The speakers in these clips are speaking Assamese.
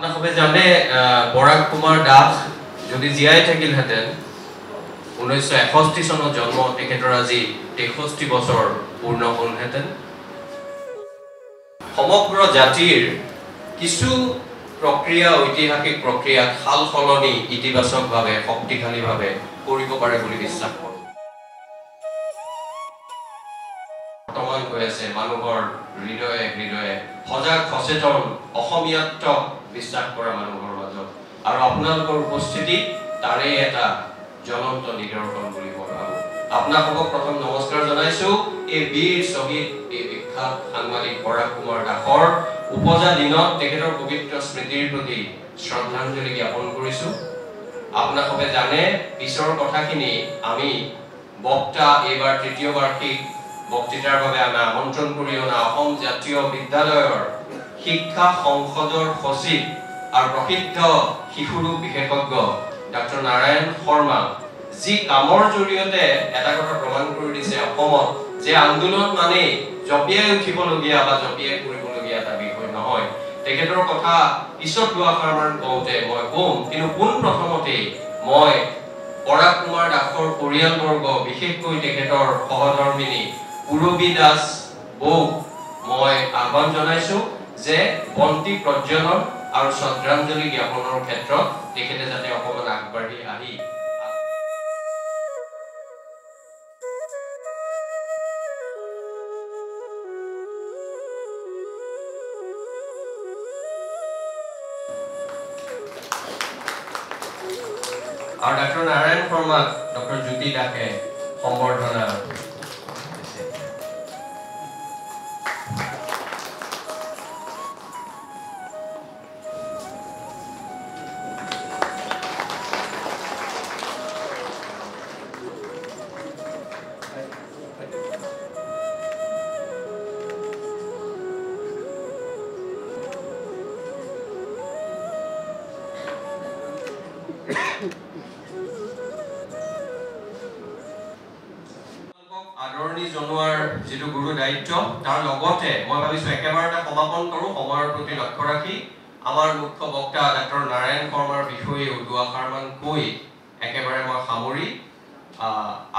আপনাৰ সবে জানে পৰাগ কুমাৰ দাস যদি জীয়াই থাকিলহেঁতেন 1961 চনত জন্ম তেখেতৰ আজি 63 বছৰ পূৰ্ণ হ'লহেঁতেন সমগ্ৰ জাতিৰ কিছু প্ৰক্ৰিয়া ঐতিহাসিক প্ৰক্ৰিয়াত হাল সলনি ইতিবাচকভাৱে শক্তিশালীভাৱে কৰিব পাৰে বুলি বিশ্বাস কৰোঁ বৰ্তমান হৈ আছে মানুহৰ হৃদয়ে হৃদয়ে সজাগ সচেতন অসমীয়াত্ব বিশ্বাস কৰা মানুহৰ মাজত আৰু আপোনালোকৰ উপস্থিতি তাৰে এটা জ্বলন্ত নিদৰ্শন বুলি মই ভাবোঁ আপোনালোকক প্ৰথম নমস্কাৰ জনাইছো এই বীৰ শ্বহীদ এই বিখ্যাত সাংবাদিক পৰাগ কুমাৰ দাসৰ উপজা দিনত তেখেতৰ পবিত্ৰ স্মৃতিৰ প্ৰতি শ্ৰদ্ধাঞ্জলি জ্ঞাপন কৰিছো আপোনালোকে জানে পিছৰ কথাখিনি আমি বক্তা এইবাৰ তৃতীয় বাৰ্ষিক বক্তৃতাৰ বাবে আমি আমন্ত্ৰণ কৰি অনা অসম জাতীয় বিদ্যালয়ৰ শিক্ষা সংসদৰ সচিব আৰু প্ৰসিদ্ধ শিশুৰোগ বিশেষজ্ঞ ডক্টৰ নাৰায়ণ শৰ্মা যি কামৰ জৰিয়তে এটা কথা প্ৰমাণ কৰি দিছে অসমত যে আন্দোলন মানে জপিয়াই উঠিবলগীয়া বা জপিয়াই কৰিবলগীয়া এটা বিষয় নহয় তেখেতৰ কথা পিছত দুআষাৰমান কওঁতে মই কম কিন্তু পোনপ্ৰথমতে মই পৰাগ কুমাৰ দাসৰ পৰিয়ালবৰ্গ বিশেষকৈ তেখেতৰ সহধৰ্মিনী পুৰবী দাস বৌ মই আহ্বান জনাইছো যে বন্তি প্ৰজ্বলন আৰু শ্ৰদ্ধাঞ্জলি জ্ঞাপনৰ ক্ষেত্ৰত তেখেতে যাতে অকমান আগবাঢ়ি আহি আৰু ডক্টৰ নাৰায়ণ শৰ্মাক ডক্টৰ জ্যোতি দাসে সম্বৰ্ধনা আদৰণি জনোৱাৰ যেটো গুৰু দায়িত্ব তাৰ লগতে মই ভাবিছো একেবাৰটা সমাপন কৰো সময়ৰ প্ৰতি লক্ষ্য ৰাখি আমাৰ মুখ্য বক্তা ডক্টৰ নাৰায়ণ শৰ্মাৰ বিষয়ে দুআষাৰমান কৈ একেবাৰে মই সামৰি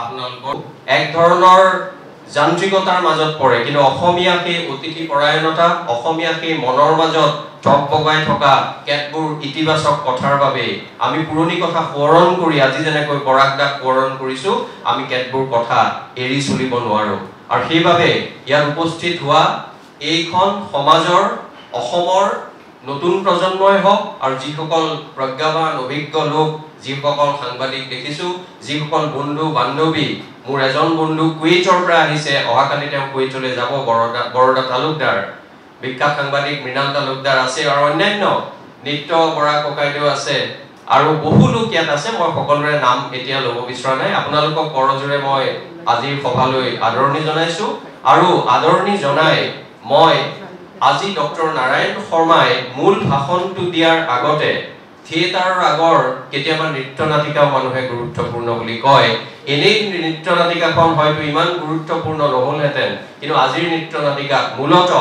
আপোনালোকক এক ধৰণৰ যান্ত্ৰিকতাৰ মাজত পৰে কিন্তু অসমীয়া সেই অতিথি পৰায়ণতা অসমীয়া সেই মনৰ মাজত টকবগাই থকা কেতবোৰ ইতিবাচক কথাৰ বাবে আমি পুৰণি কথা সোঁৱৰণ কৰি আজি যেনেকৈ পৰাগ দাক সোঁৱৰণ কৰিছো আমি কেতবোৰ কথা এৰি চলিব নোৱাৰো আৰু সেইবাবে ইয়াত উপস্থিত হোৱা এইখন সমাজৰ অসমৰ নতুন প্ৰজন্মই হওক আৰু যিসকল প্ৰজ্ঞাবান অভিজ্ঞ লোক যিসকল সাংবাদিক দেখিছো যিসকল বন্ধু বান্ধৱী মোৰ এজন বন্ধু কুৱেইটৰ পৰা আহিছে অহাকালি তেওঁ কুৱেইটলৈ যাব বৰদা তালুকদাৰ বিখ্যাত সাংবাদিক মৃণাল তালুকদাৰ আছে আৰু অন্যান্য নিত্য বৰা ককাইদেউ আছে আৰু বহু লোক ইয়াত আছে মই সকলোৰে নাম এতিয়া ল'ব বিচৰা নাই আপোনালোকক কৰজোৰে মই আজিৰ সভালৈ আদৰণি জনাইছো আৰু আদৰণি জনাই মই আজি ডক্টৰ নাৰায়ণ শৰ্মাই মূল ভাষণটো দিয়াৰ আগতে থিয়েটাৰৰ আগৰ কেতিয়াবা নৃত্য নাটিকাও মানুহে গুৰুত্বপূৰ্ণ বুলি কয় এনেই নৃত্য নাটিকাখন হয়তো ইমান গুৰুত্বপূৰ্ণ নহলহেঁতেন কিন্তু আজিৰ নৃত্য নাটিকাত মূলতঃ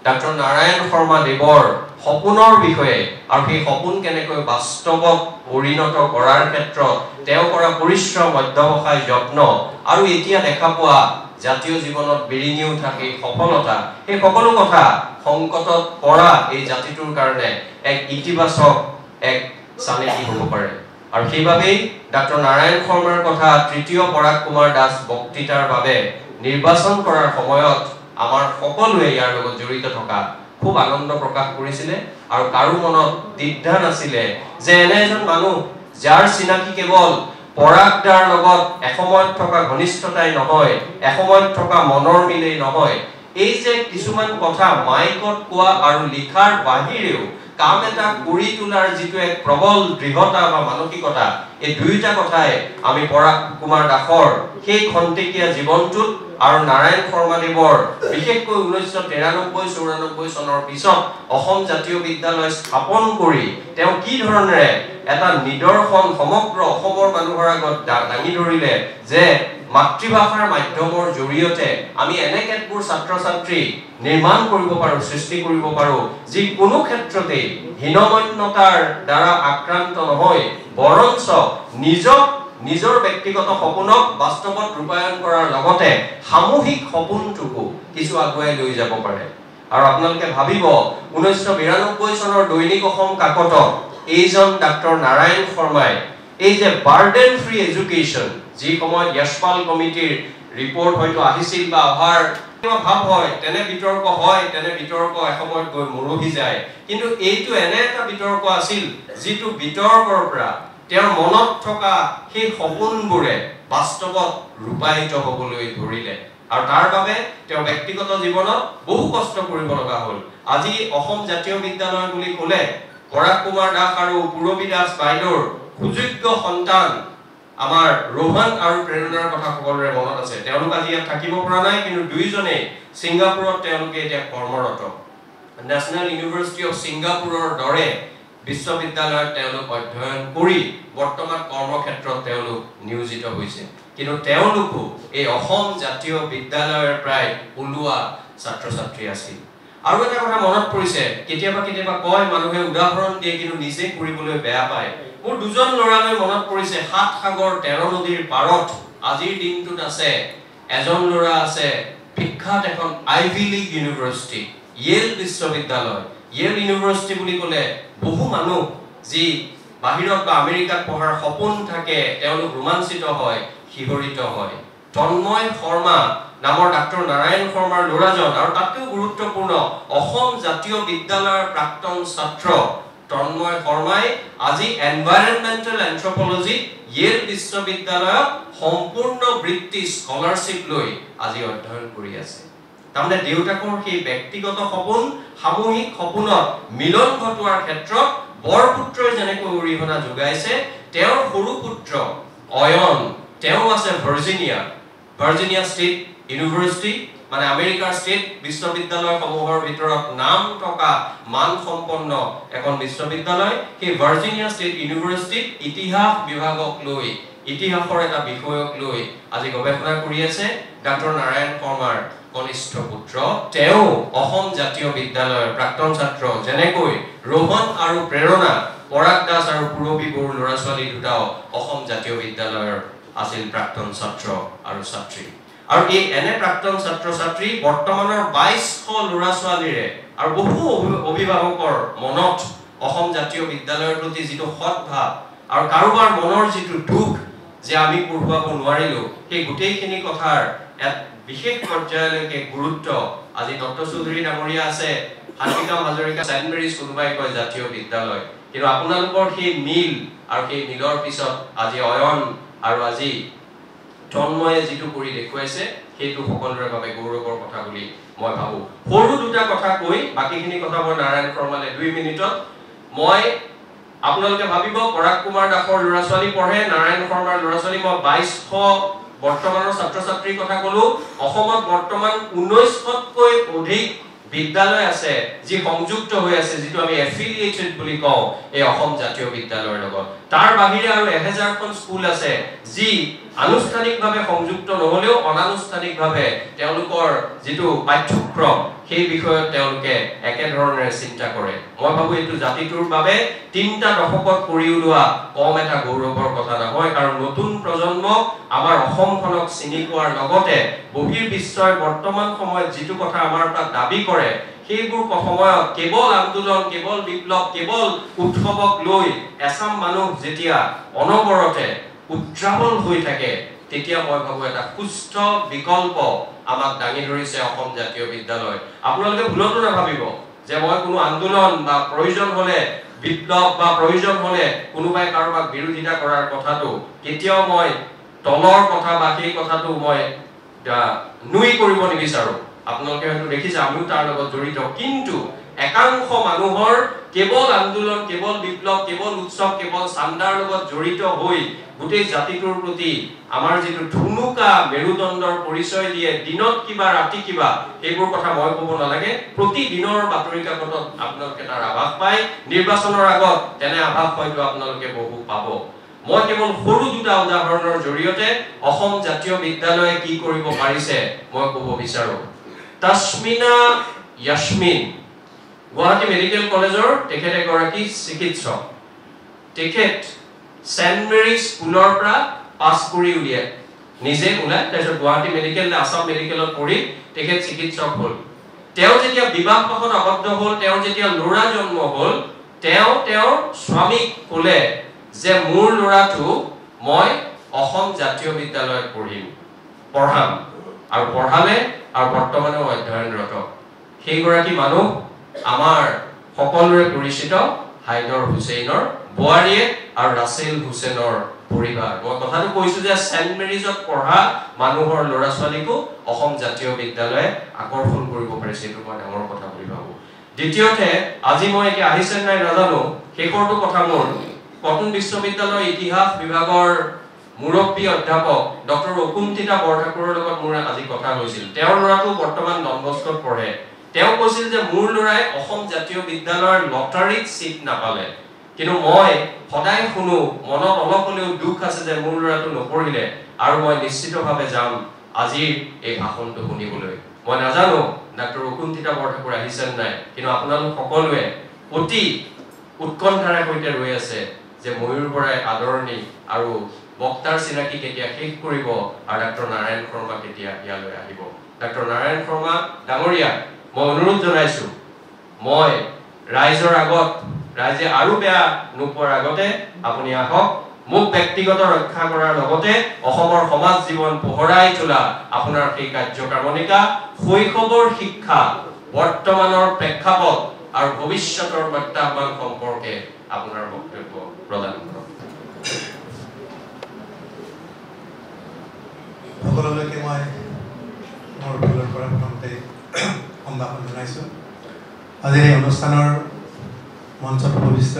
ডক্টৰ নাৰায়ণ শৰ্মা দেৱৰ সপোনৰ বিষয়ে আৰু সেই সপোন কেনেকৈ বাস্তৱত পৰিণত কৰাৰ ক্ষেত্ৰত তেওঁ কৰা পৰিশ্ৰম অধ্যৱসায় যত্ন আৰু এতিয়া দেখা পোৱা জাতীয় জীৱনত বিৰিঙি উঠা সেই সফলতা সেই সকলো কথা সংকটত পৰা এই জাতিটোৰ কাৰণে এক ইতিবাচক এক চানেকি হ'ব পাৰে আৰু সেইবাবেই ডক্টৰ নাৰায়ণ শৰ্মাৰ কথা তৃতীয় পৰাগ কুমাৰ দাস বক্তৃতাৰ বাবে নিৰ্বাচন কৰাৰ সময়ত আমাৰ সকলোৱে ইয়াৰ লগত জড়িত থকা খুব আনন্দ প্ৰকাশ কৰিছিলে আৰু কাৰো মনত দ্বিধা নাছিলে যে এনে এজন মানুহ যাৰ চিনাকি কেৱল পৰাগ দাৰ লগত এসময়ত থকা ঘনিষ্ঠতাই নহয় এসময়ত থকা মনৰ মিলেই নহয় এই যে কিছুমান কথা মাইকত কোৱা আৰু লিখাৰ বাহিৰেও কাম এটা কৰি তোলাৰ যিটো এক প্ৰবল দৃঢ়তা বা মানসিকতা এই দুইটা কথাই আমি পৰাগ কুমাৰ দাসৰ সেই খন্তেকীয়া জীৱনটোত আৰু নাৰায়ণ শৰ্মাদেৱৰ বিশেষকৈ 1993-94 চনৰ পিছত অসম জাতীয় বিদ্যালয় স্থাপন কৰি তেওঁ কি ধৰণেৰে এটা নিদৰ্শন সমগ্ৰ অসমৰ মানুহৰ আগত দাঙি ধৰিলে যে মাতৃভাষাৰ মাধ্যমৰ জৰিয়তে আমি এনে কেতবোৰ ছাত্ৰ ছাত্ৰী নিৰ্মাণ কৰিব পাৰো, সৃষ্টি কৰিব পাৰো যি কোনো ক্ষেত্ৰতে হীনমন্যতাৰ দ্বাৰা আক্ৰান্ত নহয়, বৰঞ্চ নিজৰ ব্যক্তিগত সপোনক বাস্তৱত ৰূপায়ণ কৰাৰ লগতে সামূহিক সপোনটোকো কিছু আগুৱাই লৈ যাব পাৰে। আৰু আপোনালোকে ভাবিব 1992 চনৰ দৈনিক অসম কাকতত এইজন ডাক্তৰ নাৰায়ণ শৰ্মাই এই যে বাৰ্ডেন ফ্ৰী এডুকেশ্যন, যি সময়ত য়শপাল কমিটিৰ ৰিপৰ্ট হয়তো আহিছিল বা অহাৰ ভাৱ হয়, তেনে বিতৰ্ক হয়, তেনে বিতৰ্ক এসময়ত গৈ মৰহি যায়, কিন্তু এইটো এনে এটা বিতৰ্ক আছিল যিটো বিতৰ্কৰ পৰা তেওঁৰ মনত থকা সেই সপোনবোৰে বাস্তৱত ৰূপায়িত হ'বলৈ ধৰিলে। আৰু তাৰ বাবে তেওঁ ব্যক্তিগত জীৱনত বহু কষ্ট কৰিব লগা হ'ল। আজি অসম জাতীয় বিদ্যালয় বুলি ক'লে পৰাগ কুমাৰ দাস আৰু পূৰবী দাস বাইদেউৰ সুযোগ্য সন্তান আমাৰ ৰোহন আৰু প্ৰেৰণাৰ কথা সকলোৰে মনত আছে। তেওঁলোক আজি ইয়াত থাকিব পৰা নাই, কিন্তু দুইজনে ছিংগাপুৰত তেওঁলোকে এতিয়া কৰ্মৰত। নেশ্যনেল ইউনিভাৰ্চিটি অফ ছিংগাপুৰৰ দৰে বিশ্ববিদ্যালয়ত তেওঁলোক অধ্যয়ন কৰি বৰ্তমান কৰ্মক্ষেত্ৰত তেওঁলোক নিয়োজিত হৈছে। কিন্তু তেওঁলোকো এই অসম জাতীয় বিদ্যালয়ৰ প্ৰায় ওলোৱা ছাত্ৰ ছাত্ৰী আছিল। আৰু এটা কথা মনত পৰিছে, কেতিয়াবা কয় মানুহে উদাহৰণ দিয়ে কিন্তু নিজে কৰিবলৈ বেয়া পায়। মোৰ দুজন ল'ৰালৈ মনত পৰিছে, ৭ সাগৰ 13 নদীৰ পাৰত আজিৰ দিনটোত আছে এজন ল'ৰা আছে বিখ্যাত এখন আইভি লীগ ইউনিভাৰ্চিটি, ইয়েল বিশ্ববিদ্যালয়। ইয়েল ইউনিভাৰ্চিটি বুলি ক'লে বহু মানুহ যি বাহিৰত বা আমেৰিকাত পঢ়াৰ সপোন থাকে তেওঁলোক ৰোমাঞ্চিত হয়, শিহৰিত হয়। তন্ময় শৰ্মা নামৰ ডাক্তৰ নাৰায়ণ শৰ্মাৰ ল'ৰাজন, আৰু তাতকৈও গুৰুত্বপূৰ্ণ অসম জাতীয় বিদ্যালয়ৰ প্ৰাক্তন ছাত্ৰ তন্ময় শৰ্মাই আজি এনভাইৰনমেণ্টেল এন্থ্ৰপলজি ইয়েল বিশ্ববিদ্যালয়ত সম্পূৰ্ণ বৃত্তি স্কলাৰশ্বিপ লৈ আজি অধ্যয়ন কৰি আছে। তাৰমানে দেউতাকৰ সেই ব্যক্তিগত সপোন সামূহিক সপোনত মিলন ঘটোৱাৰ ক্ষেত্ৰত বৰপুত্ৰই যেনেকৈ অৰিহণা যোগাইছে, তেওঁৰ সৰু পুত্ৰ অয়ন, তেওঁ আছে ভাৰ্জিনিয়া ষ্টেট ইউনিভাৰ্চিটি, মানে আমেৰিকাৰ ষ্টেট বিশ্ববিদ্যালয়সমূহৰ ভিতৰত নাম থকা মানসম্পন্ন এখন বিশ্ববিদ্যালয়। সেই ভাৰ্জিনিয়া ষ্টেট ইউনিভাৰ্চিটিত ইতিহাস বিভাগক লৈ, ইতিহাসৰ এটা বিষয়ক লৈ আজি গৱেষণা কৰি আছে ডাক্তৰ নাৰায়ণ শৰ্মাৰ কনিষ্ঠ পুত্ৰ। তেওঁ অসম জাতীয় বিদ্যালয়ৰ প্ৰাক্তন ছাত্ৰ, যেনেকৈ ৰোহন আৰু প্ৰেৰণা, পৰাগ দাস আৰু পূৰবী বড়ো ল'ৰা ছোৱালী দুটাও অসম জাতীয় বিদ্যালয়ৰ আছিল প্ৰাক্তন ছাত্ৰ আৰু ছাত্ৰী। আৰু এই এনে প্ৰাক্তন ছাত্ৰ ছাত্ৰী বৰ্তমানৰ 2200 ল'ৰা ছোৱালীৰে আৰু বহু অভিভাৱকৰ মনত অসম জাতীয় বিদ্যালয়ৰ প্ৰতি যিটো সৎভাৱ আৰু কাৰোবাৰ মনৰ যিটো দুখ যে আমি পঢ়ুৱাব নোৱাৰিলো, সেই গোটেইখিনি কথাৰ এক বিশেষ পৰ্যায়লৈকে গুৰুত্ব আজি ডক্টৰ চৌধুৰী ডাঙৰীয়া আছে, হাজৰিকা ছেইণ্ট মেৰিজ কোনোবাই কয় জাতীয় বিদ্যালয়, কিন্তু আপোনালোকৰ সেই মিল আৰু সেই মিলৰ পিছত আজি অয়ন আৰু আজি তন্ময়ে যিটো কৰি দেখুৱাইছে সেইটো সকলোৰে বাবে গৌৰৱৰ কথা বুলি মই ভাবো। সৰু দুটা কথা কৈ বাকীখিনি কথা মই নাৰায়ণ শৰ্মালে 2 মিনিটত। মই আপোনালোকে ভাবিব পৰাগ কুমাৰ দাসৰ ল'ৰা ছোৱালী পঢ়ে, নাৰায়ণ শৰ্মাৰ ল'ৰা ছোৱালী, মই 2200 বৰ্তমানৰ ছাত্ৰ ছাত্ৰীৰ কথা ক'লো। অসমত বৰ্তমান 1900তকৈ অধিক বিদ্যালয় আছে যি সংযুক্ত হৈ আছে, যিটো আমি এফিলিয়েটেড বুলি কওঁ এই অসম জাতীয় বিদ্যালয়ৰ লগত। তাৰ বাহিৰে আৰু 1000খন স্কুল আছে যি আনুষ্ঠানিকভাৱে সংযুক্ত নহলেও অনানুষ্ঠানিকভাৱে তেওঁলোকৰ যিটো পাঠ্যক্ৰম সেই বিষয়ত তেওঁলোকে একেধৰণেৰে চিন্তা কৰে। মই ভাবো এইটো জাতিটোৰ বাবে 3টা দশকত কৰি ওলোৱা কম এটা গৌৰৱৰ কথা নহয়, কাৰণ নতুন প্ৰজন্মক আমাৰ অসমখনক চিনি পোৱাৰ লগতে বহিৰ্বিশ্বই বৰ্তমান সময়ত যিটো কথা আমাৰ পৰা দাবী কৰে সেইবোৰ সময়ত কেৱল আন্দোলন, কেৱল বিপ্লৱ, কেৱল উৎসৱক লৈ এছাম মানুহ যেতিয়া অনবৰতে উজ্জ্বল হৈ থাকে, তেতিয়া মই ভাবো এটা সুস্থ বিকল্প আমাক দাঙি ধৰিছে অসম জাতীয় বিদ্যালয়। আপোনালোকে ভুলতো নাভাবিব যে মই কোনো আন্দোলন বা প্ৰয়োজন হলে বিপ্লৱ বা প্ৰয়োজন হলে কোনোবাই কাৰোবাক বিৰোধিতা কৰাৰ কথাটো কেতিয়াও মই তলৰ কথা বা সেই কথাটো মই নুই কৰিব নিবিচাৰো। আপোনালোকে হয়তো দেখিছে আমিও তাৰ লগত জড়িত, কিন্তু একাংশ মানুহৰ কেৱল আন্দোলন, কেৱল বিপ্লৱ, কেৱল উৎসৱ, কেৱল চান্দাৰ লগত জড়িত হৈ গোটেই জাতিটোৰ প্ৰতি আমাৰ যিটো ধুনুকা মেৰুদণ্ডৰ পৰিচয় দিয়ে, দিনত কিবা ৰাতি কিবা, এইবোৰ কথা মই ক'ব নালাগে। প্ৰতিদিনৰ বাতৰি কাকতত আপোনালোকে তাৰ আভাস পায়, নিৰ্বাচনৰ আগত তেনে আভাস হয়তো আপোনালোকে বহু পাব। মই কেৱল সৰু দুটা উদাহৰণৰ জৰিয়তে অসম জাতীয় বিদ্যালয়ে কি কৰিব পাৰিছে মই ক'ব বিচাৰো। তাসমিনা ইয়াসমিন গুৱাহাটী মেডিকেল কলেজৰ তেখেত এগৰাকী চিকিৎসক। তেখেত সেন্ট মেৰী স্কুলৰ পৰা পাছ কৰি উলিয়াই নিজে ওলাই তাৰপিছত গুৱাহাটী মেডিকেল আসাম মেডিকেলত পঢ়ি তেখেত চিকিৎসক হ'ল। তেওঁ যেতিয়া বিবাহ পাশত আবদ্ধ হ'ল, তেওঁৰ যেতিয়া ল'ৰা জন্ম হ'ল, তেওঁৰ স্বামীক ক'লে যে মোৰ ল'ৰাটো মই অসম জাতীয় বিদ্যালয়ত পঢ়াম আৰু পঢ়ালে আৰু বৰ্তমানে অধ্যয়নৰত। সেইগৰাকী মানুহ আমাৰ সকলোৰে পৰিচিত হাইদৰ হুছেইনৰ বোৱাৰীয়ে আৰু ৰাছেল হুছেইনৰ পৰিবাৰ। মই কথাটো কৈছো যে সেন্ট মেৰিজত পঢ়া মানুহৰ ল'ৰা ছোৱালীকো অসম জাতীয় বিদ্যালয়ে আকৰ্ষণ কৰিব পাৰিছে, এইটো মই ডাঙৰ কথা বুলি ভাবো। দ্বিতীয়তে আজি মই এতিয়া আহিছে নাই নাজানো, শেষৰটো কথা মোৰ কটন বিশ্ববিদ্যালয়ৰ ইতিহাস বিভাগৰ মুৰব্বী অধ্যাপক ডক্টৰ অকুণ্ঠিতা বৰঠাকুৰৰ লগত মোৰ আজি কথা হৈছিল। তেওঁৰ ল'ৰাটো বৰ্তমান ডন বস্কোত পঢ়ে। তেওঁ কৈছিল যে মোৰ ল'ৰাই অসম জাতীয় বিদ্যালয়ৰ লটাৰীত চিট নাপালে, কিন্তু মই সদায় শুনো মনত অলপ হ'লেও দুখ আছে যে মোৰ ল'ৰাটো নপঢ়িলে আৰু মই নিশ্চিতভাৱে যাম আজিৰ এই ভাষণটো শুনিবলৈ। মই নাজানো ডক্টৰ অকুণ্ঠিতা বৰঠাকুৰ আহিছে নাই, কিন্তু আপোনালোক সকলোৱে অতি উৎকণ্ঠাৰে সৈতে ৰৈ আছে যে ময়ূৰ বৰাই আদৰণি আৰু বক্তাৰ চিনাকি কেতিয়া শেষ কৰিব আৰু ডক্টৰ নাৰায়ণ শৰ্মা কেতিয়া ইয়ালৈ আহিব। ডক্টৰ নাৰায়ণ শৰ্মা ডাঙৰীয়া, মই অনুৰোধ জনাইছো, মই ৰাইজৰ আগত, ৰাইজে আৰু বেয়া নোপোৱাৰ আগতে আপুনি আহক। মোক ব্যক্তিগত ৰক্ষা কৰাৰ লগতে অসমৰ সমাজ জীৱন পোহৰাই তোলা আপোনাৰ সেই কাৰ্যক্ৰমণিকা, শৈশৱৰ শিক্ষা, বৰ্তমানৰ প্ৰেক্ষাপট আৰু ভৱিষ্যতৰ প্ৰত্যাহ্বান সম্পৰ্কে আপোনাৰ বক্তব্য প্ৰদান কৰক। সকলোলৈকে মই মোৰ ফালৰ পৰা প্ৰথমতে সম্ভাষণ জনাইছোঁ। আজিৰ এই অনুষ্ঠানৰ মঞ্চত উপবিষ্ট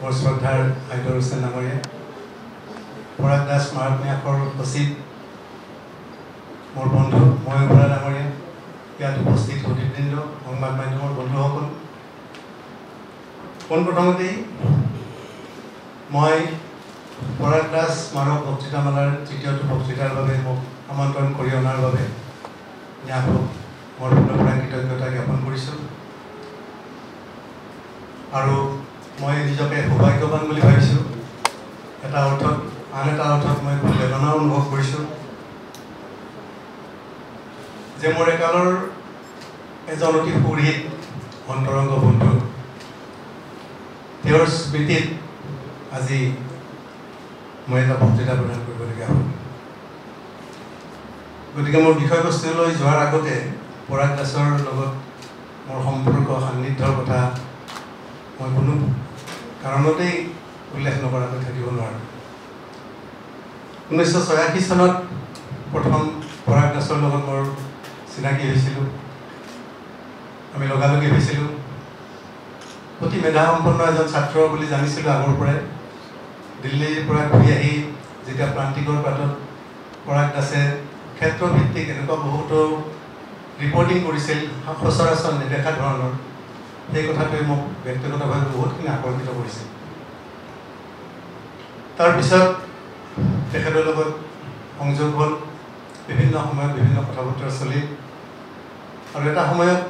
মোৰ শ্ৰদ্ধাৰ হাইদৰ হুছেইন ডাঙৰীয়া, পৰাগ দাস স্মাৰক ন্যাসৰ সচিব মোৰ বন্ধু ময়ূৰ বৰা ডাঙৰীয়া, ইয়াত উপস্থিত অতিথিবৃন্দ, সংবাদ মাধ্যমৰ বন্ধুসকল, পোনপ্ৰথমতেই মই পৰাগ দাস স্মাৰক বক্তৃতামালাৰ তৃতীয়টো বক্তৃতাৰ বাবে মোক আমন্ত্ৰণ কৰি অনাৰ বাবে ন্যাসক মোৰ ফালৰ পৰা কৃতজ্ঞতা জ্ঞাপন কৰিছোঁ। আৰু মই নিজকে সৌভাগ্যৱান বুলি ভাবিছোঁ। এটা অৰ্থত, আন এটা অৰ্থত মই খুব বেদনা অনুভৱ কৰিছোঁ যে মোৰ একালৰ এজন অতি সুহৃদ অন্তৰংগ বন্ধু, তেওঁৰ স্মৃতিত আজি মই এটা বক্তৃতা প্ৰদান কৰিবলগীয়া হ'ল। গতিকে মোৰ বিষয়বস্তুলৈ যোৱাৰ আগতে পৰাগ দাসৰ লগত মোৰ সম্পৰ্ক সান্নিধ্যৰ কথা মই কোনো কাৰণতেই উল্লেখ নকৰাকৈ থাকিব নোৱাৰোঁ। 1986 চনত প্ৰথম পৰাগ দাসৰ লগত মোৰ চিনাকি হৈছিলোঁ। আমি লগালগি হৈছিলোঁ। অতি মেধাসম্পন্ন এজন ছাত্ৰ বুলি জানিছিলোঁ আগৰ পৰাই। দিল্লীৰ পৰা ঘূৰি আহি যেতিয়া প্ৰান্তিকৰ পাতত পৰাগ দাসে ক্ষেত্ৰভিত্তিক এনেকুৱা বহুতো ৰিপৰ্টিং কৰিছিল সচৰাচৰ নেদেখা ধৰণৰ, সেই কথাটোৱে মোক ব্যক্তিগতভাৱে বহুতখিনি আকৰ্ষিত কৰিছিল। তাৰপিছত তেখেতৰ লগত সংযোগ হ'ল, বিভিন্ন সময়ত বিভিন্ন কথা বতৰা চলিল আৰু এটা সময়ত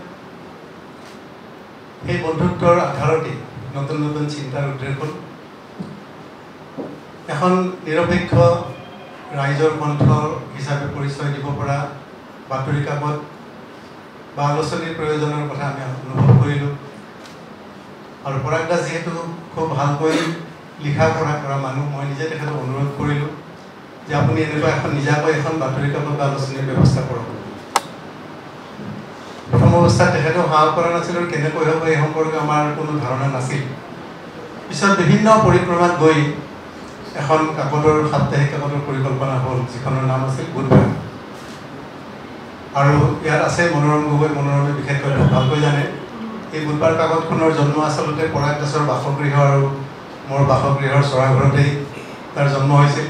সেই বন্ধুত্বৰ আধাৰতে নতুন নতুন চিন্তাৰ উদ্ৰেক হ'ল। এখন নিৰপেক্ষ ৰাইজৰ কণ্ঠ হিচাপে পৰিচয় দিব পৰা বাতৰি কাকত বা আলোচনীৰ প্ৰয়োজনৰ কথা আমি অনুভৱ কৰিলোঁ। আৰু পৰাগ দাস যিহেতু খুব ভালকৈ লিখা পঢ়া কৰা মানুহ, মই নিজে তেখেতক অনুৰোধ কৰিলোঁ যে আপুনি এনেকুৱা এখন নিজাকৈ এখন বাতৰি কাকত বা আলোচনীৰ ব্যৱস্থা কৰক। প্ৰথম অৱস্থাত তেখেতেও সাহস কৰা নাছিল আৰু কেনেকৈ হ'ব এই সম্পৰ্কে আমাৰ কোনো ধাৰণা নাছিল। পিছত বিভিন্ন পৰিক্ৰমাত গৈ এখন কাকতৰ, সাপ্তাহিক কাকতৰ পৰিকল্পনা হ'ল, যিখনৰ নাম আছিল বুধবাৰ। আৰু ইয়াত আছে মনোৰম গগৈ, মনোৰমে বিশেষকৈ ভালকৈ জানে। এই বুধবাৰ কাকতখনৰ জন্ম আচলতে পৰাগ দাসৰ বাসগৃহ আৰু মোৰ বাসগৃহৰ চৰাঘৰতেই তাৰ জন্ম হৈছিল।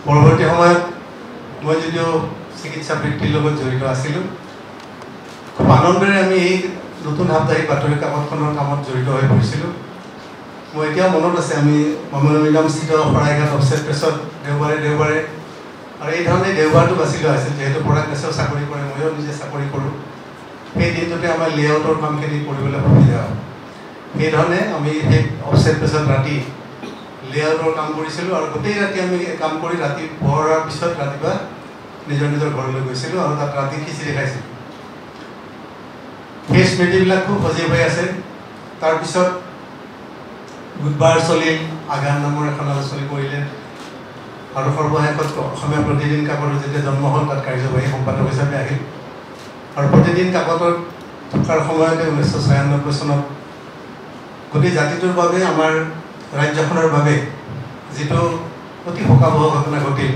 পৰৱৰ্তী সময়ত মই যদিও চিকিৎসা বৃত্তিৰ লগত জড়িত আছিলোঁ, খুব আনন্দেৰে আমি এই নতুন সাপ্তাহিক বাতৰি কাকতখনৰ কামত জড়িত হৈ পৰিছিলোঁ। মই এতিয়াও মনত আছে আমি মনোমিলমস্থিত শৰাইঘাট অফচেট প্ৰেছত দেওবাৰে আৰু এই ধৰণে দেওবাৰটো বাছি লোৱা হৈছিল যিহেতু পৰাগ দাসেও চাকৰি কৰে ময়ো নিজে চাকৰি কৰোঁ সেই দিনটোতে আমাৰ লেআউটৰ কামখিনি কৰিবলৈ সুবিধা হয় সেইধৰণে আমি সেই অফচেট প্ৰেছত ৰাতি লেআউটৰ কাম কৰিছিলোঁ আৰু গোটেই ৰাতি আমি কাম কৰি ৰাতি পোহৰৰ পিছত ৰাতিপুৱা নিজৰ ঘৰলৈ গৈছিলোঁ আৰু তাত ৰাতি খিচিৰি খাইছিলোঁ সেই স্মৃতিবিলাক খুব সজীৱ হৈ আছে তাৰপিছত বুধবাৰ চলিল আগান নামৰ এখন আলোচনী কৰিলে আৰু সৰ্বশেষত অসমীয়া প্ৰতিদিন কাকতৰ যেতিয়া জন্ম হ'ল তাত কাৰ্যবাহী সম্পাদক হিচাপে আহিল আৰু প্ৰতিদিন কাকতত থকাৰ সময়তে 1996 চনত গোটেই জাতিটোৰ বাবে আমাৰ ৰাজ্যখনৰ বাবে যিটো অতি শোকাবহ ঘটনা ঘটিল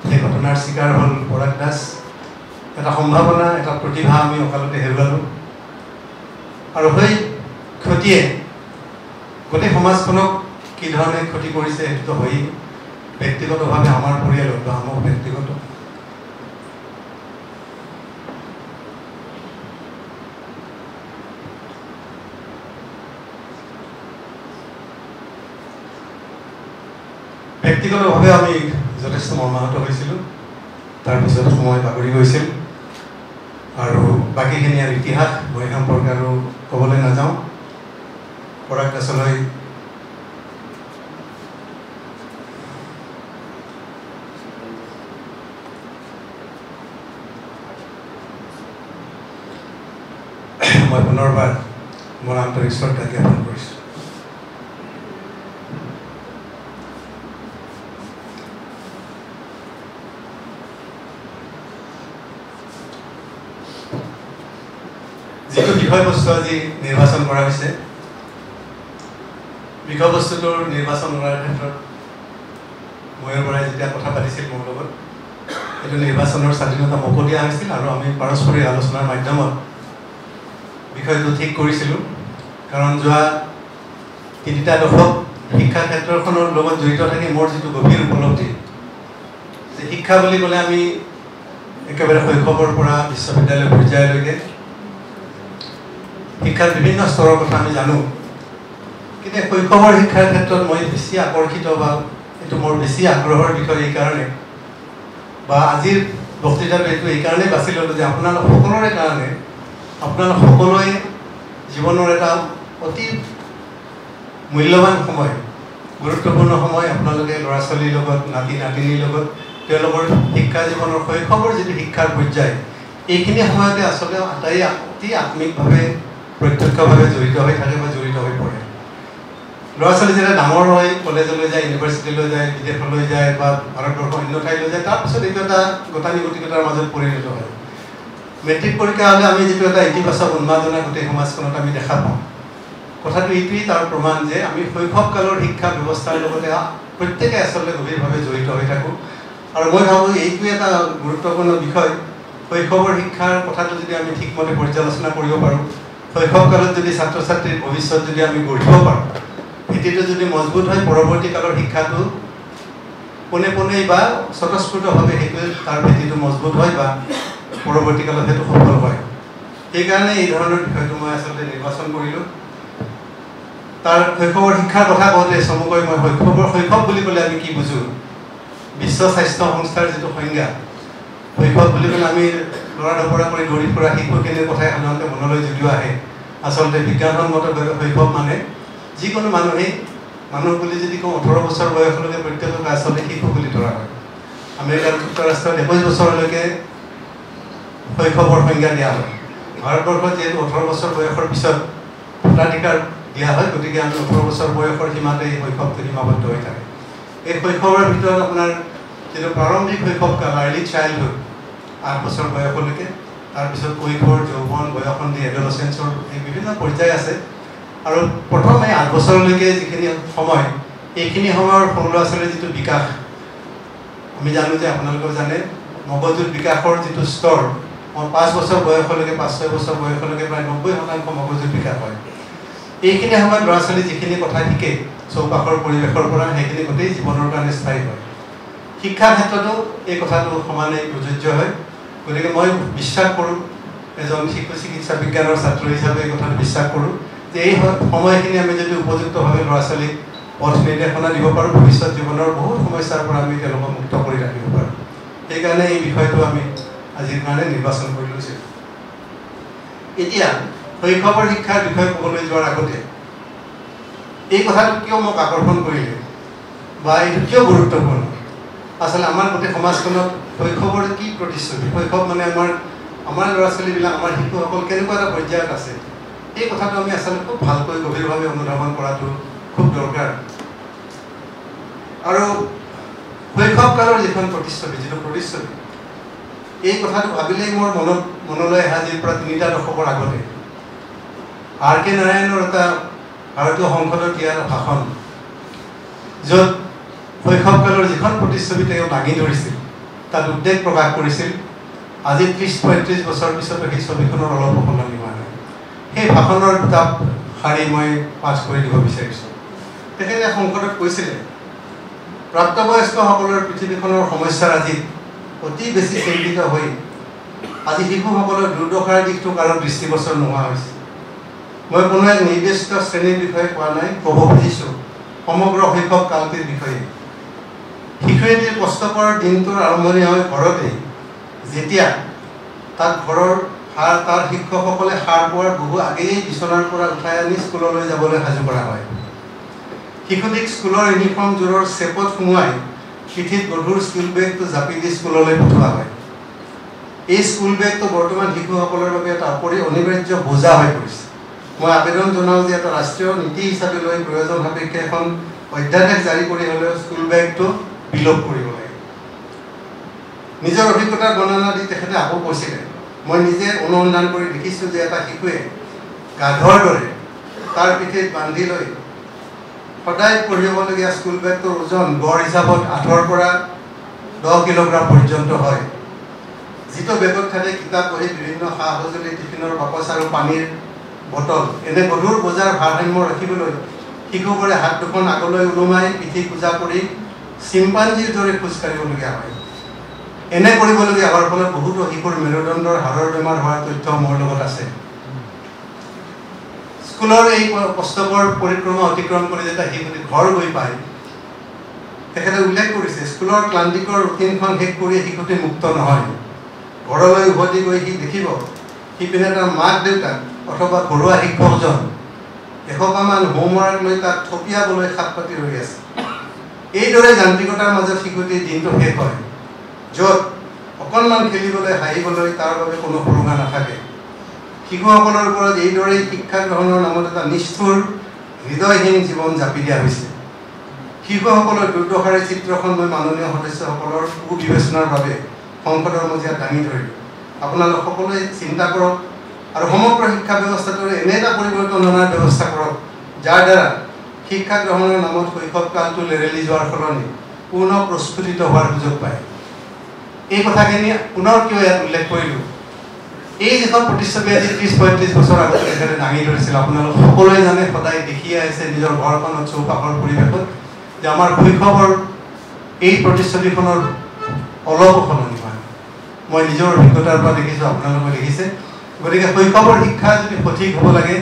সেই ঘটনাৰ চিকাৰ হ'ল পৰাগ দাস এটা সম্ভাৱনা এটা প্ৰতিভা আমি অকালতে হেৰুৱালোঁ আৰু সেই ক্ষতিয়ে গোটেই সমাজখনক কি ধৰণে ক্ষতি কৰিছে সেইটোতো হয়েই ব্যক্তিগতভাৱে আমাৰ পৰিয়ালত বা আমাৰ ব্যক্তিগত ব্যক্তিগতভাৱে আমি যথেষ্ট মৰ্মাহত হৈছিলোঁ তাৰপিছত সময় বাগৰি গৈছিল আৰু বাকীখিনি আৰু ইতিহাস মই সম্পৰ্কে আৰু ক'বলৈ নাযাওঁ পৰাগ দাসলৈ মই পুনৰবাৰ মোৰ আন্তৰিক শ্ৰদ্ধা জ্ঞাপন কৰিছোঁ যিটো বিষয়বস্তু আজি নিৰ্বাচন কৰা হৈছে বিষয়বস্তুটোৰ নিৰ্বাচন কৰাৰ ক্ষেত্ৰত ময়ৰ বৰাই যেতিয়া কথা পাতিছিল মোৰ লগত এইটো নিৰ্বাচনৰ স্বাধীনতা মোকো দিয়া হৈছিল আৰু আমি পাৰস্পৰিক আলোচনাৰ মাধ্যমত বিষয়টো ঠিক কৰিছিলোঁ কাৰণ যোৱা 3টা দশক শিক্ষা ক্ষেত্ৰখনৰ লগত জড়িত থাকি মোৰ যিটো গভীৰ উপলব্ধি যে শিক্ষা বুলি ক'লে আমি একেবাৰে শৈশৱৰ পৰা বিশ্ববিদ্যালয় পৰ্যায়লৈকে শিক্ষাৰ বিভিন্ন স্তৰৰ কথা আমি জানো কিন্তু শৈশৱৰ শিক্ষাৰ ক্ষেত্ৰত মই বেছি আকৰ্ষিত বা এইটো মোৰ বেছি আগ্ৰহৰ বিষয় এইকাৰণে বা আজিৰ বক্তৃতাটো এইটো এইকাৰণেই বাছি ল'লোঁ যে আপোনালোক সকলোৰে কাৰণে আপোনালোক সকলোৱে জীৱনৰ এটা অতি মূল্যৱান সময় গুৰুত্বপূৰ্ণ সময় আপোনালোকে ল'ৰা ছোৱালীৰ লগত নাতি নাতিনীৰ লগত তেওঁলোকৰ শিক্ষা জীৱনৰ শৈশৱৰ যিটো শিক্ষাৰ পৰ্যায় এইখিনি সময়তে আচলতে আটাই অতি আত্মিকভাৱে প্ৰত্যক্ষভাৱে জড়িত হৈ থাকে বা জড়িত হৈ পৰে ল'ৰা ছোৱালী যেতিয়া ডাঙৰ হয় কলেজলৈ যায় ইউনিভাৰ্চিটিলৈ যায় বিদেশলৈ যায় বা ভাৰতবৰ্ষৰ অন্য ঠাইলৈ যায় তাৰপিছত এইটো এটা গতানুগতিকতাৰ মাজত পৰিণত হয় মেট্ৰিক পৰীক্ষা হ'লে আমি যিটো এটা ইতিবাচক উন্মাদনা গোটেই সমাজখনত আমি দেখা পাওঁ কথাটো এইটোৱেই তাৰ প্ৰমাণ যে আমি শৈশৱকালৰ শিক্ষা ব্যৱস্থাৰ লগতে প্ৰত্যেকে আচলতে গভীৰভাৱে জড়িত হৈ থাকোঁ আৰু মই ভাবোঁ এইটো এটা গুৰুত্বপূৰ্ণ বিষয় শৈশৱৰ শিক্ষাৰ কথাটো যদি আমি ঠিকমতে পৰ্যালোচনা কৰিব পাৰোঁ শৈশৱকালত যদি ছাত্ৰ ছাত্ৰীৰ ভৱিষ্যত যদি আমি গঢ়িব পাৰোঁ ভেটিটো যদি মজবুত হয় পৰৱৰ্তী কালৰ শিক্ষাটো পোনে বা স্বতঃস্ফূৰ্তভাৱে সেইটো তাৰ ভেটিটো মজবুত হয় বা পৰৱৰ্তী কালত সেইটো সফল হয় সেইকাৰণে এই ধৰণৰ বিষয়টো মই আচলতে নিৰ্বাচন কৰিলোঁ তাৰ শৈশৱৰ শিক্ষাৰ কথা কওঁতে চমুকৈ মই শৈশৱ বুলি ক'লে আমি কি বুজোঁ বিশ্ব স্বাস্থ্য সংস্থাৰ যিটো সংজ্ঞা শৈশৱ বুলি ক'লে আমি ল'ৰা ঢপৰা কৰি দৌৰি ফুৰা শিশুখিনিৰ কথাই সাধাৰণতে মনলৈ যদিও আহে আচলতে বিজ্ঞানসন্মতভাৱে শৈশৱ মানে যিকোনো মানুহেই মানুহ বুলি যদি কওঁ 18 বছৰ বয়সলৈকে প্ৰত্যেককে আচলতে শিশু বুলি ধৰা হয় আমেৰিকা যুক্তৰাষ্ট্ৰত 21 বছৰলৈকে শৈশৱৰ সংজ্ঞা দিয়া হয় ভাৰতবৰ্ষত যিহেতু 18 বছৰ বয়সৰ পিছত ভোটাধিকাৰ দিয়া হয় গতিকে আমি 18 বছৰ বয়সৰ সীমাতে এই শৈশৱটো সীমাবদ্ধ হৈ থাকে এই শৈশৱৰ ভিতৰত আপোনাৰ যিটো প্ৰাৰম্ভিক শৈশৱকাল আৰ্লি চাইল্ডহুড 8 বছৰ বয়সলৈকে তাৰপিছত কৈশোৰ যৌৱন বয়সন্ধি এডলচেঞ্চৰ এই বিভিন্ন পৰ্যায় আছে আৰু প্ৰথমে 8 বছৰলৈকে যিখিনি সময় এইখিনি সময়ৰ সৰু ল'ৰা ছোৱালীৰ যিটো বিকাশ আমি জানো যে আপোনালোকেও জানে মগজুৰ বিকাশৰ যিটো স্তৰ 5 বছৰ বয়সলৈকে 5-6 বছৰ বয়সলৈকে প্ৰায় 90% মগজুৰ বিকাশ হয় এইখিনি সময়ত ল'ৰা ছোৱালী যিখিনি কথা শিকে চৌপাশৰ পৰিৱেশৰ পৰা সেইখিনি গোটেই জীৱনৰ কাৰণে স্থায়ী হয় শিক্ষাৰ ক্ষেত্ৰতো এই কথাটো সমানেই প্ৰযোজ্য হয় গতিকে মই বিশ্বাস কৰোঁ এজন শিশু চিকিৎসা বিজ্ঞানৰ ছাত্ৰ হিচাপে এই কথাটো বিশ্বাস কৰোঁ যে এই সময়খিনি আমি যদি উপযুক্তভাৱে ল'ৰা ছোৱালীক পথ নিৰ্দেশনা দিব পাৰোঁ, ভৱিষ্যত জীৱনৰ বহুত সমস্যাৰ পৰা আমি তেওঁলোকক মুক্ত কৰি ৰাখিব পাৰোঁ। সেইকাৰণে এই বিষয়টো আমি আজিৰ কাৰণে নিৰ্বাচন কৰি লৈছিলোঁ। এতিয়া শৈশৱৰ শিক্ষাৰ বিষয়ে ক'বলৈ যোৱাৰ আগতে এই কথাটো কিয় মোক আকৰ্ষণ কৰিলে বা এইটো কিয় গুৰুত্বপূৰ্ণ, আচলতে আমাৰ গোটেই সমাজখনত শৈশৱৰ কি প্ৰতিচ্ছবি, শৈশৱ মানে আমাৰ ল'ৰা ছোৱালীবিলাক, আমাৰ শিশুসকল কেনেকুৱা এটা পৰ্যায়ত আছে, এই কথাটো আমি আচলতে খুব ভালকৈ গভীৰভাৱে অনুধাৱন কৰাটো খুব দৰকাৰ। আৰু শৈশৱকালৰ যিখন প্ৰতিচ্ছবি, যিটো প্ৰতিচ্ছবি, এই কথাটো ভাবিলেই মোৰ মনলৈ আহে আজিৰ পৰা 3টা দশকৰ আগতে R.K. নাৰায়ণৰ এটা ভাৰতীয় সংসদত দিয়া ভাষণ, য'ত শৈশৱকালৰ যিখন প্ৰতিচ্ছবি তেওঁ দাঙি ধৰিছিল, তাত উদ্বেগ প্ৰকাশ কৰিছিল। আজি 30-35 বছৰ পিছতো সেই ছবিখনৰ অলপ সলনি হোৱা নাই। সেই ভাষণৰ 2টা শাৰী মই পাঠ কৰি দিব বিচাৰিছোঁ। তেখেতে সংসদত কৈছিলে, প্ৰাপ্তবয়স্কসকলৰ পৃথিৱীখনৰ সমস্যাৰ আজি অতি বেছি চিন্তিত হৈ আজি শিশুসকলৰ দুৰ্দশাৰ দিশটো কাৰো দৃষ্টিগোচৰ নোহোৱা হৈছে। মই কোনো এক নিৰ্দিষ্ট শ্ৰেণীৰ বিষয়ে কোৱা নাই, ক'ব খুজিছোঁ সমগ্ৰ শৈশৱ কালটিৰ বিষয়ে। শিশু এটিৰ কষ্টকৰ দিনটোৰ আৰম্ভণি হয় ঘৰতেই, যেতিয়া তাত ঘৰৰ তাৰ শিক্ষকসকলে সাৰ পোৱাৰ বহু আগেয়ে বিচনাৰ পৰা উঠাই আনি স্কুললৈ যাবলৈ সাজু কৰা হয়। শিশুটিক স্কুলৰ ইউনিফৰ্মযোৰৰ চেপত সোমোৱাই পিঠিত গধুৰ স্কুল বেগটো জাপি দি স্কুললৈ পঠোৱা হয়। এই স্কুল বেগটো বৰ্তমান শিশুসকলৰ বাবে এটা অনিবাৰ্য বোজা হৈ পৰিছে। মই আবেদন জনাওঁ যে এটা ৰাষ্ট্ৰীয় নীতি হিচাপে লৈ প্ৰয়োজন সাপেক্ষে এখন অধ্যাদেশ জাৰি কৰি হ'লেও স্কুল বেগটো বিলোপ কৰিব লাগে। নিজৰ অভিজ্ঞতাৰ বৰ্ণনা দি তেখেতে আকৌ কৈছিলে, মই নিজে অনুসন্ধান কৰি দেখিছোঁ যে এটা শিশুৱে গাধৰ দৰে তাৰ পিঠিত বান্ধি লৈ সদায় পঢ়িবলগীয়া স্কুল বেগটোৰ ওজন গড় হিচাপত 8ৰ পৰা 10 কিলোগ্ৰাম পৰ্যন্ত হয়। যিটো বেগত থাকে কিতাপ বহি, বিভিন্ন সা সঁজুলি, টিফিনৰ বাকচ আৰু পানীৰ বটল, এনে গধুৰ বোজাৰ ভাৰসাম্য ৰাখিবলৈ শিশুবোৰে হাত দুখন আগলৈ ওলোমাই পিঠি পূজা কৰি চিম্পাঞ্জীৰ দৰে খোজ কাঢ়িবলগীয়া হয়। এনে কৰিবলগীয়া হোৱাৰ ফলত বহুতো শিশুৰ মেৰুদণ্ডৰ হাড়ৰ বেমাৰ হোৱাৰ তথ্য মোৰ লগত আছে। স্কুলৰ এই কষ্টকৰ পৰিক্ৰমা অতিক্ৰম কৰি যেতিয়া শিশুটি ঘৰ গৈ পায়, তেখেতে উল্লেখ কৰিছে, স্কুলৰ ক্লান্তিকৰ ৰুটিনখন শেষ কৰি শিশুটি মুক্ত নহয়। ঘৰলৈ উভতি গৈ সি দেখিব, সিপিনে তাৰ মাক দেউতাক অথবা ঘৰুৱা শিক্ষকজন এসোপামান হোমৱৰ্ক লৈ তাক থপিয়াবলৈ খাপ পাতি ৰৈ আছে। এইদৰে যান্ত্ৰিকতাৰ মাজত শিশুটিৰ দিনটো শেষ হয়, য'ত অকণমান খেলিবলৈ, হাঁহিবলৈ তাৰ বাবে কোনো সুৰুঙা নাথাকে। শিশুসকলৰ ওপৰত এইদৰেই শিক্ষা গ্ৰহণৰ নামত এটা নিষ্ঠুৰ, হৃদয়হীন জীৱন জাপি দিয়া হৈছে। শিশুসকলৰ দুৰ্দশাৰ চিত্ৰখন মই মাননীয় সদস্যসকলৰ সুবিবেচনাৰ বাবে সংসদৰ মজিয়াত দাঙি ধৰিলোঁ। আপোনালোক সকলোৱে চিন্তা কৰক আৰু সমগ্ৰ শিক্ষা ব্যৱস্থাটোৰ এনে এটা পৰিৱৰ্তন অনাৰ ব্যৱস্থা কৰক, যাৰ দ্বাৰা শিক্ষা গ্ৰহণৰ নামত শৈশৱকালটো লেৰেলি যোৱাৰ সলনি পূৰ্ণ প্ৰস্ফুটিত হোৱাৰ সুযোগ পায়। এই কথাখিনি পুনৰ কিয় ইয়াত উল্লেখ কৰিলোঁ, এই যিখন প্ৰতিচ্ছবি আজি 30-35 বছৰ আগতে তেখেতে দাঙি ধৰিছিল, আপোনালোক সকলোৱে জানে, সদায় দেখিয়ে আহিছে নিজৰ ঘৰখনত, চৌপাশৰ পৰিৱেশত, যে আমাৰ শৈশৱৰ এই প্ৰতিচ্ছবিখনৰ অলপো সলনি হয়। মই নিজৰ অভিজ্ঞতাৰ পৰা দেখিছোঁ, আপোনালোকে দেখিছে। গতিকে শৈশৱৰ শিক্ষা যদি সঠিক হ'ব লাগে,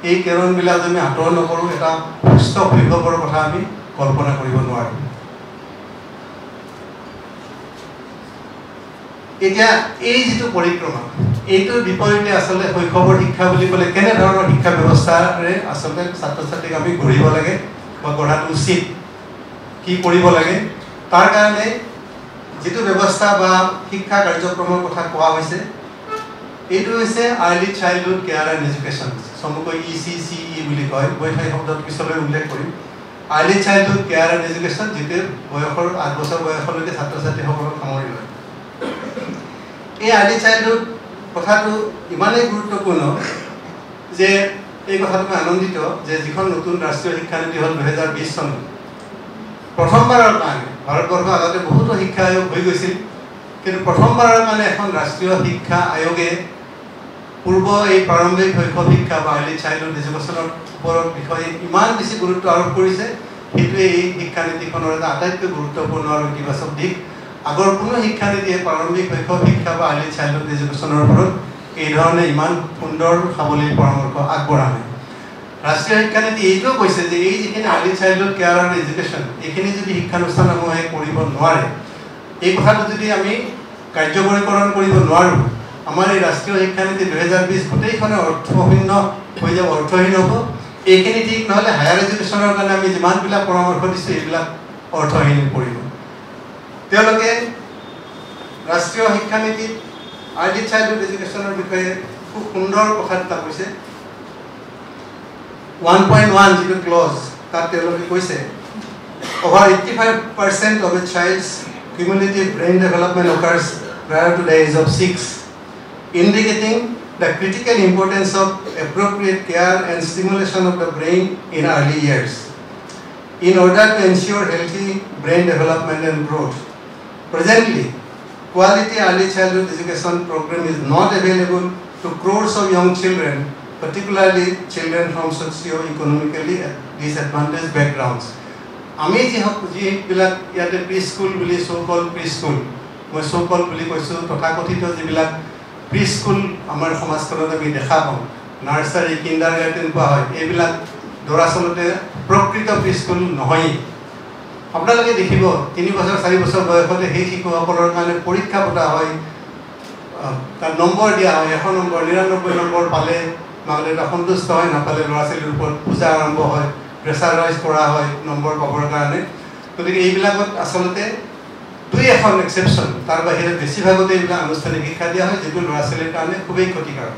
এই কেৰণবিলাক যদি আমি আঁতৰ নকৰোঁ, এটা সুস্থ শৈশৱৰ কথা আমি কল্পনা কৰিব নোৱাৰোঁ। এতিয়া এই যিটো পৰিক্ৰমা, এইটোৰ বিপৰীতে আচলতে শৈশৱৰ শিক্ষা বুলি ক'লে কেনেধৰণৰ শিক্ষা ব্যৱস্থাৰে আচলতে ছাত্ৰ ছাত্ৰীক আমি গঢ়িব লাগে বা গঢ়াটো উচিত, কি কৰিব লাগে, তাৰ কাৰণে যিটো ব্যৱস্থা বা শিক্ষা কাৰ্যক্ৰমৰ কথা কোৱা হৈছে, এইটো হৈছে early childhood care and education, চমুকৈ ECCE বুলি কয়। মই সেই শব্দটো পিছলৈ উল্লেখ কৰিম। Early childhood care and education, যিটো বয়সৰ 8 বছৰ বয়সলৈকে ছাত্ৰ ছাত্ৰীসকলক সামৰি লয়। এই আৰ্লি চাইল্ডহুড কথাটো ইমানেই গুৰুত্বপূৰ্ণ যে এই কথাটো মই আনন্দিত যে যিখন নতুন ৰাষ্ট্ৰীয় শিক্ষানীতি হ'ল 2020 চনত, প্ৰথমবাৰৰ কাৰণে ভাৰতবৰ্ষ আগতে বহুতো শিক্ষা আয়োগ হৈ গৈছিল, কিন্তু প্ৰথমবাৰৰ কাৰণে এখন ৰাষ্ট্ৰীয় শিক্ষা আয়োগে পূৰ্ব এই প্ৰাৰম্ভিক শৈশৱ শিক্ষা বা আৰ্লি চাইল্ডহুড এডুকেশ্যনৰ ওপৰত বিষয়ে ইমান বেছি গুৰুত্ব আৰোপ কৰিছে। সেইটোৱে এই শিক্ষানীতিখনৰ এটা আটাইতকৈ গুৰুত্বপূৰ্ণ আৰু ইতিবাচক দিশ। আগৰ কোনো শিক্ষানীতিয়ে প্ৰাৰম্ভিক শৈশৱ শিক্ষা বা আৰ্লি চাইল্ডহুড এডুকেশ্যনৰ ওপৰত এই ধৰণে ইমান সুন্দৰ সাৱলীল পৰামৰ্শ আগবঢ়া নাই। ৰাষ্ট্ৰীয় শিক্ষানীতি এইটোও কৈছে যে এই যিখিনি আৰ্লি চাইল্ডহুড কেয়াৰ আৰু এডুকেশ্যন এইখিনি যদি শিক্ষানুষ্ঠানসমূহে কৰিব নোৱাৰে, এই কথাটো যদি আমি কাৰ্যকৰীকৰণ কৰিব নোৱাৰোঁ, আমাৰ এই ৰাষ্ট্ৰীয় শিক্ষানীতি 2020 গোটেইখনে অৰ্থহীন হৈ যাব, অৰ্থহীন হ'ব। এইখিনি ঠিক নহ'লে হায়াৰ এডুকেশ্যনৰ কাৰণে আমি যিমানবিলাক পৰামৰ্শ দিছোঁ এইবিলাক অৰ্থহীন পৰিব। তেওঁলোকে ৰাষ্ট্ৰীয় শিক্ষানীতিত আৰ্লি চাইল্ডহুড এডুকেশ্যনৰ বিষয়ে খুব সুন্দৰ কথা এটা কৈছে। 1.1 যিটো ক্লজ তাত তেওঁলোকে কৈছে over 85% of a child's cumulative brain development occurs prior to the age of 6, indicating the critical importance of appropriate care and stimulation of the brain in early years in order to ensure healthy brain development and growth. Presently, quality early childhood education program is not available to crores of young children, particularly children from socio-economically disadvantaged backgrounds. আমি যিবিলাক ইয়াতে প্ৰি স্কুল বুলি চৌকল প্ৰি স্কুল, মই চৌকল বুলি কৈছোঁ, তথাকথিত যিবিলাক প্ৰি স্কুল আমাৰ সমাজখনত আমি দেখা পাওঁ, নাৰ্চাৰী কিণ্ডাৰ গাৰ্ডেন পোৱা হয়, এইবিলাক দৰাচলতে প্ৰকৃত প্ৰি স্কুল নহয়েই। আপোনালোকে দেখিব 3 বছৰ 4 বছৰ বয়সতে সেই শিশুসকলৰ কাৰণে পৰীক্ষা পতা হয়, তাত নম্বৰ দিয়া হয়, 100 নম্বৰ 99 নম্বৰ পালে মাক দেউতাক সন্তুষ্ট হয়, নাপালে ল'ৰা ছোৱালীৰ ওপৰত পূজা আৰম্ভ হয়, প্ৰেছাৰাইজ কৰা হয় নম্বৰ পাবৰ কাৰণে। গতিকে এইবিলাকত আচলতে 2-1 এক্সেপশ্যন, তাৰ বাহিৰে বেছিভাগতে এইবিলাক আনুষ্ঠানিক শিক্ষা দিয়া হয়, যিটো ল'ৰা ছোৱালীৰ কাৰণে খুবেই ক্ষতিকাৰক।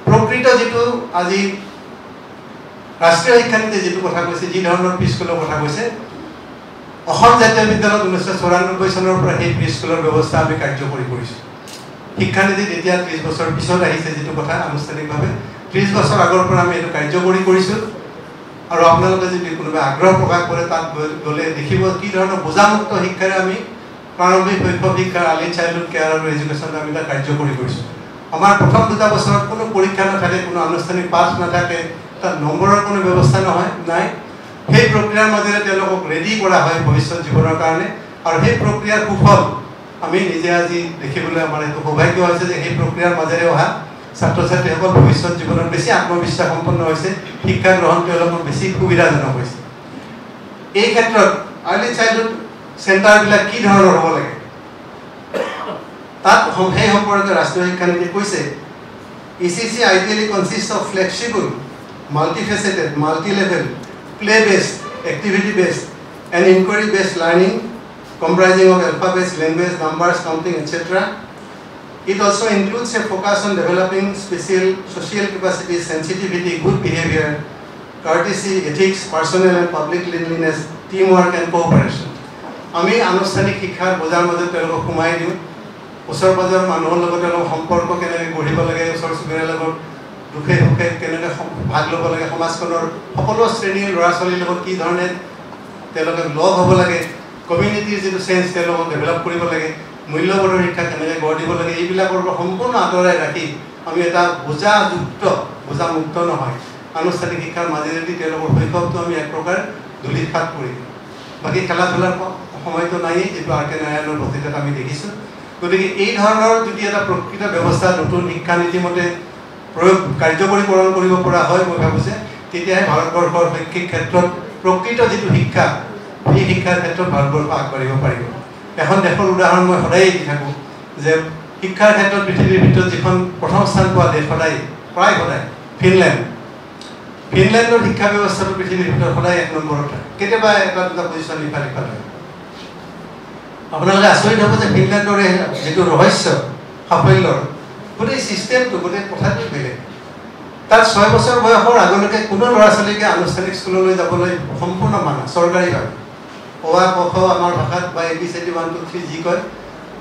প্ৰকৃত যিটো আজি ৰাষ্ট্ৰীয় শিক্ষানীতিয়ে যিটো কথা কৈছে, যি ধৰণৰ প্ৰি স্কুলৰ কথা কৈছে, অসম জাতীয় বিদ্যালয়ত 1994 চনৰ পৰা সেই প্ৰি স্কুলৰ ব্যৱস্থা আমি কাৰ্যকৰী কৰিছোঁ। শিক্ষানীতিত এতিয়া 30 বছৰ পিছত আহিছে যিটো কথা আনুষ্ঠানিকভাৱে, 30 বছৰ আগৰ পৰা আমি এইটো কাৰ্যকৰী কৰিছোঁ। আৰু আপোনালোকে যদি কোনোবাই আগ্ৰহ প্ৰকাশ কৰে তাত গ'লে দেখিব কি ধৰণৰ বোজামুক্ত শিক্ষাৰে আমি প্ৰাৰম্ভিক শৈশৱ শিক্ষাৰ আৰ্লি চাইল্ডহুড কেয়াৰ আৰু এডুকেশ্যন আমি তাত কাৰ্যকৰী কৰিছোঁ। আমাৰ প্ৰথম 2 বছৰত কোনো পৰীক্ষা নাথাকে, কোনো আনুষ্ঠানিক পাঠ নাথাকে, তাত নম্বৰৰ কোনো ব্যৱস্থা নাই। সেই প্ৰক্ৰিয়াৰ মাজেৰে তেওঁলোকক ৰেডি কৰা হয় ভৱিষ্যত জীৱনৰ কাৰণে, আৰু সেই প্ৰক্ৰিয়াৰ সুফল আমি নিজে আজি দেখিবলৈ আমাৰ এইটো সৌভাগ্য হৈছে যে সেই প্ৰক্ৰিয়াৰ মাজেৰে অহা ছাত্ৰ ছাত্ৰীসকল ভৱিষ্যত জীৱনত বেছি আত্মবিশ্বাস সম্পন্ন হৈছে, শিক্ষা গ্ৰহণ তেওঁলোকৰ বেছি সুবিধাজনক হৈছে। এই ক্ষেত্ৰত আৰ্লি চাইল্ডহুড চেণ্টাৰবিলাক কি ধৰণৰ হ'ব লাগে, তাত সেই সম্পৰ্কে ৰাষ্ট্ৰীয় শিক্ষানীতিয়ে কৈছে ECC ideally consists of flexible, multifaceted, multi-level, play-based, activity-based and inquiry-based learning comprising of alphabets, language, numbers, counting, etc. It also includes a focus on developing special social capacity, sensitivity, good behavior, courtesy, ethics, personal and public cleanliness, teamwork and cooperation. আমি আনুষ্ঠানিক শিক্ষাৰ বজাৰ মাজত তেওঁলোকক সোমাই দিওঁ, ওচৰ পাজৰৰ মানুহৰ লগত তেওঁলোকৰ সম্পৰ্ক কেনেকৈ গঢ়িব লাগে, ওচৰ চুবুৰীয়াৰ লগত দুখে সুখে কেনেকৈ ভাগ ল'ব লাগে, সমাজখনৰ সকলো শ্ৰেণীৰ ল'ৰা ছোৱালীৰ লগত কি ধৰণে তেওঁলোকে লগ হ'ব লাগে, কমিউনিটিৰ যিটো চেঞ্চ তেওঁলোকক ডেভেলপ কৰিব লাগে, মূল্যবোধৰ শিক্ষা কেনেকৈ গঢ় দিব লাগে, এইবিলাকৰ পৰা সম্পূৰ্ণ আঁতৰাই ৰাখি আমি এটা বোজামুক্ত নহয় আনুষ্ঠানিক শিক্ষাৰ মাজেৰেদি তেওঁলোকৰ শৈশৱটো আমি এক প্ৰকাৰ ধূলিসাৎ কৰি দিওঁ। বাকী খেলা ধূলাৰ সময়টো নায়েই, যিটো আৰ কে নাৰায়ণৰ বক্তৃতাত আমি দেখিছোঁ। গতিকে এই ধৰণৰ যদি এটা প্ৰকৃত ব্যৱস্থা নতুন শিক্ষানীতিমতে কাৰ্যকৰীকৰণ কৰিব পৰা হয়, মই ভাবোঁ যে তেতিয়াহে ভাৰতবৰ্ষৰ শৈক্ষিক ক্ষেত্ৰত প্ৰকৃত যিটো শিক্ষা, সেই শিক্ষাৰ ক্ষেত্ৰত ভাৰতবৰ্ষ আগবাঢ়িব পাৰিব। এখন দেশৰ উদাহৰণ মই সদায়েই দি থাকোঁ যে শিক্ষাৰ ক্ষেত্ৰত পৃথিৱীৰ ভিতৰত যিখন প্ৰথম স্থান পোৱা দেশ প্ৰায় সদায় ফিনলেণ্ডৰ শিক্ষা ব্যৱস্থাটো পৃথিৱীৰ ভিতৰত সদায় 1 নম্বৰত থাকে, কেতিয়াবা 1-2 পজিশ্যন ইফাল হয়। আপোনালোকে আচৰিত হ'ব যে ফিনলেণ্ডৰ যিটো ৰহস্য সাফল্যৰ গোটেই ছিষ্টেমটো, গোটেই কথাটো বেলেগ। তাত 6 বছৰ বয়সৰ আগলৈকে কোনো ল'ৰা ছোৱালীকে আনুষ্ঠানিক স্কুললৈ যাবলৈ সম্পূৰ্ণ মানা চৰকাৰীভাৱে। অ ক খ আমাৰ ভাষাত বা ABCD 1 2 3 যি কয়,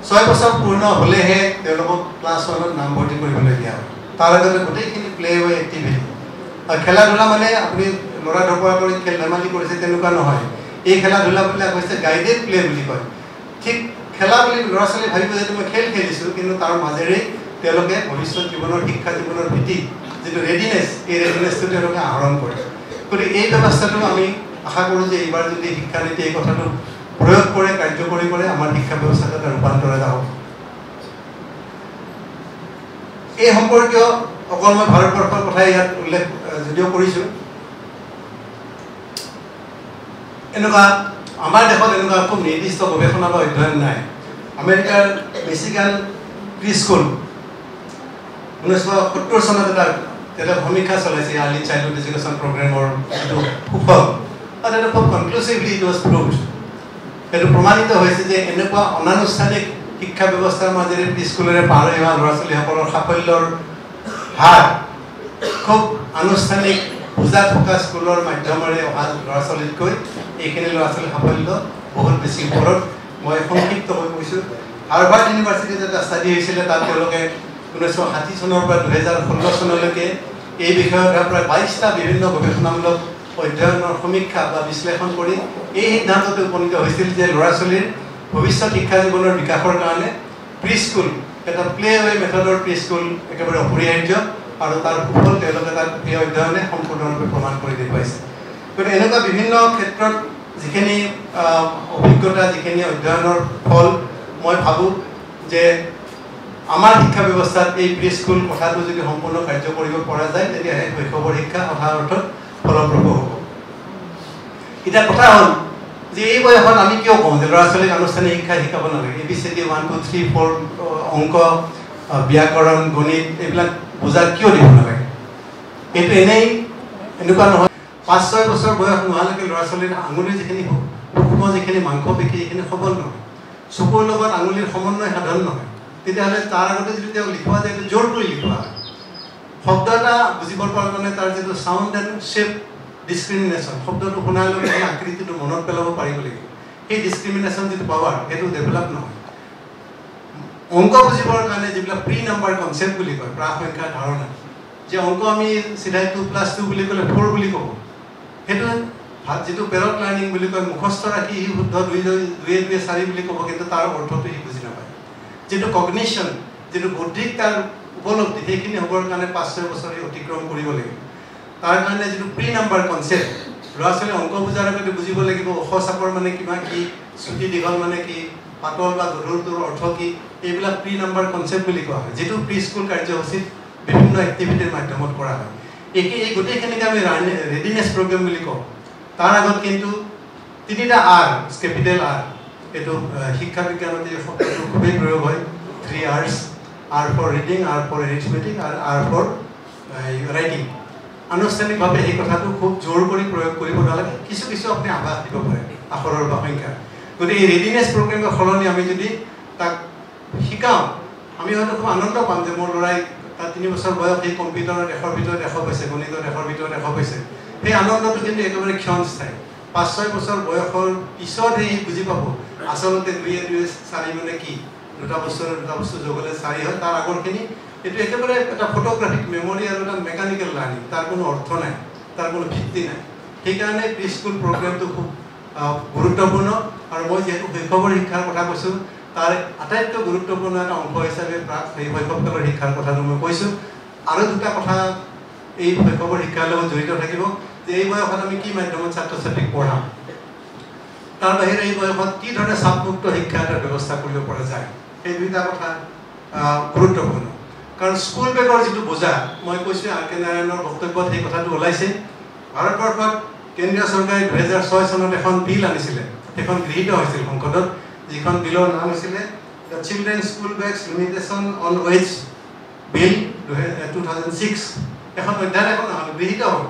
6 বছৰ পূৰ্ণ হ'লেহে তেওঁলোকক ক্লাছ 1ত নামভৰ্তি কৰিবলৈ দিয়া হয়। তাৰ আগতে গোটেইখিনি প্লে ৱে এক্টিভিটি, খেলা ধূলা মানে আপুনি ল'ৰা ঢপৰা কৰি খেল ধেমালি কৰিছে তেনেকুৱা নহয়। এই খেলা ধূলাবিলাক হৈছে গাইডেড প্লে বুলি কয়। ঠিক খেলা বুলি ল'ৰা ছোৱালী ভাবিব যে মই খেল খেলিছোঁ, কিন্তু তাৰ মাজেৰেই তেওঁলোকে ভৱিষ্যত জীৱনৰ শিক্ষা জীৱনৰ ভীতি যিটো ৰেডিনেছ, এই ৰেডিনেছটো তেওঁলোকে আহৰণ কৰে। গতিকে এই ব্যৱস্থাটো আমি আশা কৰোঁ যে এইবাৰ যদি শিক্ষানীতি এই কথাটো প্ৰয়োগ কৰে, কাৰ্যকৰী কৰে, আমাৰ শিক্ষা ব্যৱস্থাটো এটা ৰূপান্তৰ এটা হ'ব। এই সম্পৰ্কীয় অকল মই ভাৰতবৰ্ষৰ কথা ইয়াত উল্লেখ যদিও কৰিছোঁ, এনেকুৱা আমাৰ দেশত এনেকুৱা খুব নিৰ্দিষ্ট গৱেষণা বা অধ্যয়ন নাই। আমেৰিকাৰ মিচিগান প্ৰি স্কুল 1970 চনত এটা সমীক্ষা চলাইছে আৰ্লি চাইল্ডহুড এডুকেশ্যন প্ৰগ্ৰেমৰ যিটো সুফল, আৰু এটা খুব কনক্লুচিভলি ইট ৱাজ প্ৰুভড। সেইটো প্ৰমাণিত হৈছে যে এনেকুৱা অনানুষ্ঠানিক শিক্ষা ব্যৱস্থাৰ মাজেৰে প্ৰি স্কুলেৰে পাৰ হৈ অহা ল'ৰা ছোৱালীসকলৰ সাফল্যৰ হাৰ খুব আনুষ্ঠানিক বুজা থকা স্কুলৰ মাধ্যমেৰে অহা ল'ৰা ছোৱালীতকৈ এইখিনি ল'ৰা ছোৱালীৰ সাফল্য বহুত বেছি ওপৰত। মই সংক্ষিপ্তকৈ কৈছোঁ, হাৰ্ভাৰ্ড ইউনিভাৰ্চিটিত এটা ষ্টাডি হৈছিলে, তাত তেওঁলোকে 1960 চনৰ পৰা 2016 চনলৈকে এই বিষয়ত প্ৰায় 22টা বিভিন্ন গৱেষণামূলক অধ্যয়নৰ সমীক্ষা বা বিশ্লেষণ কৰি এই সিদ্ধান্ততে উপনীত হৈছিল যে ল'ৰা ছোৱালীৰ ভৱিষ্যত শিক্ষা জীৱনৰ বিকাশৰ কাৰণে প্ৰি স্কুল, এটা প্লে ৱে মেথডৰ প্ৰি স্কুল একেবাৰে অপৰিহাৰ্য, আৰু তাৰ সুফল তেওঁলোকে তাত এই অধ্যয়নে সম্পূৰ্ণৰূপে প্ৰমাণ কৰি দেখুৱাইছে। গতিকে এনেকুৱা বিভিন্ন ক্ষেত্ৰত যিখিনি অভিজ্ঞতা, যিখিনি অধ্যয়নৰ ফল, মই ভাবোঁ যে আমাৰ শিক্ষা ব্যৱস্থাত এই প্ৰি স্কুল কথাটো যদি সম্পূৰ্ণ কাৰ্য কৰিব পৰা যায়, তেতিয়াহে শৈশৱৰ শিক্ষা অহা অৰ্থত ফলপ্ৰসূ হ'ব। এতিয়া কথা হ'ল যে এই বয়সত আমি কিয় কওঁ যে ল'ৰা ছোৱালীক আনুষ্ঠানিক শিক্ষা শিকাব নালাগে, ABCD 1 2 3 4 অংক, ব্যাকৰণ, গণিত এইবিলাক বুজা কিয় দিব নালাগে? এইটো এনেই এনেকুৱা নহয়। 5-6 বছৰ বয়স নোহোৱালৈকে ল'ৰা ছোৱালীৰ আঙুলিৰ যিখিনি সূক্ষ্ম যিখিনি মাংস পেশী এইখিনি সবল নহয়, চকুৰ লগত আঙুলিৰ সমন্বয় সাধন নহয়, তেতিয়াহ'লে তাৰ আগতে যদি তেওঁক লিখোৱা যায় জোৰ কৰি লিখোৱা হয়। শব্দ এটা বুজিবৰ কাৰণে তাৰ যিটো চাউণ্ড এণ্ড শ্বেপ ডিছক্ৰিমিনেশ্যন, শব্দটো শুনাৰ লগে লগে আকৃতিটো মনত পেলাব পাৰিব লাগিব, সেই ডিছক্ৰিমিনেশ্যন যিটো পাৱাৰ সেইটো ডেভেলপ নহয়। অংক বুজিবৰ কাৰণে যিবিলাক প্ৰি নাম্বাৰ কনচেপ্ট বুলি কয়, প্ৰাক সংখ্যাৰ ধাৰণা, যে অংক আমি চিধাই 2+2 বুলি ক'লে 4 বুলি ক'ব, সেইটো যিটো পেৰট লাৰ্ণিং বুলি কয়, মুখস্থ ৰাখি সি শুদ্ধ 2-2-4 বুলি ক'ব, কিন্তু তাৰ অৰ্থটো সি বুজি নাপায়। যিটো কগনিশ্যন, যিটো বৌদ্ধিক তাৰ উপলব্ধি, সেইখিনি হ'বৰ কাৰণে 5-6 বছৰ অতিক্ৰম কৰিব লাগিব। তাৰ কাৰণে যিটো প্ৰি নাম্বাৰ কনচেপ্ট, ল'ৰা ছোৱালীয়ে অংক বুজাৰ আগতে বুজিব লাগিব ওখ চাপৰ মানে কিবা কি, চুটি দীঘল মানে কি, পাতল বা গধুৰটোৰ অৰ্থ কি, এইবিলাক প্ৰি নাম্বাৰ কনচেপ্ট বুলি কোৱা হয়, যিটো প্ৰি স্কুল কাৰ্যসূচীত বিভিন্ন এক্টিভিটিৰ মাধ্যমত কৰা হয়। এই গোটেইখিনিকে আমি ৰেডিনেছ প্ৰগ্ৰেম বুলি কওঁ। তাৰ আগত কিন্তু 3টা R, কেপিটেল R, এইটো শিক্ষা বিজ্ঞানত এই শব্দটো খুবেই প্ৰয়োগ হয়। 3 R's, R for reading, R for arithmetic, আৰু R for writing। আনুষ্ঠানিকভাৱে এই কথাটো খুব জোৰ কৰি প্ৰয়োগ কৰিব নালাগে, কিছু কিছু আপুনি আভাস দিব পাৰে আখৰৰ বা সংখ্যা। গতিকে এই ৰেডিনেছ প্ৰগ্ৰেমৰ সলনি আমি যদি তাক শিকাওঁ, আমি হয়তো খুব আনন্দ পাম যে মোৰ ল'ৰাই তাৰ 3 বছৰ বয়স সেই কম্পিউটাৰত 100ৰ ভিতৰত 100 পাইছে, গণিতত 100ৰ ভিতৰত 100 পাইছে। সেই আনন্দটো কিন্তু একেবাৰে ক্ষণস্থায়ী। 5-6 বছৰ বয়সৰ পিছতহে সি বুজি পাব আচলতে 2-2-4 মানে কি, 2টা বস্তু যোগ হ'লে 4 হয়। তাৰ আগৰখিনি এইটো একেবাৰে এটা ফটোগ্ৰাফিক মেমৰি আৰু এটা মেকানিকেল লাৰ্ণিং, তাৰ কোনো অৰ্থ নাই, তাৰ কোনো ভিত্তি নাই। সেইকাৰণে প্ৰি স্কুল প্ৰগ্ৰেমটো খুব গুৰুত্বপূৰ্ণ। আৰু মই যিহেতু শৈশৱৰ শিক্ষাৰ কথা কৈছোঁ, তাৰ আটাইতকৈ গুৰুত্বপূৰ্ণ এটা অংশ হিচাপে প্ৰাক শৈশৱকালৰ শিক্ষাৰ কথাটো মই কৈছোঁ। আৰু 2টা কথা এই শৈশৱৰ শিক্ষাৰ লগত জড়িত থাকিব, যে এই বয়সত আমি কি মাধ্যমত ছাত্ৰ ছাত্ৰীক পঢ়াম, তাৰ বাহিৰে এই বয়সত কি ধৰণে চাপমুক্ত শিক্ষা এটাৰ ব্যৱস্থা কৰিব পৰা যায়, সেই 2টা কথা গুৰুত্বপূৰ্ণ। কাৰণ স্কুল বেগৰ যিটো বোজা, মই কৈছোঁ R.K. নাৰায়ণৰ বক্তব্যত সেই কথাটো ওলাইছে। ভাৰতবৰ্ষত কেন্দ্ৰীয় চৰকাৰে 2006 চনত এখন বিল আনিছিলে, সেইখন গৃহীত হৈছিল সংসদত, যিখন বিলৰ নাম আছিলে the children school bags limitation on ৱেজ বিল 2006। এখন অধ্যায় এখন গৃহীত হ'ল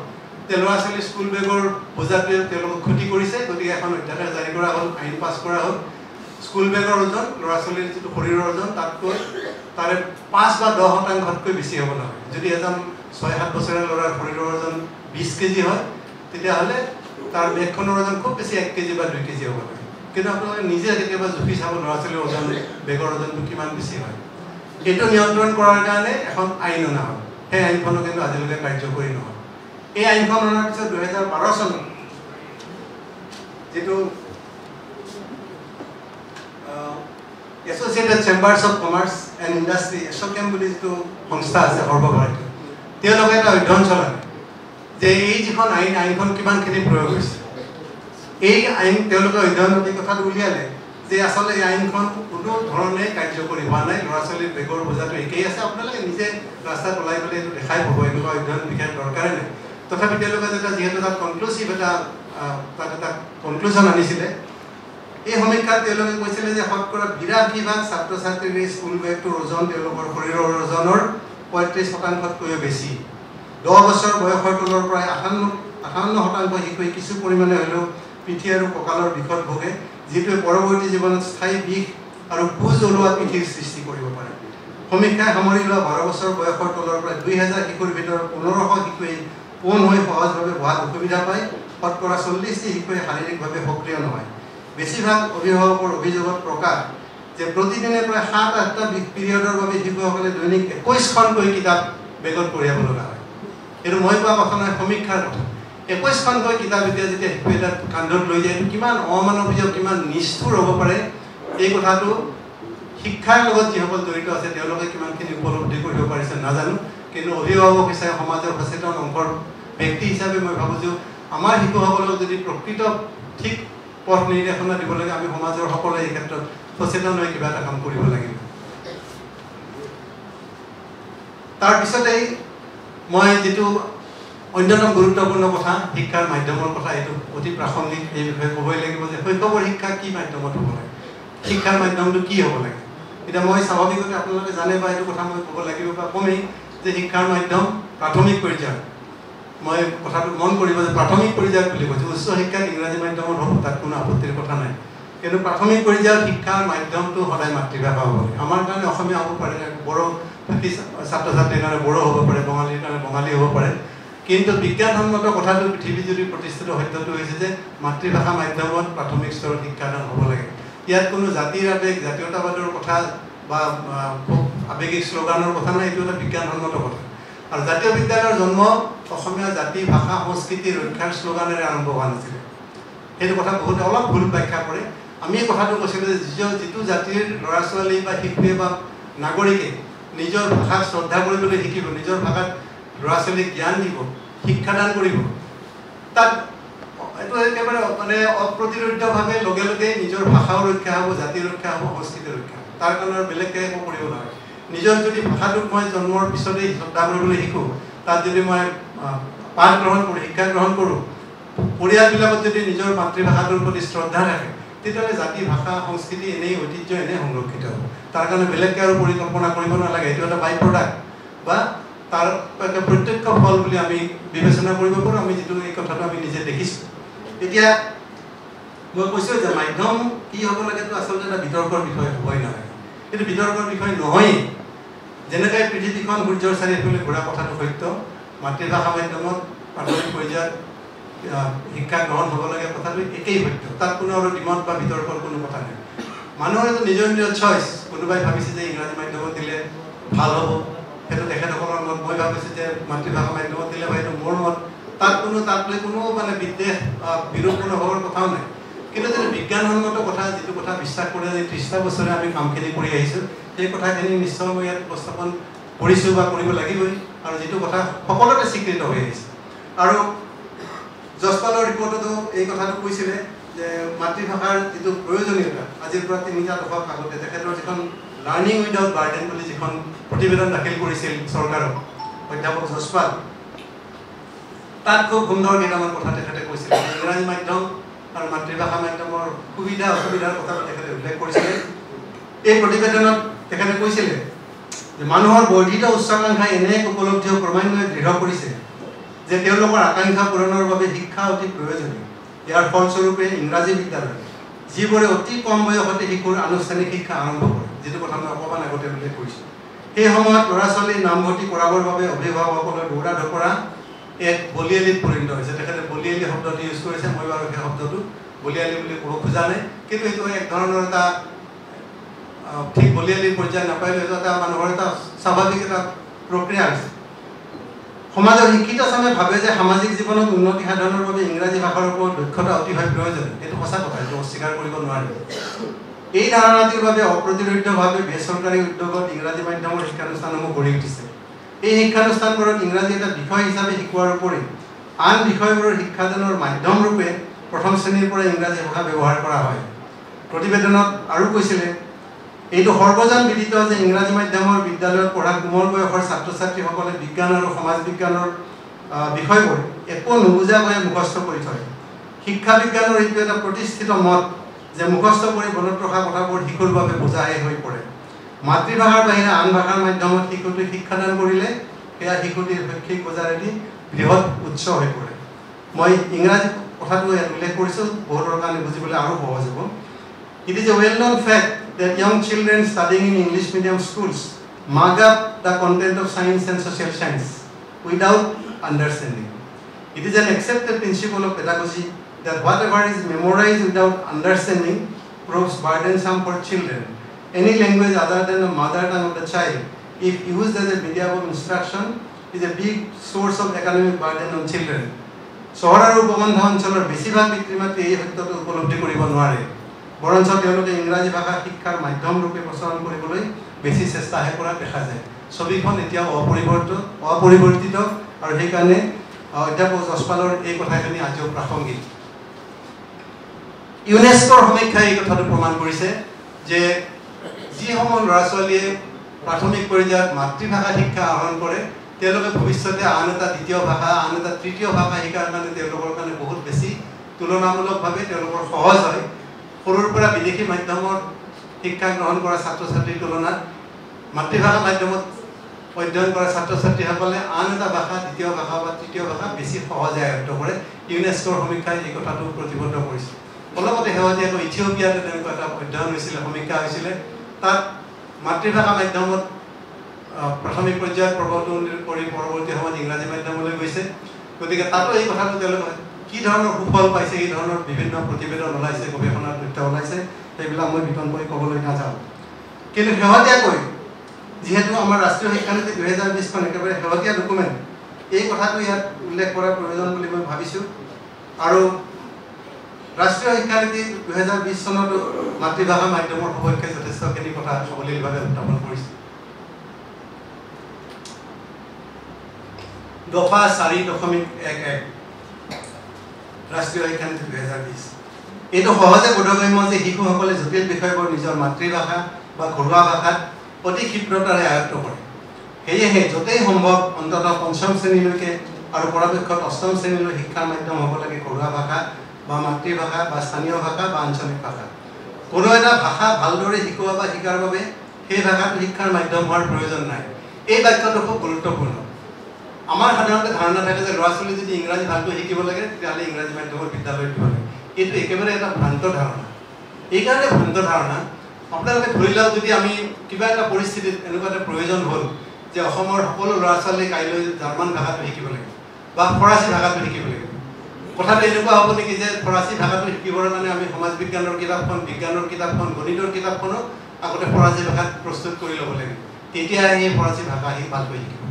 যে ল'ৰা ছোৱালী স্কুল বেগৰ বোজাটোৱে তেওঁলোকক ক্ষতি কৰিছে, গতিকে এখন অধ্যাদেশ জাৰি কৰা হ'ল, আইন পাছ কৰা হ'ল। স্কুল বেগৰ ওজন ল'ৰা ছোৱালীৰ যিটো শৰীৰৰ ওজন তাতকৈ তাৰে 5 বা 10% বেছি হ'ব নহয়। যদি এজন 6-7 বছৰীয়া ল'ৰাৰ শৰীৰৰ ওজন 20 কেজি হয়, তেতিয়াহ'লে তাৰ বেগখনৰ ওজন খুব বেছি 1 কেজি বা 2 কেজি হ'ব লাগে। কিন্তু আপোনালোকে নিজে কেতিয়াবা জুখি চাব ল'ৰা ছোৱালীৰ ওজন, বেগৰ ওজনটো কিমান বেছি হয়। এইটো নিয়ন্ত্ৰণ কৰাৰ কাৰণে এখন আইন অনা হ'ল, সেই আইনখনো কিন্তু আজিলৈকে কাৰ্যকৰী নহয়। এই আইনখন অনাৰ পিছত 2012 চনত যিটো associated chambers of commerce and industry, ASSOCHAM বুলি যিটো সংস্থা আছে সৰ্বভাৰতীয়, তেওঁলোকে এটা অধ্যয়ন চলালে যে এই যিখন আইনখন কিমানখিনি প্ৰয়োগ হৈছে। এই আইন তেওঁলোকে অধ্যয়নত এই কথাটো উলিয়ালে যে আচলতে এই আইনখন কোনো ধৰণে কাৰ্যকৰী হোৱা নাই, ল'ৰা ছোৱালীৰ বেগৰ বোজাটো একেই আছে। আপোনালোকে নিজে ৰাস্তাত ওলাই পেলাই এইটো দেখাই পাব, এনেকুৱা অধ্যয়ন বিশেষ দৰকাৰে নাই। তথাপি তেওঁলোকে যিহেতু তাত কনক্লুচিভ এটা তাত এটা কনক্লুজন আনিছিলে। এই সমীক্ষাত তেওঁলোকে কৈছিলে যে শতকৰা 82% ছাত্ৰ ছাত্ৰীৰ স্কুল বেগটোৰ ওজন তেওঁলোকৰ শৰীৰৰ ওজনৰ 35%তকৈও বেছি। 10 বছৰ বয়সৰ তলৰ প্ৰায় 58% শিশুৱে কিছু পৰিমাণে হ'লেও পিঠি আৰু কঁকালৰ বিষত ভোগে, যিটোৱে পৰৱৰ্তী জীৱনত স্থায়ী বিষ আৰু পুজ ওলোৱা পিঠিৰ সৃষ্টি কৰিব পাৰে। সমীক্ষাই সামৰি লোৱা 12 বছৰ বয়সৰ তলৰ প্ৰায় 2000 শিশুৰ ভিতৰত 1500 শিশুৱে পোন হৈ সহজভাৱে বহাত অসুবিধা পায়। শতকৰা 40টি শিশুৱে শাৰীৰিকভাৱে সক্ৰিয় নহয়। বেছিভাগ অভিভাৱকৰ অভিযোগত প্ৰকাশ যে প্ৰতিদিনে প্ৰায় 7-8টা পিৰিয়ডৰ বাবে শিশুসকলে দৈনিক 21খনকৈ কিতাপ বেগত কঢ়িয়াব লগা হয়। এইটো মই কোৱা কথা নহয়, সমীক্ষাৰ কথা। 21খনকৈ কিতাপ এতিয়া যেতিয়া শিশু এটা কান্ধত লৈ যায়, কিমান অমানৱীয়, কিমান নিষ্ঠুৰ হ'ব পাৰে, এই কথাটো শিক্ষাৰ লগত যিসকল জড়িত আছে তেওঁলোকে কিমানখিনি উপলব্ধি কৰিব পাৰিছে নাজানো। কিন্তু অভিভাৱক হিচাপে, সমাজৰ সচেতন অংশৰ ব্যক্তি হিচাপে মই ভাবোঁ যে আমাৰ শিশুসকলক যদি প্ৰকৃত ঠিক পথ নিৰ্দেশনা দিব লাগে, আমি সমাজৰ সকলোৱে এই ক্ষেত্ৰত সচেতন হৈ কিবা এটা কাম কৰিব লাগিব। তাৰপিছতেই মই যিটো অন্যতম গুৰুত্বপূৰ্ণ কথা, শিক্ষাৰ মাধ্যমৰ কথা, এইটো অতি প্ৰাসংগিক। এই বিষয়ে ক'বই লাগিব যে শৈশৱৰ শিক্ষা কি মাধ্যমত হ'ব লাগে, শিক্ষাৰ মাধ্যমটো কি হ'ব লাগে। এতিয়া মই স্বাভাৱিকতে আপোনালোকে জানে বা এইটো কথা মই ক'ব লাগিব বা কমেই যে শিক্ষাৰ মাধ্যম প্ৰাথমিক পৰ্যায়ত, মই কথাটো মন কৰিব যে প্ৰাথমিক পৰ্যায়ত বুলি কৈছোঁ। উচ্চ শিক্ষাত ইংৰাজী মাধ্যমত হ'ব, তাত কোনো আপত্তিৰ কথা নাই। কিন্তু প্ৰাথমিক পৰ্যায়ত শিক্ষাৰ মাধ্যমটো সদায় মাতৃভাষা হ'ব লাগে। আমাৰ কাৰণে অসমীয়া হ'ব পাৰে, বড়ো ছাত্ৰ ছাত্ৰীৰ কাৰণে বড়ো হ'ব পাৰে, বঙালীৰ কাৰণে বঙালী হ'ব পাৰে। কিন্তু বিজ্ঞানসন্মত কথাটো পৃথিৱীজুৰি প্ৰতিষ্ঠিত সত্যটো হৈছে যে মাতৃভাষা মাধ্যমত প্ৰাথমিক স্তৰত শিক্ষাদান হ'ব লাগে। ইয়াত কোনো জাতিৰ আৱেগ, জাতীয়তাবাদৰ কথা বা খুব আৱেগিক শ্লোগানৰ কথা নাই, এইটো এটা বিজ্ঞানসন্মত কথা। আৰু জাতীয় বিদ্যালয়ৰ জন্ম অসমীয়া জাতি, ভাষা, সংস্কৃতি ৰক্ষাৰ শ্লোগানেৰে আৰম্ভ হোৱা নাছিলে। সেইটো কথা বহুতে অলপ ভুল ব্যাখ্যা কৰে। আমি এই কথাটো কৈছিলোঁ যে যিটো জাতিৰ ল'ৰা ছোৱালী বা শিশুৱে বা নাগৰিকে নিজৰ ভাষাক শ্ৰদ্ধা কৰিবলৈ শিকিব, নিজৰ ভাষাত ল'ৰা ছোৱালীক জ্ঞান দিব, শিক্ষাদান কৰিব, তাত এইটো একেবাৰে মানে অপ্ৰতিৰোধ্যভাৱে লগে লগে নিজৰ ভাষাও ৰক্ষা হ'ব, জাতি ৰক্ষা হ'ব, সংস্কৃতি ৰক্ষা হ'ব। তাৰ কাৰণে বেলেগকৈ একো কৰিব নালাগে। নিজৰ যদি ভাষাটোক মই জন্মৰ পিছতেই শ্ৰদ্ধা কৰিবলৈ শিকোঁ, তাত যদি মই পাঠ গ্ৰহণ কৰোঁ, শিক্ষা গ্ৰহণ কৰোঁ, পৰিয়ালবিলাকত যদি নিজৰ মাতৃভাষাটোৰ প্ৰতি শ্ৰদ্ধা থাকে, তেতিয়াহ'লে জাতি, ভাষা, সংস্কৃতি এনেই ঐতিহ্য এনেই সংৰক্ষিত হ'ব। তাৰ কাৰণে বেলেগকৈ আৰু পৰিকল্পনা কৰিব নালাগে। এইটো এটা বাই প্ৰডাক্ট বা তাৰ এটা প্ৰত্যক্ষ ফল বুলি আমি বিবেচনা কৰিব পাৰোঁ, আমি যিটো এই কথাটো আমি নিজে দেখিছোঁ। এতিয়া মই কৈছোঁ যে মাধ্যম কি হ'ব লাগেতো আচলতে এটা বিতৰ্কৰ বিষয় হ'বই নালাগে। কিন্তু বিতৰ্কৰ বিষয় নহয়েই। যেনেকৈ পৃথিৱীখন সূৰ্যৰ চাৰিওফালে ঘূৰা কথাটো সত্য, মাতৃভাষা মাধ্যমত প্ৰাথমিক পৰ্যায়ত শিক্ষা গ্ৰহণ হ'ব লাগে কথাটো একেই সত্য। তাত কোনো আৰু দ্বিমত বা বিতৰ্কৰ কোনো কথা নাই। মানুহৰ এইটো নিজৰ নিজৰ চইচ। কোনোবাই ভাবিছে যে ইংৰাজী মাধ্যমত দিলে ভাল হ'ব, সেইটো তেখেতসকলৰ মত। মই ভাবিছোঁ যে মাতৃভাষা মাধ্যমত দিলে বা সেইটো মোৰ মত। তাত লৈ কোনো মানে বিদ্বেষ বিৰোধ হোৱাৰ কথাও নাই। কিন্তু যদি বিজ্ঞানসন্মত কথা, যিটো কথা বিশ্বাস কৰে যে 30টা বছৰে আমি কামখিনি কৰি আহিছোঁ, সেই কথাখিনি নিশ্চয় মই ইয়াত উপস্থাপন কৰিছোঁ বা কৰিব লাগিবই। আৰু যিটো কথা সকলোতে স্বীকৃত হৈ আহিছে। আৰু জছপালৰ ৰিপৰ্টতো এই কথাটো কৈছিলে যে মাতৃভাষাৰ যিটো প্ৰয়োজনীয়তা, আজিৰ পৰা 3টা দশক আগতে তেখেতৰ যিখন লাৰ্ণিং উইদাউট বাৰ্ডেন বুলি যিখন প্ৰতিবেদন দাখিল কৰিছিল চৰকাৰক অধ্যাপক জছপাল, তাত খুব সুন্দৰ কেইটামান কথা তেখেতে কৈছিলে। ইংৰাজী মাধ্যম আৰু মাতৃভাষা মাধ্যমৰ সুবিধা অসুবিধাৰ কথা তেখেতে উল্লেখ কৰিছিলে। এই প্ৰতিবেদনত তেখেতে কৈছিলে যে মানুহৰ বৰ্ধিত উচ্চাকাংক্ষাই এনে এক উপলব্ধিও ক্ৰমান্বয়ে দৃঢ় কৰিছে যে তেওঁলোকৰ আকাংক্ষা পূৰণৰ বাবে শিক্ষা অতি প্ৰয়োজনীয়। ইয়াৰ ফলস্বৰূপে ইংৰাজী বিদ্যালয়, যিবোৰে অতি কম বয়সতে শিশুৰ আনুষ্ঠানিক শিক্ষা আৰম্ভ কৰে, যিটো কথা মই অকণমান আগতে উল্লেখ কৰিছোঁ, সেই সময়ত ল'ৰা ছোৱালীৰ নামভৰ্তি কৰাবৰ বাবে অভিভাৱকসকলৰ দৌৰা ঢপৰা এক বলিয়ালিত পৰিণত হৈছে। তেখেতে বলিয়ালি শব্দটো ইউজ কৰিছে। মই বাৰু সেই শব্দটো বলিয়ালি বুলি ক'ব খোজা নাই, কিন্তু এইটো এক ধৰণৰ এটা ঠিক বলিয়ালিৰ পৰ্যায় নাপাইলেও এইটো এটা মানুহৰ এটা স্বাভাৱিক এটা প্ৰক্ৰিয়া হৈছে। সমাজৰ শিক্ষিত চামে ভাবে যে সামাজিক জীৱনত উন্নতি সাধনৰ বাবে ইংৰাজী ভাষাৰ ওপৰত দক্ষতা অতিশয় প্ৰয়োজন। এইটো সঁচা কথা, এইটো অস্বীকাৰ কৰিব নোৱাৰি। এই ধাৰণাটিৰ বাবে অপ্ৰতিৰোধ্যভাৱে বেচৰকাৰী উদ্যোগত ইংৰাজী মাধ্যমৰ শিক্ষানুষ্ঠানসমূহ গঢ়ি উঠিছে। এই শিক্ষানুষ্ঠানবোৰত ইংৰাজী এটা বিষয় হিচাপে শিকোৱাৰ উপৰি আন বিষয়বোৰৰ শিক্ষাদানৰ মাধ্যম ৰূপে প্ৰথম শ্ৰেণীৰ পৰা ইংৰাজী ভাষা ব্যৱহাৰ কৰা হয়। প্ৰতিবেদনত আৰু কৈছিলে, এইটো সৰ্বজন বিদিত যে ইংৰাজী মাধ্যমৰ বিদ্যালয়ত পঢ়া কোমল বয়সৰ ছাত্ৰ ছাত্ৰীসকলে বিজ্ঞান আৰু সমাজ বিজ্ঞানৰ বিষয়বোৰ একো নুবুজাকৈ মুখস্থ কৰি থয়। শিক্ষা বিজ্ঞানৰ এইটো এটা প্ৰতিষ্ঠিত মত যে মুখস্থ কৰি মনত ৰখা কথাবোৰ শিশুৰ বাবে বোজাই হৈ পৰে। মাতৃভাষাৰ বাহিৰে আন ভাষাৰ মাধ্যমত শিশুটিক শিক্ষাদান কৰিলে সেয়া শিশুটিৰ শৈক্ষিক বজাৰেদি বৃহৎ উৎস হৈ পৰে। মই ইংৰাজী কথাটো ইয়াত উল্লেখ কৰিছোঁ বহুতৰ কাৰণে বুজিবলৈ আৰু সহজ হ'ব। It is a well-known fact that young children studying in English medium schools mug up the content of science and social science without understanding. It is an accepted principle of pedagogy that whatever is memorized without understanding proves burdensome for children. Any language other than the mother tongue of the child, if used as a medium of instruction, is a big source of academic burden on children. চহৰ আৰু উপকণ্ঠ অঞ্চলৰ বেছিভাগ পিতৃ মাতৃ এই সত্যটো উপলব্ধি কৰিব নোৱাৰে, বৰঞ্চ তেওঁলোকে ইংৰাজী ভাষা শিক্ষাৰ মাধ্যম ৰূপে প্ৰচলন কৰিবলৈ বেছি চেষ্টাহে কৰা দেখা যায়। ছবিখন এতিয়াও অপৰিৱৰ্তিত আৰু সেইকাৰণে অধ্যাপক যশপালৰ এই কথাখিনি আজিও প্ৰাসংগিক। ইউনেস্কোৰ সমীক্ষাই এই কথাটো প্ৰমাণ কৰিছে যে যিসমূহ ল'ৰা ছোৱালীয়ে প্ৰাথমিক পৰ্যায়ত মাতৃভাষা শিক্ষা আহৰণ কৰে তেওঁলোকে ভৱিষ্যতে আন এটা দ্বিতীয় ভাষা আন এটা তৃতীয় ভাষা শিকাৰ কাৰণে তেওঁলোকৰ কাৰণে বহুত বেছি তুলনামূলকভাৱে তেওঁলোকৰ সহজ হয়। সৰুৰ পৰা বিদেশী মাধ্যমত শিক্ষা গ্ৰহণ কৰা ছাত্ৰ ছাত্ৰীৰ তুলনাত মাতৃভাষা মাধ্যমত অধ্যয়ন কৰা ছাত্ৰ ছাত্ৰীসকলে আন এটা ভাষা দ্বিতীয় ভাষা বা তৃতীয় ভাষা বেছি সহজে আয়ত্ত কৰে। ইউনেস্কোৰ সমীক্ষাই এই কথাটো প্ৰতিবদ্ধ কৰিছে। অলপতে শেহতীয়াকৈ ইথিঅপিয়াতে তেনেকুৱা এটা অধ্যয়ন হৈছিলে, সমীক্ষা হৈছিলে। তাত মাতৃভাষা মাধ্যমত প্ৰাথমিক পৰ্যায়ত প্ৰৱৰ্তন কৰি পৰৱৰ্তী সময়ত ইংৰাজী মাধ্যমলৈ গৈছে। গতিকে তাতো এই কথাটো তেওঁলোকে কি ধৰণৰ সুফল পাইছে, এই ধৰণৰ বিভিন্ন প্ৰতিবেদন ওলাইছে, গৱেষণাৰ তথ্য ওলাইছে, সেইবিলাক মই বিতংকৈ ক'বলৈ নাযাওঁ। কিন্তু শেহতীয়াকৈ যিহেতু আমাৰ ৰাষ্ট্ৰীয় শিক্ষানীতি 2020খন একেবাৰে শেহতীয়া ডকুমেণ্ট, এই কথাটো ইয়াত উল্লেখ কৰাৰ প্ৰয়োজন বুলি মই ভাবিছোঁ। আৰু ৰাষ্ট্ৰীয় শিক্ষানীতি 2020 চনত মাতৃভাষা মাধ্যমৰ সপক্ষে যথেষ্টখিনি কথা সাৱলীলভাৱে উত্থাপন কৰিছে। দফা 4.11 ৰাষ্ট্ৰীয় শিক্ষানীতি 2020 এইটো সহজে বোধগম্য যে শিশুসকলে জটিল বিষয়বোৰ নিজৰ মাতৃভাষা বা ঘৰুৱা ভাষাত অতি ক্ষীপ্ৰতাৰে আয়ত্ত কৰে। সেয়েহে য'তেই সম্ভৱ অন্ততঃ 5ম শ্ৰেণীলৈকে আৰু পৰাপক্ষত 8ম শ্ৰেণীলৈ শিক্ষাৰ মাধ্যম হ'ব লাগে ঘৰুৱা ভাষা বা মাতৃভাষা বা স্থানীয় ভাষা বা আঞ্চলিক ভাষা। কোনো এটা ভাষা ভালদৰে শিকোৱা বা শিকাৰ বাবে সেই ভাষাটো শিক্ষাৰ মাধ্যম হোৱাৰ প্ৰয়োজন নাই। এই বাক্যটো খুব গুৰুত্বপূৰ্ণ। আমাৰ সাধাৰণতে ধাৰণা থাকে যে ল'ৰা ছোৱালী যদি ইংৰাজী ভালকৈ শিকিব লাগে তেতিয়াহ'লে ইংৰাজী মাধ্যমৰ বিদ্যালয়ত দিব লাগে। এইটো একেবাৰে এটা ভ্ৰান্ত ধাৰণা। এইকাৰণে ভ্ৰান্ত ধাৰণা, আপোনালোকে ধৰি লওক যদি আমি কিবা এটা পৰিস্থিতিত এনেকুৱা এটা প্ৰয়োজন হ'ল যে অসমৰ সকলো ল'ৰা ছোৱালীয়ে কাইলৈ জাৰ্মান ভাষাটো শিকিব লাগিব বা ফৰাচী ভাষাটো শিকিব লাগিব। কথাটো এনেকুৱা হ'ব নেকি যে ফৰাচী ভাষাটো শিকিবৰ কাৰণে আমি সমাজ বিজ্ঞানৰ কিতাপখন, বিজ্ঞানৰ কিতাপখন, গণিতৰ কিতাপখনো আগতে ফৰাচী ভাষাত প্ৰস্তুত কৰি ল'ব লাগিব, তেতিয়াহে সেই ফৰাচী ভাষা সি ভালকৈ শিকিব।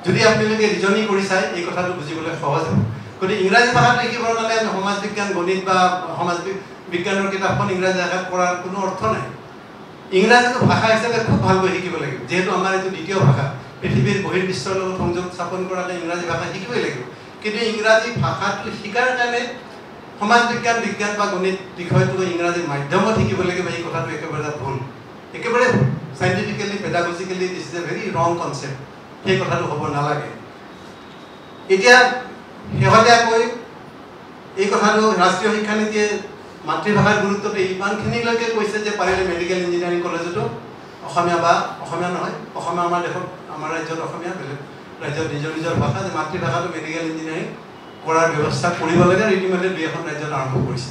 যদি আপোনালোকে ৰিজনিং কৰি চাই এই কথাটো বুজিবলৈ সহজ হ'ব। গতিকে ইংৰাজী ভাষাটো শিকিবৰ কাৰণে আমি সমাজ বিজ্ঞান, গণিত বা সমাজ বিজ্ঞানৰ কিতাপখন ইংৰাজী ভাষাত পঢ়াৰ কোনো অৰ্থ নাই। ইংৰাজীটো ভাষা হিচাপে খুব ভালকৈ শিকিব লাগিব, যিহেতু আমাৰ এইটো দ্বিতীয় ভাষা। পৃথিৱীৰ বহিৰ্বিশ্বৰ লগত সংযোগ স্থাপন কৰাকৈ ইংৰাজী ভাষা শিকিবই লাগিব। কিন্তু ইংৰাজী ভাষাটো শিকাৰ কাৰণে সমাজ বিজ্ঞান, বিজ্ঞান বা গণিত বিষয়টো ইংৰাজী মাধ্যমত শিকিব লাগিব, এই কথাটো একেবাৰে ভুল, একেবাৰে ভুল। Scientifically, pedagogically this is a very wrong concept. সেই কথাটো হ'ব নালাগে। এতিয়া শেহতীয়াকৈ এই কথাটো ৰাষ্ট্ৰীয় শিক্ষানীতিয়ে মাতৃভাষাৰ গুৰুত্বটো ইমানখিনিলৈকে কৈছে যে পাৰিলে মেডিকেল ইঞ্জিনিয়াৰিং কলেজতো অসমীয়া বা অসমীয়া নহয়, অসমীয়া আমাৰ দেশত, আমাৰ ৰাজ্যত অসমীয়া, বেলেগ ৰাজ্যত নিজৰ নিজৰ ভাষা, যে মাতৃভাষাটো মেডিকেল ইঞ্জিনিয়াৰিং কৰাৰ ব্যৱস্থা কৰিব লাগে। আৰু ইতিমধ্যে 2এখন ৰাজ্যত আৰম্ভ কৰিছে।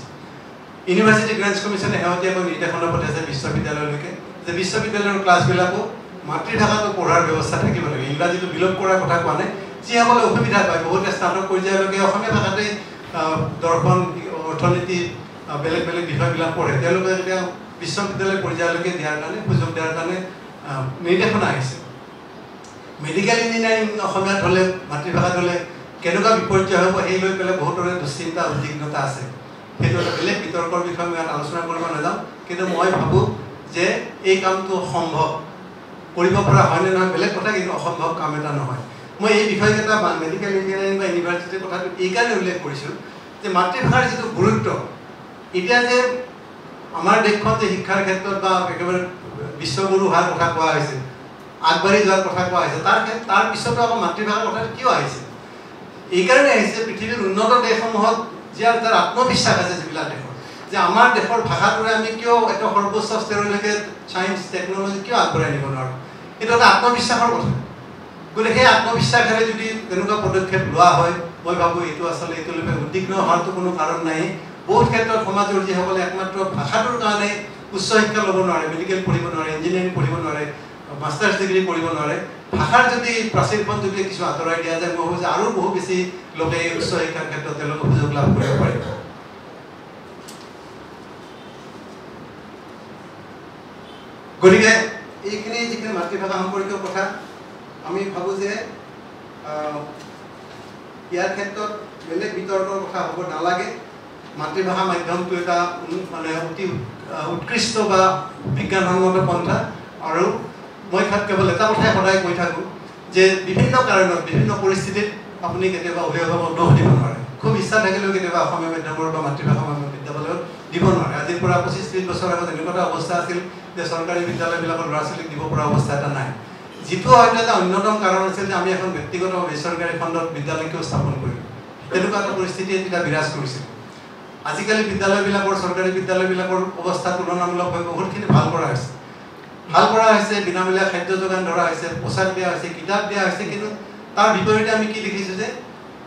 ইউনিভাৰ্চিটি গ্ৰেণ্টছ কমিশ্যনে শেহতীয়াকৈ নিৰ্দেশনা পঠাইছে বিশ্ববিদ্যালয়লৈকে যে বিশ্ববিদ্যালয়ৰ ক্লাছবিলাকো মাতৃভাষাটো পঢ়াৰ ব্যৱস্থা থাকিব লাগে। ইংৰাজীটো বিলোপ কৰাৰ কথা কোৱা নাই। যিসকলে অসুবিধা পায়, বহুতে স্নাতক পৰ্যায়লৈকে অসমীয়া ভাষাতে দৰ্শন, অৰ্থনীতি, বেলেগ বেলেগ বিষয়বিলাক পঢ়ে, তেওঁলোকে এতিয়া বিশ্ববিদ্যালয় পৰ্যায়লৈকে দিয়াৰ কাৰণে, সুযোগ দিয়াৰ কাৰণে নিৰ্দেশনা আহিছে। মেডিকেল ইঞ্জিনিয়াৰিং অসমীয়াত হ'লে, মাতৃভাষাত হ'লে কেনেকুৱা বিপৰ্যয় হ'ব সেই লৈ পেলাই বহুতৰে দুশ্চিন্তা, উদ্বিগ্নতা আছে। সেইটো এটা বেলেগ বিতৰ্কৰ বিষয়ে মই ইয়াত আলোচনা কৰিব নাযাওঁ। কিন্তু মই ভাবোঁ যে এই কামটো সম্ভৱ, কৰিব পৰা হয়নে নহয় বেলেগ কথা, কিন্তু অসম্ভৱ কাম এটা নহয়। মই এই বিষয়কেইটা মেডিকেল ইঞ্জিনিয়াৰিং বা ইউনিভাৰ্চিটিৰ কথাটো এইকাৰণে উল্লেখ কৰিছোঁ যে মাতৃভাষাৰ যিটো গুৰুত্ব, এতিয়া যে আমাৰ দেশখন যে শিক্ষাৰ ক্ষেত্ৰত বা একেবাৰে বিশ্বগুৰু হোৱাৰ কথা কোৱা হৈছে, আগবাঢ়ি যোৱাৰ কথা কোৱা হৈছে, তাৰ পিছতো আকৌ মাতৃভাষাৰ কথা কিয় আহিছে? এইকাৰণে আহিছে পৃথিৱীৰ উন্নত দেশসমূহত যাৰ আত্মবিশ্বাস আছে যিবিলাক দেশৰ যে আমাৰ দেশৰ ভাষাটোৰে আমি কিয় এটা সৰ্বোচ্চ স্তৰলৈকে ছায়েন্স টেকন'লজি কিয় আগবঢ়াই নিব নোৱাৰোঁ, এইটো এটা আত্মবিশ্বাসৰ কথা। গতিকে সেই আত্মবিশ্বাসেৰে যদি তেনেকুৱা পদক্ষেপ লোৱা হয়, মই ভাবোঁ এইটো আচলতে এইটোলৈকে উদ্বিগ্ন হোৱাটো কোনো কাৰণ নাই। বহুত ক্ষেত্ৰত সমাজৰ যিসকলে একমাত্ৰ ভাষাটোৰ কাৰণে উচ্চ শিক্ষা ল'ব নোৱাৰে, মেডিকেল পঢ়িব নোৱাৰে, ইঞ্জিনিয়াৰিং পঢ়িব নোৱাৰে, মাষ্টাৰ্ছ ডিগ্ৰী পঢ়িব নোৱাৰে, ভাষাৰ যদি প্ৰাচীৰখন যদি কিছু আঁতৰাই দিয়া যায়, মই ভাবোঁ যে আৰু বহু বেছি লোকে এই উচ্চ শিক্ষাৰ ক্ষেত্ৰত তেওঁলোকে সুযোগ লাভ কৰিব পাৰিব। গতিকে এইখিনি যিখিনি মাতৃভাষা সম্পৰ্কীয় কথা, আমি ভাবোঁ যে ইয়াৰ ক্ষেত্ৰত বেলেগ বিতৰ্কৰ কথা হ'ব নালাগে। মাতৃভাষা মাধ্যমটো এটা মানে অতি উৎকৃষ্ট বা বিজ্ঞানসন্মত পন্থা। আৰু মই কেৱল এটা কথাই সদায় কৈ থাকোঁ যে বিভিন্ন কাৰণত বিভিন্ন পৰিস্থিতিত আপুনি কেতিয়াবা অভিভাৱকক দোষ দিব নোৱাৰে। খুব ইচ্ছা থাকিলেও কেতিয়াবা অসমীয়া মাধ্যমৰ বা মাতৃভাষা বিদ্যালয়ত দিব নোৱাৰে। আজিৰ পৰা 25-30 বছৰ আগত এনেকুৱা এটা অৱস্থা আছিল যে চৰকাৰী বিদ্যালয়বিলাকৰ ল'ৰা ছোৱালীক দিব পৰা অৱস্থা এটা নাই। যিটো হয়তো এটা অন্যতম কাৰণ আছিল যে আমি এখন ব্যক্তিগত বেচৰকাৰী খণ্ডত বিদ্যালয়কেও স্থাপন কৰিলোঁ। তেনেকুৱা এটা পৰিস্থিতি এতিয়া বিৰাজ কৰিছিল। আজিকালি বিদ্যালয়বিলাকৰ চৰকাৰী বিদ্যালয়বিলাকৰ অৱস্থা তুলনামূলকভাৱে বহুতখিনি ভাল কৰা হৈছে। বিনামূলীয়া খাদ্য যোগান ধৰা হৈছে, পোচাক দিয়া হৈছে, কিতাপ দিয়া হৈছে। কিন্তু তাৰ বিপৰীতে আমি কি দেখিছোঁ যে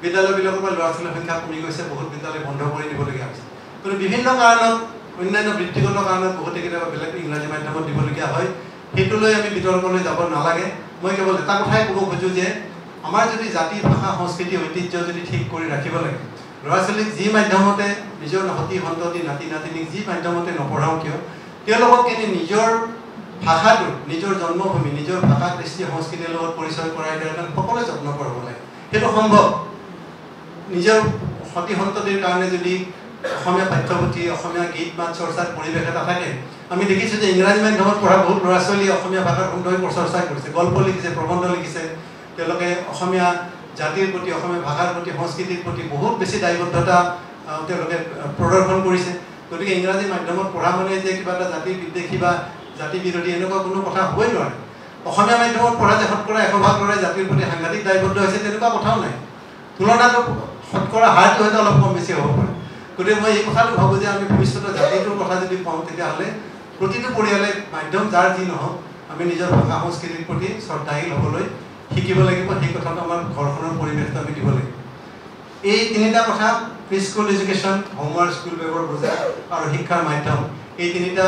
বিদ্যালয়বিলাকৰ পৰা ল'ৰা ছোৱালীৰ সংখ্যা কমি গৈছে, বহুত বিদ্যালয় বন্ধ কৰি দিবলগীয়া হৈছে। কিন্তু বিভিন্ন কাৰণত, অন্যান্য বৃত্তিগত কাৰণত বহুতে কেতিয়াবা বেলেগ ইংৰাজী মাধ্যমত দিবলগীয়া হয়। সেইটোলৈ আমি বিতৰ্কলৈ যাব নালাগে। মই কেৱল এটা কথাই ক'ব খোজোঁ যে আমাৰ যদি জাতি, ভাষা, সংস্কৃতি, ঐতিহ্য যদি ঠিক কৰি ৰাখিব লাগে, ল'ৰা ছোৱালীক যি মাধ্যমতে নিজৰ সতি সন্ততি নাতি নাতিনীক যি মাধ্যমতে নপঢ়াওঁ কিয়, তেওঁলোকক কিন্তু নিজৰ ভাষাটো, নিজৰ জন্মভূমি, নিজৰ ভাষা, কৃষ্টি, সংস্কৃতিৰ লগত পৰিচয় কৰাই দিয়াৰ কাৰণে সকলোৱে যত্ন কৰিব লাগে। সেইটো সম্ভৱ। নিজৰ সতি সন্ততিৰ কাৰণে যদি অসমীয়া পাঠ্যপুথি, অসমীয়া গীত মাত চৰ্চাৰ পৰিৱেশ এটা থাকে, আমি দেখিছোঁ যে ইংৰাজী মাধ্যমত পঢ়া বহুত ল'ৰা ছোৱালীয়ে অসমীয়া ভাষাৰ সুন্দৰ চৰ্চা কৰিছে, গল্প লিখিছে, প্ৰবন্ধ লিখিছে। তেওঁলোকে অসমীয়া জাতিৰ প্ৰতি, অসমীয়া ভাষাৰ প্ৰতি, সংস্কৃতিৰ প্ৰতি বহুত বেছি দায়বদ্ধতা তেওঁলোকে প্ৰদৰ্শন কৰিছে। গতিকে ইংৰাজী মাধ্যমত পঢ়া মানে যে কিবা এটা জাতি বিদ্বেষী বা জাতি বিৰোধী এনেকুৱা কোনো কথা হ'বই নোৱাৰে। অসমীয়া মাধ্যমত পঢ়া যে শতকৰা 100% ল'ৰাই জাতিৰ প্ৰতি সাংঘাতিক দায়বদ্ধ হৈছে তেনেকুৱা কথাও নাই। তুলনাটো শতকৰা হাৰটো হয়তো অলপ কম বেছি হ'ব পাৰে। গতিকে মই এই কথাটো ভাবোঁ যে আমি ভৱিষ্যতে জাতিটোৰ কথা যদি কওঁ, তেতিয়াহ'লে প্ৰতিটো পৰিয়ালে মাধ্যম যাৰ যি নহওক, আমি নিজৰ ভাষা সংস্কৃতিৰ প্ৰতি শ্ৰদ্ধাশীল হ'বলৈ শিকিব লাগিব। সেই কথাটো আমাৰ ঘৰখনৰ পৰিৱেশটো আমি দিব লাগিব। এই তিনিটা কথা, pre school education, homework, school বেগৰ বোজা আৰু শিক্ষাৰ মাধ্যম, এই তিনিটা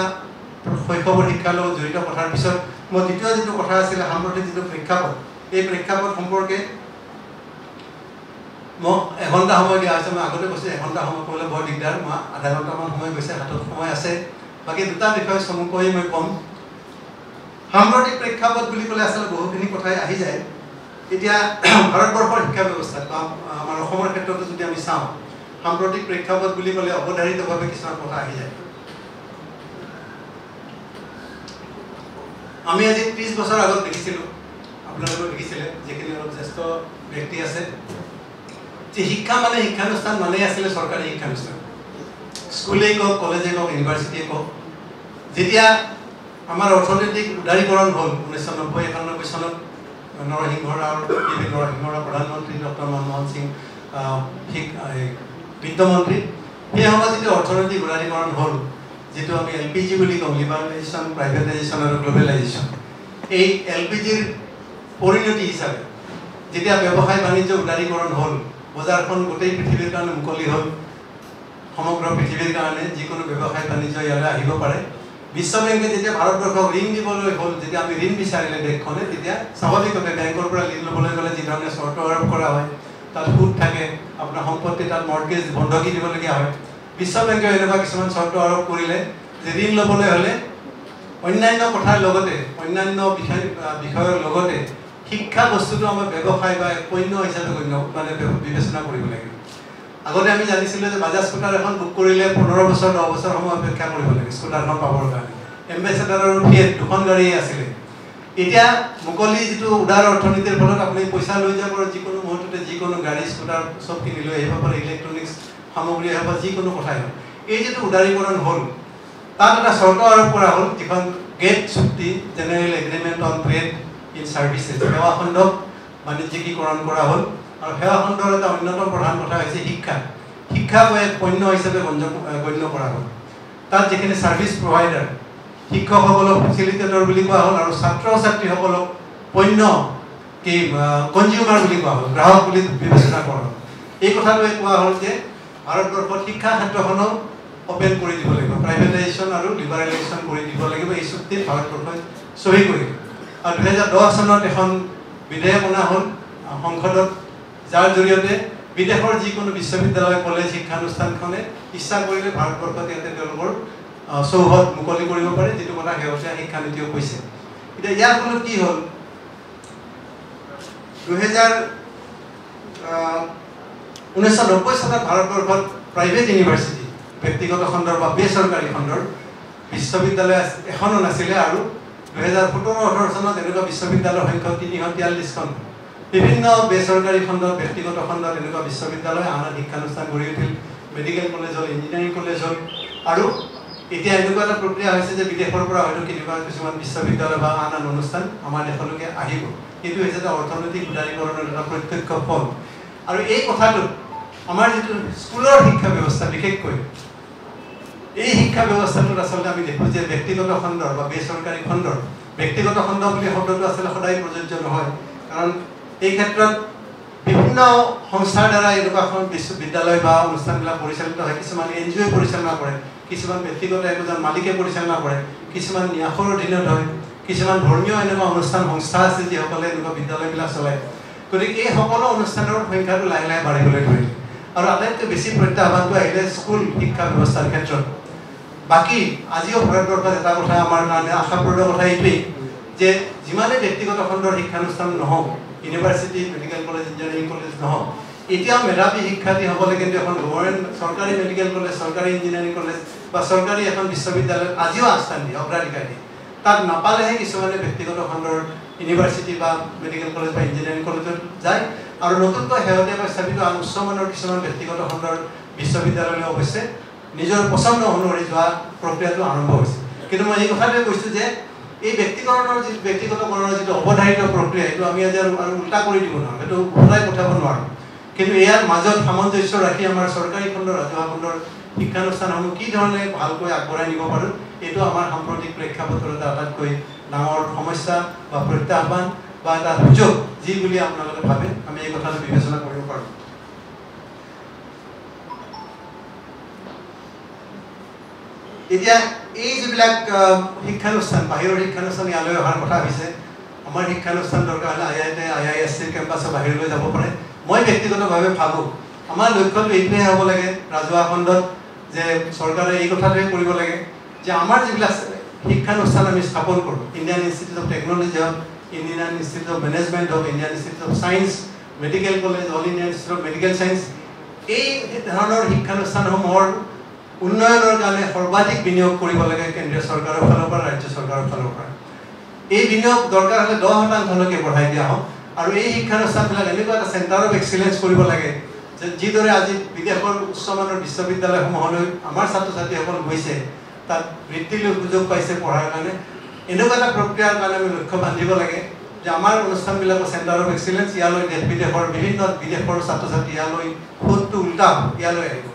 শৈশৱৰ শিক্ষাৰ লগত জড়িত কথাৰ পিছত মই দ্বিতীয় যিটো কথা আছিলে সাম্প্ৰতিক যিটো প্ৰেক্ষাপট, এই প্ৰেক্ষাপট সম্পৰ্কে মোক এঘণ্টা সময় দিয়া হৈছে। মই আগতে কৈছোঁ এঘণ্টা সময় ক'বলৈ বৰ দিগদাৰ, মই আধা ঘণ্টামান সময় গৈছে, হাতত সময় আছে। বাকী দুটা বিষয় চমুকৈ মই ক'ম। সাম্প্ৰতিক প্ৰেক্ষাপট বুলি ক'লে আচলতে বহুখিনি কথাই আহি যায়। এতিয়া ভাৰতবৰ্ষৰ শিক্ষা ব্যৱস্থাত বা আমাৰ অসমৰ ক্ষেত্ৰতো যদি আমি চাওঁ, সাম্প্ৰতিক প্ৰেক্ষাপট বুলি ক'লে অৱধাৰিতভাৱে কিছুমান কথা আহি যায়। আমি আজি 30 বছৰ আগত দেখিছিলোঁ, আপোনালোকে দেখিছিলে, যিখিনি অলপ জ্যেষ্ঠ ব্যক্তি আছে, যে শিক্ষা মানে শিক্ষানুষ্ঠান মানেই আছিলে চৰকাৰী শিক্ষানুষ্ঠান। স্কুলেই কওক, কলেজেই কওক, ইউনিভাৰ্চিটিয়েই কওক। যেতিয়া আমাৰ অৰ্থনৈতিক উদাৰীকৰণ হ'ল 1990-91 চনত, নৰসিংহ ৰাওৰ প্ৰধানমন্ত্ৰী ডক্টৰ মনমোহন সিং বিত্তমন্ত্ৰী, সেই সময়ত যিটো অৰ্থনৈতিক উদাৰীকৰণ হ'ল, যিটো আমি LPG বুলি কওঁ, লিবাৰেলাইজেশ্যন, প্ৰাইভেটাইজেশ্যন আৰু গ্ল'বেলাইজেশ্যন, এই LPGৰ পৰিণতি হিচাপে যেতিয়া ব্যৱসায় বাণিজ্য উদাৰীকৰণ হ'ল, বজাৰখন গোটেই পৃথিৱীৰ কাৰণে মুকলি হ'ল, সমগ্ৰ পৃথিৱীৰ কাৰণে যিকোনো ব্যৱসায় বাণিজ্য ইয়ালৈ আহিব পাৰে। বিশ্ব বেংকে যেতিয়া ভাৰতবৰ্ষক ঋণ দিবলৈ হ'ল, যেতিয়া আমি ঋণ বিচাৰিলে দেশখনে, তেতিয়া স্বাভাৱিকতে বেংকৰ পৰা ঋণ ল'বলৈ গ'লে যি ধৰণে চৰ্ত আৰোপ কৰা হয়, তাত সুদ থাকে, আপোনাৰ সম্পত্তি তাত মৰ্টগেজ বন্ধকি দিবলগীয়া হয়। বিশ্ব বেংকে এনেকুৱা কিছুমান চৰ্ত আৰোপ কৰিলে যে ঋণ ল'বলৈ হ'লে অন্যান্য কথাৰ লগতে, অন্যান্য বিষয়ৰ লগতে শিক্ষা বস্তুটো আমাৰ ব্যৱসায় বা পণ্য হিচাপে মানে বিবেচনা কৰিব লাগিব। আগতে আমি জানিছিলোঁ যে বাজাজ স্কুটাৰ এখন বুক কৰিলে 15 বছৰ 10 বছৰ সময় অপেক্ষা কৰিব লাগে স্কুটাৰখন পাবৰ কাৰণে। এম্বেচেডাৰ আৰু ফিয়েট দুখন গাড়ীয়ে আছিলে। এতিয়া মুকলি যিটো উদাৰ অৰ্থনীতিৰ ফলত আপুনি পইচা লৈ যাব আৰু যিকোনো মুহূৰ্ততে যিকোনো গাড়ী স্কুটাৰ চব কিনি লৈ আহিব পাৰে, ইলেক্ট্ৰনিক্স সামগ্ৰী হওক বা যিকোনো কথাই হওক। এই যিটো উদাৰীকৰণ হ'ল, তাত এটা চৰ্ত আৰোপ কৰা হ'ল, যিখন গেট চুক্তি, general agreement on trade in services, সেৱা খণ্ডক বাণিজ্যিকীকৰণ কৰা হ'ল। আৰু সেৱা খণ্ডৰ এটা অন্যতম প্ৰধান কথা হৈছে শিক্ষা। শিক্ষাক এক পণ্য হিচাপে গণ্য কৰা হ'ল তাত যিখিনি সাৰ্ভিস প্ৰভাইডাৰ শিক্ষকসকলক ফেচিলিটেটৰ বুলি কোৱা হ'ল আৰু ছাত্ৰ ছাত্ৰীসকলক পণ্য কি কনজিউমাৰ বুলি কোৱা হ'ল গ্ৰাহক বুলি বিবেচনা কৰা হ'ল এই কথাটোৱে কোৱা হ'ল যে ভাৰতবৰ্ষত শিক্ষা ক্ষেত্ৰখনক ওপেন কৰি দিব লাগিব প্ৰাইভেটাইজেশ্যন আৰু লিবাৰেলাইজেশ্যন কৰি দিব লাগিব এই চুক্তিত ভাৰতবৰ্ষই সহি কৰিল আৰু 2010 চনত এখন বিধেয়ক অনা হ'ল সংসদত যাৰ জৰিয়তে বিদেশৰ যিকোনো বিশ্ববিদ্যালয় কলেজ শিক্ষানুষ্ঠানখনে ইচ্ছা কৰিলে ভাৰতবৰ্ষত ইয়াতে তেওঁলোকৰ চৌহদ মুকলি কৰিব পাৰে যেটো কথা শেহতীয়া শিক্ষানীতিও কৈছে এতিয়া ইয়াৰ ফলত কি হ'ল 1990 চনত ভাৰতবৰ্ষত প্ৰাইভেট ইউনিভাৰ্চিটি ব্যক্তিগত খণ্ডৰ বা বেচৰকাৰী খণ্ডৰ বিশ্ববিদ্যালয় এখনো নাছিলে আৰু 2017-18 চনত এনেকুৱা বিশ্ববিদ্যালয়ৰ সংখ্যা 343খন বিভিন্ন বেচৰকাৰী খণ্ডৰ ব্যক্তিগত খণ্ডৰ এনেকুৱা বিশ্ববিদ্যালয় আন শিক্ষানুষ্ঠান গঢ়ি উঠিল মেডিকেল কলেজ হ'ল ইঞ্জিনিয়াৰিং কলেজ হ'ল আৰু এতিয়া এনেকুৱা এটা প্ৰক্ৰিয়া হৈছে যে বিদেশৰ পৰা হয়তো কিছুমান বিশ্ববিদ্যালয় বা আন অনুষ্ঠান আমাৰ দেশলৈকে আহিব কিন্তু হৈছে এটা অৰ্থনৈতিক উদাৰীকৰণৰ এটা প্ৰত্যক্ষ ফল আৰু এই কথাটো আমাৰ যিটো স্কুলৰ শিক্ষা ব্যৱস্থা বিশেষকৈ এই শিক্ষা ব্যৱস্থাটোত আচলতে আমি দেখো যে ব্যক্তিগত খণ্ডৰ বা বেচৰকাৰী খণ্ডৰ ব্যক্তিগত খণ্ড বুলি শব্দটো আচলতে সদায় প্ৰযোজ্য নহয় কাৰণ এই ক্ষেত্ৰত বিভিন্ন সংস্থাৰ দ্বাৰা এনেকুৱা বিশ্ববিদ্যালয় বা অনুষ্ঠানবিলাক পৰিচালিত হয় কিছুমান এনজিঅ পৰিচালনা কৰে কিছুমান ব্যক্তিগত একজন মালিকে পৰিচালনা কৰে কিছুমান ন্যাসৰ অধীনত হয় কিছুমান ধৰ্মীয় এনেকুৱা অনুষ্ঠান সংস্থা আছে যিসকলে এনেকুৱা বিদ্যালয়বিলাক চলায় গতিকে এই সকলো অনুষ্ঠানৰ সংখ্যাটো লাহে লাহে বাঢ়িবলৈ ধৰিলে আৰু আটাইতকৈ বেছি প্ৰত্যাহ্বানটো আহিলে স্কুল শিক্ষা ব্যৱস্থাৰ ক্ষেত্ৰত বাকি আজিও ভাৰতবৰ্ষত এটা কথা আমাৰ কাৰণে আশাপ্ৰদ কথা এইটোৱেই যে যিমানে ব্যক্তিগত খণ্ডৰ শিক্ষানুষ্ঠান নহওক university medical college engineering college নহওক এতিয়াও মেধাৱী শিক্ষাৰ্থীসকলে কিন্তু এখন গভৰ্ণমেণ্ট চৰকাৰী মেডিকেল কলেজ চৰকাৰী ইঞ্জিনিয়াৰিং কলেজ বা চৰকাৰী এখন বিশ্ববিদ্যালয়ত আজিও আস্থান দিয়ে অগ্ৰাধিকাৰ দিয়ে তাত নাপালেহে কিছুমানে ব্যক্তিগত খণ্ডৰ ইউনিভাৰ্চিটি বা মেডিকেল কলেজ বা ইঞ্জিনিয়াৰিং কলেজত যায় আৰু নতুনকৈ শেহতীয়াকৈ স্থাপিত উচ্চমানৰ কিছুমান ব্যক্তিগত খণ্ডৰ বিশ্ববিদ্যালয়লৈ অৱশ্যে নিজৰ পছন্দ অনুসৰি যোৱা প্ৰক্ৰিয়াটো আৰম্ভ হৈছে কিন্তু মই এই কথাটোৱে কৈছোঁ যে এই ব্যক্তিগতকৰণৰ যিটো অৱধাৰিত প্ৰক্ৰিয়া এইটো আমি আজি আৰু উল্টা কৰি দিব নোৱাৰোঁ সেইটো উল্টাই পঠাব নোৱাৰোঁ কিন্তু ইয়াৰ মাজত সামঞ্জস্য ৰাখি আমাৰ চৰকাৰী খণ্ডৰ ৰাজহুৱা খণ্ডৰ শিক্ষানুষ্ঠানসমূহ কি ধৰণে ভালকৈ আগবঢ়াই নিব পাৰোঁ এইটো আমাৰ সাম্প্ৰতিক প্ৰেক্ষাপটৰ এটা আটাইতকৈ ডাঙৰ সমস্যা বা প্ৰত্যাহ্বান বা এটা সুযোগ যি বুলি আপোনালোকে ভাবে আমি এই কথাটো বিবেচনা কৰিব পাৰোঁ এতিয়া এই যিবিলাক শিক্ষানুষ্ঠান বাহিৰৰ শিক্ষানুষ্ঠান ইয়ালৈ অহাৰ কথা হৈছে আমাৰ শিক্ষানুষ্ঠান দৰকাৰ হ'লে IISc কেম্পাছৰ বাহিৰলৈ যাব পাৰে মই ব্যক্তিগতভাৱে ভাবোঁ আমাৰ লক্ষ্যটো এইটোৱে হ'ব লাগে ৰাজহুৱা খণ্ডত যে চৰকাৰে এই কথাটোৱে কৰিব লাগে যে আমাৰ যিবিলাক শিক্ষানুষ্ঠান আমি স্থাপন কৰোঁ ইণ্ডিয়ান ইনষ্টিটিউট অফ টেকনলজি হওক ইণ্ডিয়ান ইনষ্টিটিউট অফ মেনেজমেণ্ট হওক Indian institute of science medical college all Indian institute of medical science এই ধৰণৰ শিক্ষানুষ্ঠানসমূহৰ উন্নয়নৰ কাৰণে সৰ্বাধিক বিনিয়োগ কৰিব লাগে কেন্দ্ৰীয় চৰকাৰৰ ফালৰ পৰা ৰাজ্য চৰকাৰৰ ফালৰ পৰা এই বিনিয়োগ দৰকাৰ হ'লে 10%লৈকে বঢ়াই দিয়া হওক আৰু এই শিক্ষানুষ্ঠানবিলাক এনেকুৱা এটা চেণ্টাৰ অফ এক্সিলেঞ্চ কৰিব লাগে যে যিদৰে আজি বিদেশৰ উচ্চমানৰ বিশ্ববিদ্যালয়সমূহলৈ আমাৰ ছাত্ৰ ছাত্ৰীসকল গৈছে তাত বৃত্তিলৈ সুযোগ পাইছে পঢ়াৰ কাৰণে এনেকুৱা এটা প্ৰক্ৰিয়াৰ কাৰণে আমি লক্ষ্য বান্ধিব লাগে যে আমাৰ অনুষ্ঠানবিলাকৰ চেণ্টাৰ অফ এক্সিলেঞ্চ ইয়ালৈ দেশ বিদেশৰ বিভিন্ন বিদেশৰ ছাত্ৰ ছাত্ৰী ইয়ালৈ সোঁতটো উল্টা ইয়ালৈ আহিব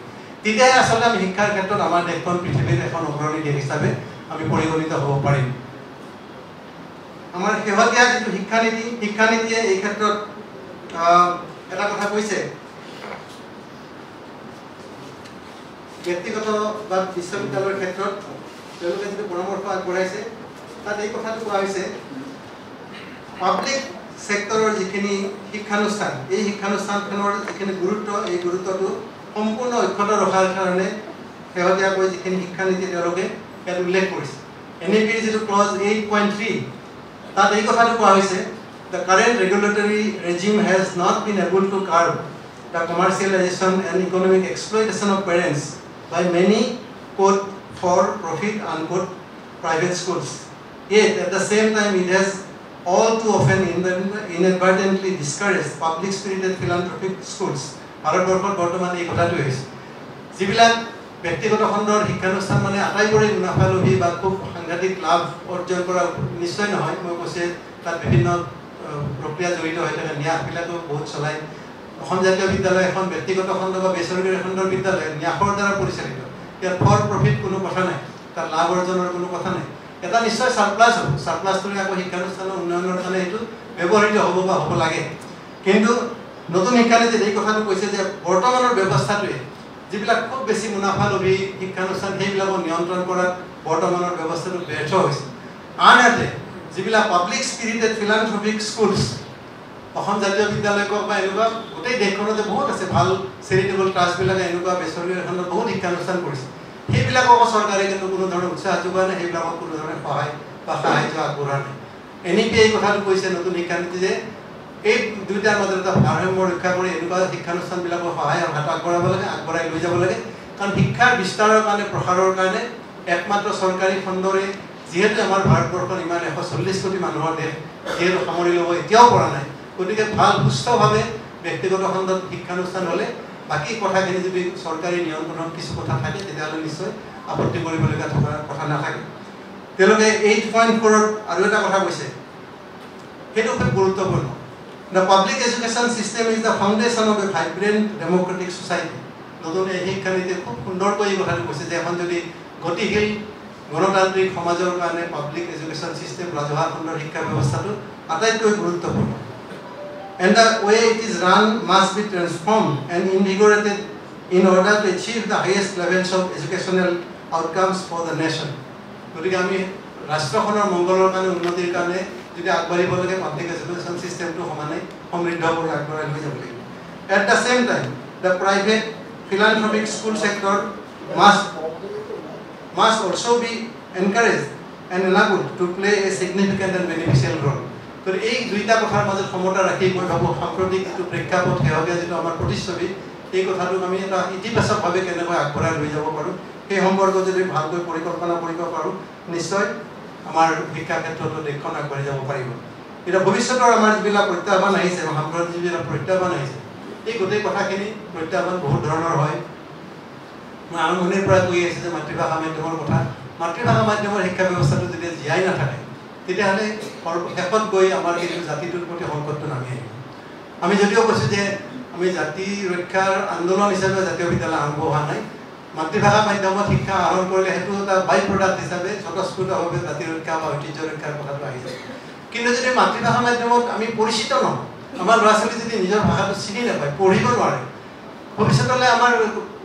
তেতিয়াহে আচলতে আমি শিক্ষাৰ ক্ষেত্ৰত আমাৰ দেশখন পৃথিৱীৰ এখন অগ্ৰণী দেশ হিচাপে আমি পৰিগণিত হ'ব পাৰিম আমাৰ শেহতীয়া যিটো শিক্ষানীতিয়ে এই ক্ষেত্ৰত এটা কথা কৈছে ব্যক্তিগত বা বিশ্ববিদ্যালয়ৰ ক্ষেত্ৰত তেওঁলোকে যিটো পৰামৰ্শ আগবঢ়াইছে তাত এই কথাটো কোৱা হৈছে পাব্লিক সেক্টৰৰ যিখিনি শিক্ষানুষ্ঠান এই শিক্ষানুষ্ঠানখনৰ যিখিনি গুৰুত্ব এই গুৰুত্বটো সম্পূৰ্ণ অক্ষত ৰখাৰ কাৰণে শেহতীয়াকৈ যিখিনি শিক্ষানীতি তেওঁলোকে ইয়াত উল্লেখ কৰিছে NEP যিটো ক্লজ 8.3 তাত এই কথাটো কোৱা হৈছে the current regulatory regime has not been able to curb the commercialization and economic exploitation of parents by many quote for profit unquote private schools yet at the same time it has all too often inadvertently discouraged public spirited philanthropic schools ভাৰতবৰ্ষত বৰ্তমান এই কথাটো হৈছে যিবিলাক ব্যক্তিগত খণ্ডৰ শিক্ষানুষ্ঠান মানে আটাইবোৰে মুনাফালোভী বা খুব সাংঘাতিক লাভ অৰ্জন কৰা নিশ্চয় নহয় মই কৈছে তাত বিভিন্ন প্ৰক্ৰিয়া জড়িত হৈ থাকে ন্যাসবিলাকো বহুত চলায় অসম জাতীয় বিদ্যালয় এখন ব্যক্তিগত খণ্ড বা বেচৰকাৰী খণ্ডৰ বিদ্যালয় ন্যাসৰ দ্বাৰা পৰিচালিত ইয়াত ফৰ প্ৰফিট কোনো কথা নাই তাৰ লাভ অৰ্জনৰ কোনো কথা নাই এটা নিশ্চয় সাৰপ্লাস হ'ব সাৰপ্লাসটোৰে আকৌ শিক্ষানুষ্ঠানৰ উন্নয়নৰ কাৰণে এইটো ব্যৱহৃত হ'ব বা হ'ব লাগে কিন্তু নতুন শিক্ষানীতিত এই কথাটো কৈছে যে বৰ্তমানৰ ব্যৱস্থাটোৱে যিবিলাক খুব বেছি মুনাফালোভী শিক্ষানুষ্ঠান সেইবিলাকক নিয়ন্ত্ৰণ কৰাত বৰ্তমানৰ ব্যৱস্থাটো ব্যৰ্থ হৈছে আনহাতে যিবিলাক পাব্লিক স্পিৰিটেড ফিলান্থ্ৰপিক স্কুলছ অসম জাতীয় বিদ্যালয় কওক বা এনেকুৱা গোটেই দেশখনতে বহুত আছে ভাল চেৰিটেবল ট্ৰাষ্টবিলাকে এনেকুৱা বেচৰকাৰী খণ্ডত বহুত শিক্ষানুষ্ঠান কৰিছে সেইবিলাকক চৰকাৰে কিন্তু কোনো ধৰণৰ উৎসাহ যোগোৱা নাই সেইবিলাকক কোনো ধৰণৰ সহায় বা সাহায্য আগবঢ়োৱা নাই NEP এই কথাটো কৈছে নতুন শিক্ষানীতি যে এই দুইটাৰ মাজত এটা ভাৰসাম্য ৰক্ষা কৰি এনেকুৱা শিক্ষানুষ্ঠানবিলাকক সহায় আৰু হাত আগবঢ়াব লাগে আগবঢ়াই লৈ যাব লাগে কাৰণ শিক্ষাৰ বিস্তাৰৰ কাৰণে প্ৰসাৰৰ কাৰণে একমাত্ৰ চৰকাৰী খণ্ডৰে যিহেতু আমাৰ ভাৰতবৰ্ষৰ ইমান 140 কোটি মানুহৰ দেশ যিহেতু সামৰি ল'ব এতিয়াও পৰা নাই গতিকে ভাল সুস্থভাৱে ব্যক্তিগত খণ্ডত শিক্ষানুষ্ঠান হ'লে বাকী কথাখিনি যদি চৰকাৰী নিয়ন্ত্ৰণত কিছু কথা থাকে তেতিয়াহ'লে নিশ্চয় আপত্তি কৰিবলগীয়া থকা কথা নাথাকে তেওঁলোকে 8.4ত আৰু এটা কথা কৈছে সেইটো খুব গুৰুত্বপূৰ্ণ The public education system is the foundation of a vibrant democratic society. নতুন এই শিক্ষানীতি খুব সুন্দৰকৈ এই কথাটো কৈছে যে এখন যদি গতিশীল গণতান্ত্ৰিক সমাজৰ কাৰণে পাব্লিক এডুকেশ্যন চিষ্টেম ৰাজহুৱা খণ্ডৰ শিক্ষা ব্যৱস্থাটো আটাইতকৈ গুৰুত্বপূৰ্ণ and the way it is run must be transformed and invigorated in order to achieve the highest levels of educational outcomes for the nation. গতিকে আমি ৰাষ্ট্ৰখনৰ মংগলৰ কাৰণে উন্নতিৰ কাৰণে যদি আগবাঢ়িব লাগে পাব্লিক এডুকেশ্যন চিষ্টেমটো সমানে সমৃদ্ধ কৰি আগবঢ়াই লৈ যাব লাগিব at the same time the private philanthropic school sector must also be encouraged and enabled to play a significant and beneficial role তো এই দুইটা কথাৰ মাজত সমতা ৰাখি মই ভাবো সাম্প্ৰতিক যিটো প্ৰেক্ষাপট হেহগীয়া যিটো আমাৰ প্ৰতিচ্ছবি এই কথাটোক আমি এটা ইতিবাচকভাৱে কেনেকৈ আগবঢ়াই লৈ যাব পাৰোঁ সেই সম্পৰ্কত যদি ভালকৈ পৰিকল্পনা কৰিব পাৰোঁ নিশ্চয় আমাৰ শিক্ষা ক্ষেত্ৰতো দেশখন আগবাঢ়ি যাব পাৰিব এটা ভৱিষ্যতৰ আমাৰ যিবিলাক প্ৰত্যাহ্বান আহিছে সাম্প্ৰতিক যিবিলাক প্ৰত্যাহ্বান আহিছে এই গোটেই কথাখিনি প্ৰত্যাহ্বান বহুত ধৰণৰ হয় মই আৰম্ভণিৰ পৰা কৈ আহিছোঁ যে মাতৃভাষা মাধ্যমৰ কথা মাতৃভাষা মাধ্যমৰ শিক্ষা ব্যৱস্থাটো যদি জীয়াই নাথাকে তেতিয়াহ'লে শেষত গৈ আমাৰ কিন্তু জাতিটোৰ প্ৰতি সংকটটো নামি আহিব আমি যদিও কৈছোঁ যে আমি জাতি ৰক্ষাৰ আন্দোলন হিচাপে জাতীয় বিদ্যালয় আৰম্ভ হোৱা নাই মাতৃভাষা মাধ্যমত শিক্ষা আহৰণ কৰিলে সেইটো এটা বাই প্ৰডাক্ট হিচাপে স্বতঃস্ফূৰ্তভাৱে জাতি ৰক্ষা বা ঐতিহ্য ৰক্ষাৰ কথাটো আহি যায় কিন্তু যদি মাতৃভাষা মাধ্যমত আমি পৰিচিত নহওঁ আমাৰ ল'ৰা ছোৱালী যদি নিজৰ ভাষাটো চিনি নাপায় পঢ়িব নোৱাৰে ভৱিষ্যতলৈ আমাৰ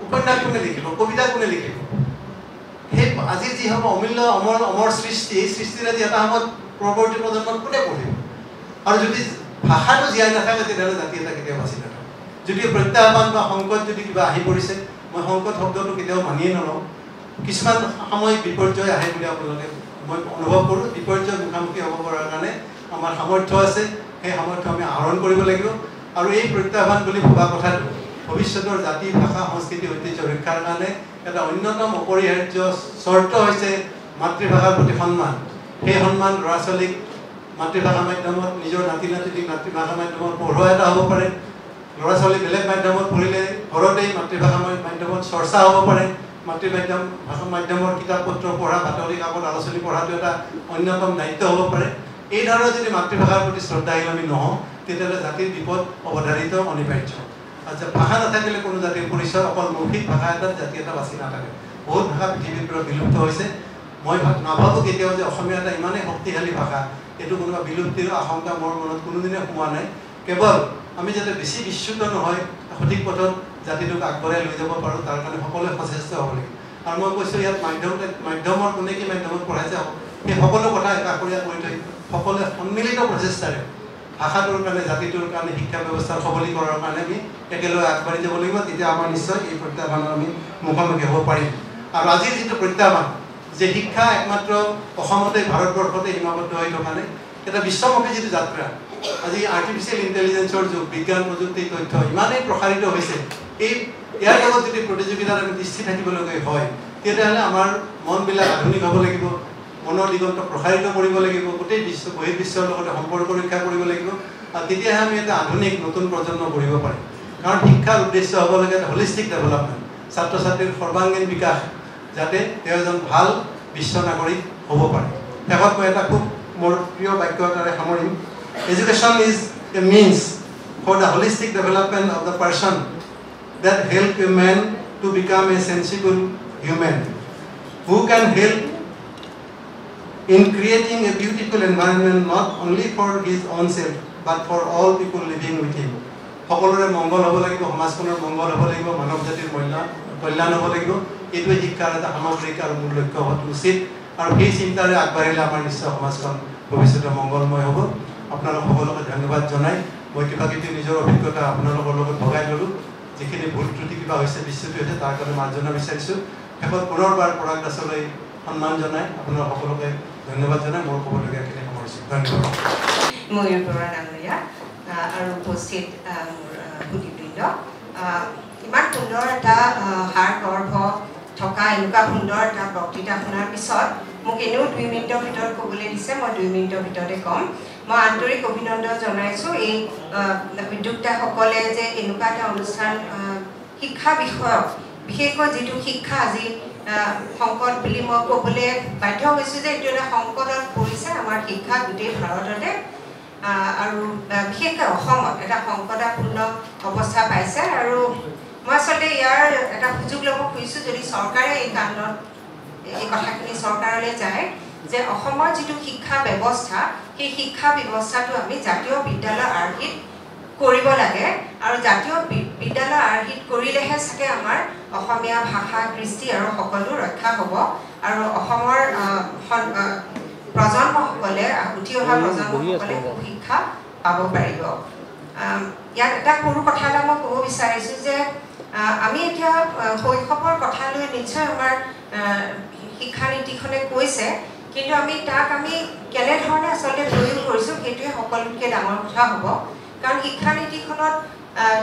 উপন্যাস কোনে লিখিব কবিতা কোনে লিখিব সেই আজিৰ যি হ'ব অমূল্য অমৰ সৃষ্টি এই সৃষ্টিৰ আজি এটা সময়ত পৰৱৰ্তী প্ৰজন্মত কোনে পঢ়িব আৰু যদি ভাষাটো জীয়াই নাথাকে তেতিয়াহ'লে জাতি এটা কেতিয়াও বাচি নাথাকে যদি প্ৰত্যাহ্বান বা সংকট যদি কিবা আহি পৰিছে মই সংকট শব্দটো কেতিয়াও মানিয়ে নলওঁ কিছুমান সাময়িক বিপৰ্যয় আহে বুলি আপোনালোকে মই অনুভৱ কৰোঁ বিপৰ্যয় মুখামুখি হ'ব পৰাৰ কাৰণে আমাৰ সামৰ্থ্য আছে সেই সামৰ্থ্য আমি আহৰণ কৰিব লাগিব আৰু এই প্ৰত্যাহ্বান বুলি ভবা কথাটো ভৱিষ্যতৰ জাতি ভাষা সংস্কৃতি ঐতিহ্য ৰক্ষাৰ কাৰণে এটা অন্যতম অপৰিহাৰ্য চৰ্ত হৈছে মাতৃভাষাৰ প্ৰতি সন্মান সেই সন্মান ল'ৰা ছোৱালীক মাতৃভাষা মাধ্যমত নিজৰ নাতি নাতিক মাতৃভাষা মাধ্যমত পঢ়োৱা এটা হ'ব পাৰে ল'ৰা ছোৱালী বেলেগ মাধ্যমত পঢ়িলে ঘৰতেই মাতৃভাষা মাধ্যমত চৰ্চা হ'ব পাৰে ভাষা মাধ্যমৰ কিতাপ পত্ৰ পঢ়া বাতৰি কাকত আলোচনী পঢ়াটো এটা অন্যতম দায়িত্ব হ'ব পাৰে এই ধৰণৰ যদি মাতৃভাষাৰ প্ৰতি শ্ৰদ্ধাশীল আমি নহওঁ তেতিয়াহ'লে জাতিৰ বিপদ অৱধাৰিত অনিবাৰ্য আচ্ছা ভাষা নাথাকিলে কোনো জাতিৰ পৰিচয় অকল মৌখিক ভাষা এটাত জাতি এটা বাছি নাথাকে বহুত ভাষা পৃথিৱীৰ পৰা বিলুপ্ত হৈছে মই নাভাবোঁ কেতিয়াও যে অসমীয়া এটা ইমানেই শক্তিশালী ভাষা এইটো কোনোবা বিলুপ্তিৰ আশংকা মোৰ মনত কোনোদিনে সোমোৱা নাই কেৱল আমি যাতে বেছি বিচ্যুত নহয় সঠিক পথত জাতিটোক আগবঢ়াই লৈ যাব পাৰোঁ তাৰ কাৰণে সকলোৱে সচেষ্ট হ'ব লাগে আৰু মই কৈছোঁ ইয়াত মাধ্যমৰ কোনে কি মাধ্যমত পঢ়াইছে সেই সকলো কথা একাষৰীয়া কৰি থৈ সকলোৱে সন্মিলিত প্ৰচেষ্টাৰে ভাষাটোৰ কাৰণে জাতিটোৰ কাৰণে শিক্ষা ব্যৱস্থাৰ সবলীকৰণৰ কাৰণে আমি একেলগে আগবাঢ়ি যাব লাগিব তেতিয়া আমাৰ নিশ্চয় এই প্ৰত্যাহ্বানৰ আমি মুখামুখি হ'ব পাৰিম আৰু আজিৰ যিটো প্ৰত্যাহ্বান যে শিক্ষা একমাত্ৰ অসমতে ভাৰতবৰ্ষতে সীমাবদ্ধ হৈ থকা নাই এটা বিশ্বমুখী যিটো যাত্ৰা আজি আৰ্টিফিচিয়েল ইণ্টেলিজেন্সৰ যুগ বিজ্ঞান প্ৰযুক্তি তথ্য ইমানেই প্ৰসাৰিত হৈছে ইয়াৰ লগত যদি প্ৰতিযোগিতাত আমি তিষ্ঠি থাকিবলগীয়া হয় তেতিয়াহ'লে আমাৰ মনবিলাক আধুনিক হ'ব লাগিব মনৰ দিগন্ত প্ৰসাৰিত কৰিব লাগিব গোটেই বহিৰ্বিশ্বৰ লগতে সম্পৰ্ক ৰক্ষা কৰিব লাগিব আৰু তেতিয়াহে আমি এটা আধুনিক নতুন প্ৰজন্ম গঢ়িব পাৰিম কাৰণ শিক্ষাৰ উদ্দেশ্য হ'ব লাগে এটা হলিষ্টিক ডেভেলপমেণ্ট ছাত্ৰ ছাত্ৰীৰ সৰ্বাংগীন বিকাশ যাতে তেওঁ এজন ভাল বিশ্ব নাগৰিক হ'ব পাৰে শেষত মই এটা খুব মোৰ প্ৰিয় বাক্য এটাৰে সামৰিম education is a means for the holistic development of the person that help a man to become a sensible human, who can help in creating a beautiful environment not only for his own self but for all people living with him. সকলোৰে মংগল হ'ব লাগিব, সমাজখনৰ মংগল হ'ব লাগিব, মানৱ জাতিৰ কল্যাণ হ'ব লাগিব। এইটোৱে শিক্ষাৰ এটা সামগ্ৰিক আৰু মূল লক্ষ্য হোৱাটো উচিত, আৰু সেই চিন্তাৰে আগবাঢ়িলে আমাৰ নিশ্চয় সমাজখন ভৱিষ্যতে মংগলময় হ'ব। আপোনালোক সকলোকে ধন্যবাদ জনাই মই কিবাকিবি নিজৰ অভিজ্ঞতা আপোনালোকৰ লগত ভগাই ল'লোঁ। যিখিনি ভুল ত্ৰুটি কিবা হৈছে বিচ্যুতি হৈছে তাৰ কাৰণে মাৰ্জনা বিচাৰিছোঁ। শেষত পুনৰবাৰ পৰাগ দাসলৈ সন্মান জনাই আপোনালোক সকলোকে ধন্যবাদ জনাই মোৰ ক'বলগীয়াখিনি সামৰিছোঁ। ধন্যবাদ। ময়ূৰ বৰুৱা ডাঙৰীয়া আৰু উপস্থিত সুধীবৃন্দ, ইমান সুন্দৰ এটা সাৰ গৰ্ভ থকা এনেকুৱা সুন্দৰ এটা বক্তৃতা শুনাৰ পিছত মোক এনেও 2 মিনিটৰ ভিতৰত ক'বলৈ দিছে, মই 2 মিনিটৰ ভিতৰতে ক'ম। মই আন্তৰিক অভিনন্দন জনাইছোঁ এই উদ্যোক্তাসকলে যে এনেকুৱা এটা অনুষ্ঠান শিক্ষা বিষয়ক, বিশেষকৈ যিটো শিক্ষা আজি সংকট বুলি মই ক'বলৈ বাধ্য হৈছোঁ যে এইটো এটা সংকটত পৰিছে আমাৰ শিক্ষা গোটেই ভাৰততে, আৰু বিশেষকৈ অসমত এটা সংকটাপূৰ্ণ অৱস্থা পাইছে। আৰু মই আচলতে ইয়াৰ এটা সুযোগ ল'ব খুজিছোঁ, যদি চৰকাৰে এই কাৰণত এই কথাখিনি চৰকাৰলৈ যায় যে অসমৰ যিটো শিক্ষা ব্যৱস্থা, সেই শিক্ষা ব্যৱস্থাটো আমি জাতীয় বিদ্যালয় আৰ্হিত কৰিব লাগে, আৰু জাতীয় বিদ্যালয় আৰ্হিত কৰিলেহে চাগে আমাৰ অসমীয়া ভাষা কৃষ্টি আৰু সকলো ৰক্ষা হ'ব, আৰু অসমৰ প্ৰজন্মসকলে উঠি অহা প্ৰজন্মসকলে শিক্ষা পাব পাৰিব। ইয়াত এটা সৰু কথা এটা মই ক'ব বিচাৰিছোঁ যে আমি এতিয়া শৈশৱৰ কথালৈ নিশ্চয় আমাৰ শিক্ষানীতিখনে কৈছে, কিন্তু আমি তাক কেনেধৰণে আচলতে প্ৰয়োগ কৰিছোঁ সেইটোৱে সকলোতকৈ ডাঙৰ কথা হ'ব। কাৰণ শিক্ষানীতিখনত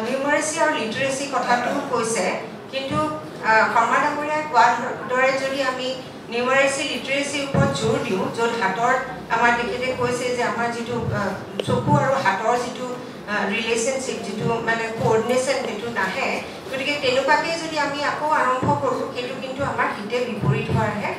নিউমাৰেচি আৰু লিটাৰেচি কথাটো কৈছে, কিন্তু শৰ্মা ডাঙৰীয়াই কোৱাৰ দৰে যদি আমি নিউমাৰেচি লিটাৰেচিৰ ওপৰত জোৰ দিওঁ, য'ত হাতৰ আমাৰ তেখেতে কৈছে যে আমাৰ যিটো চকু আৰু হাতৰ যিটো ৰিলেশ্যনশ্বিপ, যিটো মানে কোঅৰ্ডিনেশ্যন, সেইটো নাহে, গতিকে তেনেকুৱাকৈ যদি আমি আকৌ আৰম্ভ কৰোঁ সেইটো কিন্তু আমাৰ হিতে বিপৰীত হোৱাৰহে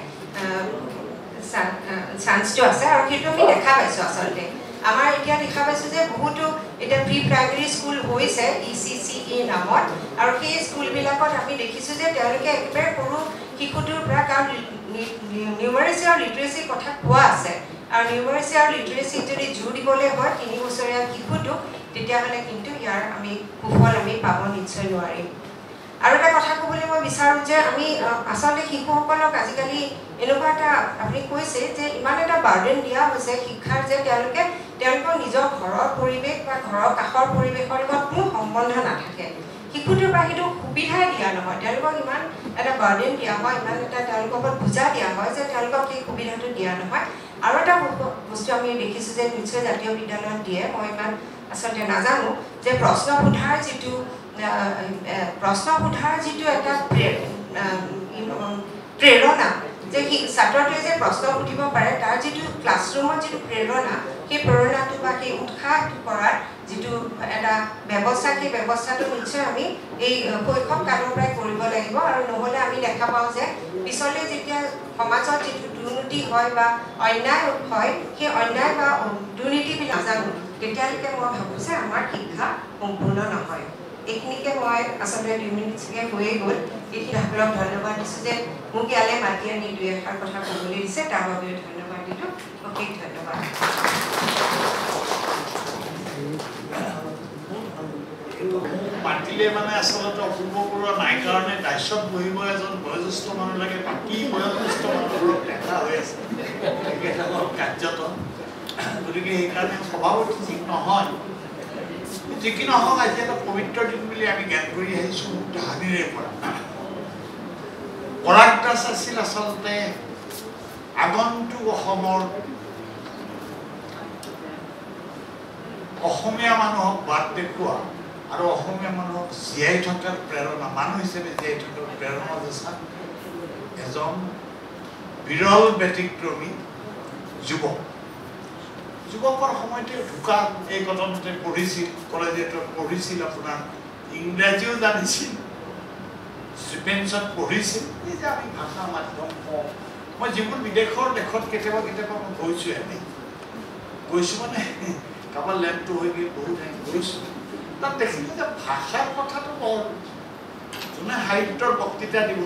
চান্সটো আছে, আৰু সেইটো আমি দেখা পাইছোঁ। আচলতে আমাৰ এতিয়া দেখা পাইছোঁ যে বহুতো এতিয়া প্ৰি প্ৰাইমেৰী স্কুল হৈছে ECCE নামত, আৰু সেই স্কুলবিলাকত আমি দেখিছোঁ যে তেওঁলোকে একেবাৰে সৰু শিশুটোৰ পৰা, কাৰণ নিউমাৰেচি আৰু লিটাৰেচিৰ কথা কোৱা আছে, আৰু নিউমাৰেচি আৰু লিটাৰেচিক যদি জোৰ দিবলৈ হয় 3 বছৰীয়া শিশুটোক, তেতিয়াহ'লে কিন্তু ইয়াৰ আমি সুফল আমি পাব নিশ্চয় নোৱাৰিম। আৰু এটা কথা ক'বলৈ মই বিচাৰোঁ যে আমি আচলতে শিশুসকলক আজিকালি এনেকুৱা এটা আপুনি কৈছে যে ইমান এটা বাৰ্ডেন দিয়া হৈছে শিক্ষাৰ, যে তেওঁলোকৰ নিজৰ ঘৰৰ পৰিৱেশ বা ঘৰৰ কাষৰ পৰিৱেশৰ লগত কোনো সম্বন্ধ নাথাকে। শিশুটোৰ পৰা সেইটো সুবিধাই দিয়া নহয়, তেওঁলোকক ইমান এটা বাৰ্ডেন দিয়া হয়, ইমান এটা তেওঁলোকৰ ওপৰত বোজা দিয়া হয় যে তেওঁলোকক সেই সুবিধাটো দিয়া নহয়। আৰু এটা বস্তু আমি দেখিছোঁ যে নিশ্চয় জাতীয় বিদ্যালয়ত দিয়ে, মই ইমান আচলতে নাজানো, যে প্ৰশ্ন সোধাৰ যিটো এটা প্ৰেৰণা, যে ছাত্ৰটোৱে যে প্ৰশ্ন সুধিব পাৰে, তাৰ যিটো ক্লাছৰুমত যিটো প্ৰেৰণা, সেই প্ৰেৰণাটো বা সেই উৎসাহটো কৰাৰ যিটো এটা ব্যৱস্থা, সেই ব্যৱস্থাটো নিশ্চয় আমি এই শৈশৱ কালৰ পৰাই কৰিব লাগিব। আৰু নহ'লে আমি দেখা পাওঁ যে পিছলৈ যেতিয়া সমাজত যিটো দুৰ্নীতি হয় বা অন্যায় হয়, সেই অন্যায় বা দুৰ্নীতিবিলাক নাজানো, তেতিয়ালৈকে মই ভাবোঁ যে আমাৰ শিক্ষা সম্পূৰ্ণ নহয়। এইখিনিকে মই আচলতে 2 মিনিট চাগে হৈয়ে গ'ল। এইখিনিসকলক ধন্যবাদ দিছোঁ যে মোক ইয়ালৈ মাতি আনি 2 এষাৰ কথা ক'বলৈ দিছে, তাৰ বাবেও ধন্যবাদ দিলোঁ। অশেষ ধন্যবাদ। মাতিলে মানে আচলতে অপূৰ্ব বৰুৱা নাই কাৰণে দায়িত্বত বহিব এজন বয়োজ্যেষ্ঠ মানুহ লাগে, বাকী বয়োজ্যেষ্ঠ মানুহবোৰক দেখা হৈ আছে কাৰ্যত, গতিকে সেইকাৰণে সভাপতি ঠিক নহয়। যি কি নহওক, আজি এটা পবিত্ৰ দিন বুলি আমি জ্ঞান কৰি আহিছোঁ তাহানিৰে পৰা। পৰাগ দাস আছিল আচলতে আগন্তুক অসমীয়া মানুহক বাট দেখুওৱা আৰু অসমীয়া মানুহক জীয়াই থকাৰ প্ৰেৰণা, মানুহ হিচাপে জীয়াই থকাৰ প্ৰেৰণা দিছা এজন বিৰল ব্যতিক্ৰমী যুৱকৰ সময়তে ঢুকা এই ঘটনাতে পঢ়িছিল, কলেজত পঢ়িছিল, আপোনাৰ ইংৰাজীও জানিছিল, ষ্টিপেন্সত পঢ়িছিল। এই যে আমি ভাষা মাধ্যম কওঁ, মই যিবোৰ বিদেশৰ দেশত কেতিয়াবা মই গৈছোঁ, গৈছোঁ মানে কাৰোবাৰ লেণ্ডটো হৈ গৈ বহুত ঠাইত গৈছোঁ, তাত দেখিলোঁ যে ভাষাৰ কথাটো বৰ যোনে সাহিত্যৰ বক্তৃতা দিব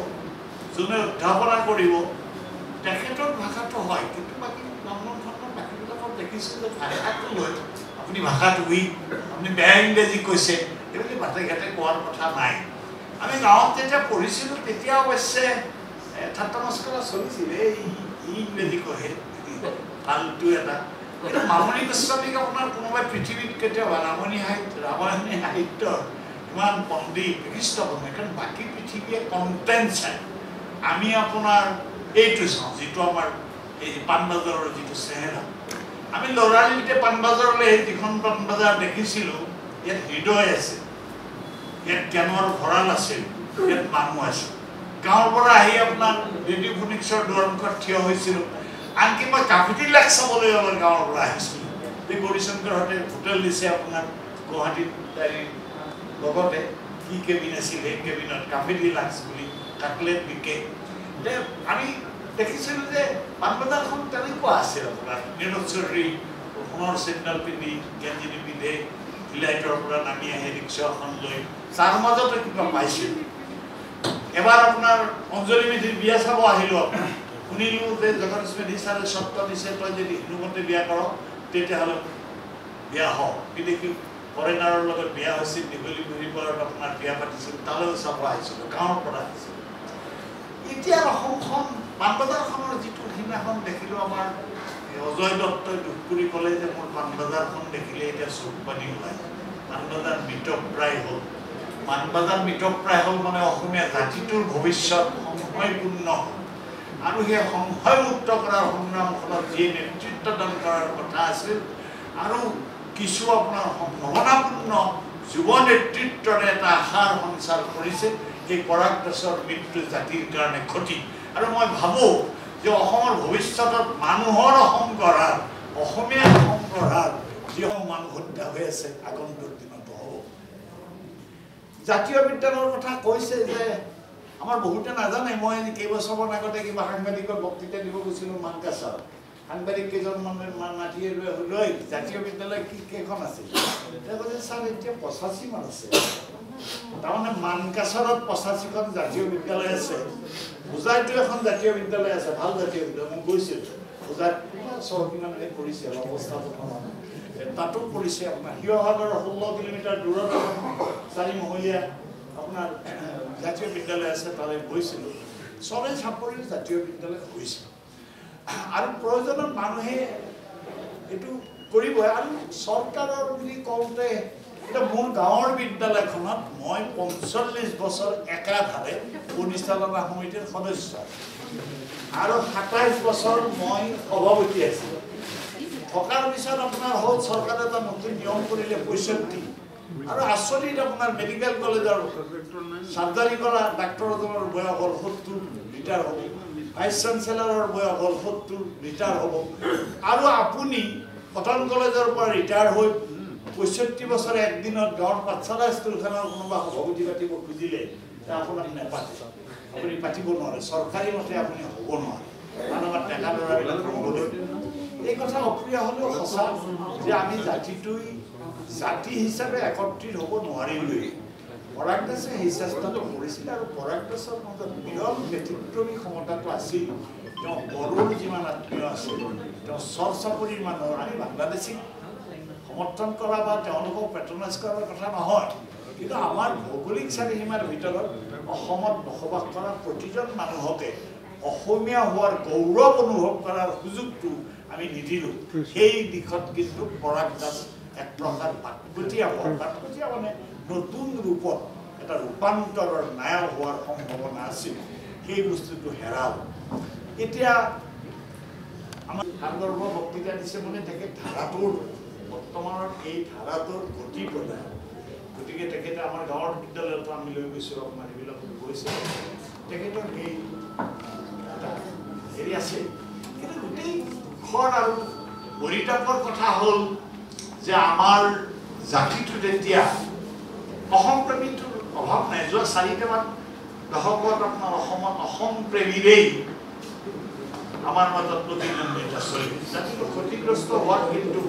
যোনে উদ্ভাৱনা কৰিব তেখেতৰ ভাষাটো হয় কিন্তু বাকী লণ্ডনখনৰ বাকীবিলাকক দেখিছোঁ যে ভাষাটো লৈ আপুনি ভাষাটো উইক আপুনি বেয়া ইংৰাজী কৈছে এইবুলি বাটে ঘাটে কোৱাৰ কথা নাই আমি গাঁৱত যেতিয়া পঢ়িছিলোঁ তেতিয়া অৱশ্যে ঠাট্টা মস্কৰা চলিছিল এই ইংৰাজী কয় ফাল্টু এটা কিন্তু মামণি গোস্বামীক আপোনাৰ কোনোবাই পৃথিৱীত কেতিয়াবা ৰামায়ণী সাহিত্যৰ ইমান পণ্ডিত বিশিষ্ট বনায় কাৰণ বাকী পৃথিৱীয়ে কণ্টেণ্ট চায় আমি আপোনাৰ এইটো চাওঁ যিটো আমাৰ এই পাণবজাৰৰ যিটো চেহেৰা আমি ল'ৰালিতে পাণবজাৰলৈ যিখন পাণবজাৰ দেখিছিলোঁ ইয়াত হৃদয় আছে ইয়াত জ্ঞানৰ ভঁৰাল আছিল ইয়াত মানুহ আছে গাঁৱৰ পৰা আহি আপোনাৰ ৰেডিঅ' ফোনিক্সৰ দুৱাৰমুখত থিয় হৈছিলোঁ আনকি মই কাফেটেৰিয়া চাবলৈ আমাৰ গাঁৱৰ পৰা আহিছিলোঁ এই গৌৰীশংকৰহঁতে হোটেল দিছে আপোনাৰ গুৱাহাটীত লগতে কি কেবিন আছিল সেই কেবিনত কাফেটেৰিয়া বুলি কাটলেট বিকে আমি দেখিছিলোঁ যে পাণবজাৰখন তেনেকুৱা আছিল আপোনাৰ নীৰজ চৌধুৰী সোণৰ চেণ্ডেল পিন্ধি গেঞ্জি নিপিন্ধে ভিলাইটৰ পৰা নামি আহে ৰিক্সা এখন লৈ তাৰ মাজতে কিবা পাইছিল এবাৰ আপোনাৰ অঞ্জলি মেধিৰ বিয়া চাব আহিলোঁ আপোনাৰ শুনিলোঁ যে জগদীশ মেধি ছাৰে চৰ্ত দিছে তই যদি হিন্দুমতে বিয়া কৰ তেতিয়াহ'লে বিয়া হ বিদেশী ফৰেনাৰৰ লগত বিয়া হৈছিল দীঘলী পুখুৰীৰ পাৰত আপোনাৰ বিয়া পাতিছিল তালৈও চাব আহিছিলোঁ গাঁৱৰ পৰা আহিছিলোঁ এতিয়া অসমখন পাণবজাৰখনৰ যিটো সিদিনাখন দেখিলোঁ আমাৰ অজয় দত্তই দুখ কৰি ক'লে যে মোৰ পাণবজাৰখন দেখিলে এতিয়া চকু পানী ওলায় পাণবজাৰ মৃতপ্ৰায় হ'ল পাণবজাৰ মৃতপ্ৰায় হ'ল মানে অসমীয়া জাতিটোৰ ভৱিষ্যত সংশয়পূৰ্ণ হ'ল আৰু সেই সংশয়মুক্ত কৰাৰ সংগ্ৰামখনত যিয়ে নেতৃত্বদান কৰাৰ কথা আছিল আৰু কিছু আপোনাৰ সম্ভাৱনাপূৰ্ণ যুৱ নেতৃত্বৰে এটা আশাৰ সঞ্চাৰ কৰিছে এই পৰাগ দাসৰ মৃত্যু জাতিৰ কাৰণে ক্ষতি আৰু মই ভাবোঁ যে অসমৰ ভৱিষ্যতত মানুহৰ অসম গঢ়াৰ অসমীয়া অসম গঢ়াৰ যিসমূহ মানুহ হত্যা হৈ আছে আগন্তুক দিনত হ'ব জাতীয় বিদ্যালয়ৰ কথা কৈছে যে আমাৰ বহুতে নাজানে মই কেইবছৰমান আগতে কিবা সাংবাদিকৰ বক্তৃতা দিব গৈছিলোঁ মানকাছাৰত সাংবাদিক কেইজনমান মাতি লৈ জাতীয় বিদ্যালয় কি কেইখন আছিল তেওঁ কৈছে ছাৰ এতিয়া 85 মান আছে তাৰমানে মানকাছাৰত 85খন জাতীয় বিদ্যালয় আছে হোজাইতো এখন জাতীয় বিদ্যালয় আছে ভাল জাতীয় বিদ্যালয় মই গৈছিলোঁ হোজাইত চহৰখনত পৰিছে অৱস্থাপনা তাতো পৰিছে আপোনাৰ শিৱসাগৰৰ 16 কিলোমিটাৰ দূৰত 4 মহলীয়া আপোনাৰ জাতীয় বিদ্যালয় আছে তালৈ গৈছিলোঁ চৰে চাপৰিৰ জাতীয় বিদ্যালয় হৈছে আৰু প্ৰয়োজনত মানুহে এইটো কৰিবই আৰু চৰকাৰৰ বুলি কওঁতে এটা মোৰ গাঁৱৰ বিদ্যালয়খনত মই 45 বছৰ একাধাৰে পৰিচালনা সমিতিৰ সদস্য আৰু 27 বছৰ মই সভাপতি আছিলোঁ থকাৰ পিছত আপোনাৰ হ'ল চৰকাৰে এটা নতুন নিয়ম কৰিলে 65 আৰু আচৰিত আপোনাৰ মেডিকেল কলেজৰ চাৰ্জাৰী কৰা ডাক্তৰ এজনৰ বয়স হ'ল 70 ৰিটায়াৰ হ'ব ভাইচ চেঞ্চেলাৰৰ বয়স হ'ল 70 ৰিটায়াৰ হ'ব আৰু আপুনি কটন কলেজৰ পৰা ৰিটায়াৰ হৈ 65 বছৰ একদিনত গাঁৱৰ পাঠশালা স্কুলখনৰ কোনোবা সভাপতি পাতিব খুজিলে আপোনাক নেপাতে আপুনি পাতিব নোৱাৰে চৰকাৰী মতে আপুনি হ'ব নোৱাৰে কাৰণ আমাৰ ডেকা ল'ৰাবিলাক হ'বলৈ এই কথা অপ্ৰিয় হ'লেও সঁচা যে আমি জাতিটোই জাতি হিচাপে একত্ৰিত হ'ব নোৱাৰিলোৱেই পৰাগ দাসে সেই চেষ্টাটো কৰিছিলে আৰু পৰাগ দাসৰ মাজত বিৰল ব্যক্তিত্বী ক্ষমতাটো আছিল তেওঁ বড়োৰ যিমান আত্মীয় আছিল তেওঁ চৰ চাপৰিৰ মানুহ আমি বাংলাদেশীক সমৰ্থন কৰা বা তেওঁলোকক পেট্ৰনাইজ কৰাৰ কথা নহয় কিন্তু আমাৰ ভৌগোলিক চাৰিসীমাৰ ভিতৰত অসমত বসবাস কৰা প্ৰতিজন মানুহকে অসমীয়া হোৱাৰ গৌৰৱ অনুভৱ কৰাৰ সুযোগটো আমি নিদিলোঁ সেই দিশত কিন্তু পৰাগ দাস এক প্ৰকাৰ বাটকটীয়া মানে নতুন ৰূপত এটা ৰূপান্তৰৰ নায়ক হোৱাৰ সম্ভাৱনা আছিল সেই বস্তুটো হেৰাল এতিয়া আমাৰ সাগৰ্ভ বক্তৃতা দিছে মানে তেখেত ধাৰাটোৰ বৰ্তমানৰ এই ধাৰাটোৰ গতি প্ৰদান গতিকে তেখেতে আমাৰ গাঁৱৰ বিদ্যালয়তো আমি লৈ গৈছোঁ আপোনাৰ এইবিলাক গৈছে তেখেতৰ এই এটা হেৰি আছে কিন্তু গোটেই দুখৰ আৰু পৰিতাপৰ কথা হ'ল যে আমাৰ জাতিটো যেতিয়া অসম প্ৰেমীটোৰ অভাৱ নাই যোৱা 4টামান দশকত আপোনাৰ অসমত অসম প্ৰেমীৰেই আমাৰ মাজত প্ৰতিদ্বন্দ্বিতা চলি জাতিটো ক্ষতিগ্ৰস্ত হোৱাত কিন্তু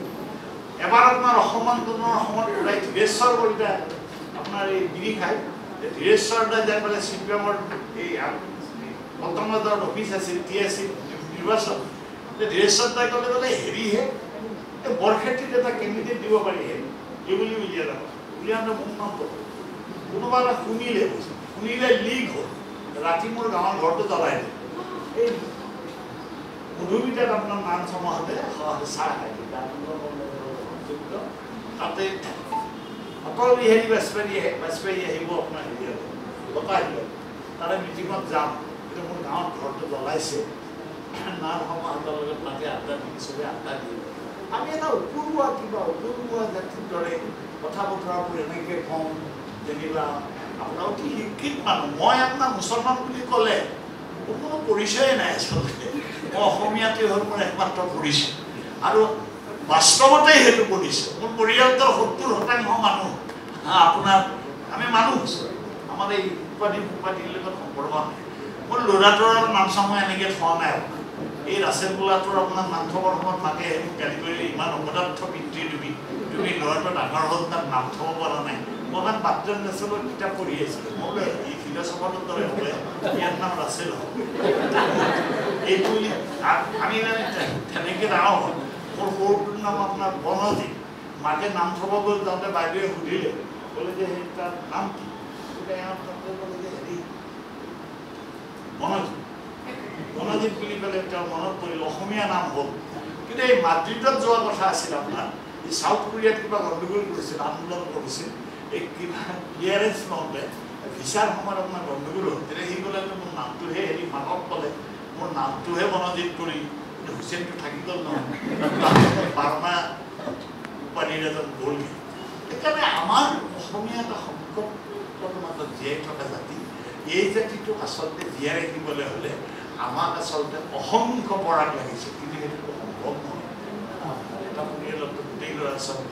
এবাৰ আপোনাৰ অসম আন্দোলনৰ সময়ত ওলাই ধীৰেশ্বৰ কলিতা আপোনাৰ এই বিৰি খায় ধীৰেশ্বৰ দাই যাই পেলাই CPM-ৰ এই পতংগৰ অফিচ আছিল TSC নিৰ্বাচন ধীৰেশ্বৰ দাই ক'লে বোলে হেৰিহে এই বৰক্ষেত্ৰীত এটা কেণ্ডিডেট দিব পাৰি হে এই বুলি উলিয়াওঁতে মোৰ নাম কোনোবা এটা শুনিলে লিক হ'ল ৰাতি মোৰ গাঁৱৰ ঘৰটো জ্বলাই দিলে এই মধুমিতাত আপোনাৰ নাম সমাহতে চাহ খাই তাতে অটল বিহাৰী বাজপেয়ী আহিব আপোনাৰ হেৰিয়াত বঁটা আহিব তাৰে মিটিঙত যাম কিন্তু মোৰ গাঁৱত ঘৰটো জ্বলাইছে নাম সমাহতৰ লগত তাতে আড্ডা দি চবে আড্ডা দিয়ে আমি এটা উপৰুৱা জাতিৰ দৰে কথা বতৰাবোৰ এনেকৈ কওঁ যেনিবা আপোনাৰ অতি শিক্ষিত মানুহ মই আপোনাৰ মুছলমান বুলি ক'লে মোৰ কোনো পৰিচয়ে নাই আচলতে মই অসমীয়াটোৱে হ'ল মোৰ একমাত্ৰ পৰিচয় আৰু বাস্তৱতে সেইটো পৰিচয় মোৰ পৰিয়ালটোৰ 70% মানুহ আপোনাৰ আমি মানুহ আমাৰ এই উপাধিৰ লগত সম্পৰ্ক নাই মোৰ ল'ৰাটোৰ নাম চাম এনেকৈ থোৱা নাই এই ৰাছেল বোলাটোৰ আপোনাৰ নাম থবৰ সময়ত মাকে হেৰি গালি কৰিলে ইমান অপদাৰ্থ পিতৃ তুমি ল'ৰাটো ডাঙৰ হ'ল তাক নাম থ'ব পৰা নাই মই কাৰণ বাদ্যন ৰাছেলৰ কিতাপ পঢ়ি আছিলোঁ মই বোলে এই ফিলচফাৰৰ দৰে হ'লে ইয়াৰ নাম ৰাছেল হ'ব এইটো বুলি আমি মানে তেনেকৈ ডাঙৰ হ'ল মোৰ সৰুটোৰ নাম আপোনাৰ বনজিৎ মাকে নাম থ'ব গ'ল যাওঁতে বাইদেৱে সুধিলে ক'লে যে সেই তাৰ নাম কি ক'লে যে হেৰি বনজিৎ বুলি ক'লে তেওঁৰ মনত পৰিল অসমীয়া নাম হ'ল কিন্তু এই মাদ্ৰিদত যোৱা কথা আছিল আপোনাৰ এই চাউথ কোৰিয়াত কিবা গণ্ডগোল কৰিছিল আন্দোলন কৰিছিল এই কিবা ক্লিয়াৰেঞ্চ লওঁতে ভিছাৰ সময়ত আপোনাৰ গণ্ডগোল হ'ল তেতিয়া সি ক'লে যে মোৰ নামটোহে হেৰি মাকক ক'লে মোৰ নামটোহে বনজিৎ কৰি হুছেইনটো থাকি গ'ল নহয় বাৰ্মা উপাধিৰ এজন গ'লগৈ সেইকাৰণে আমাৰ অসমীয়া এটা সংকটৰ মাজত জীয়াই থকা জাতি এই জাতিটোক আচলতে জীয়াই ৰাখিবলৈ হ'লে আমাক আচলতে অসংখ্য পৰাগ লাগিছে কিন্তু সেইটো সম্ভৱ নহয় এটা পৰিয়ালত গোটেই ল'ৰা ছোৱালী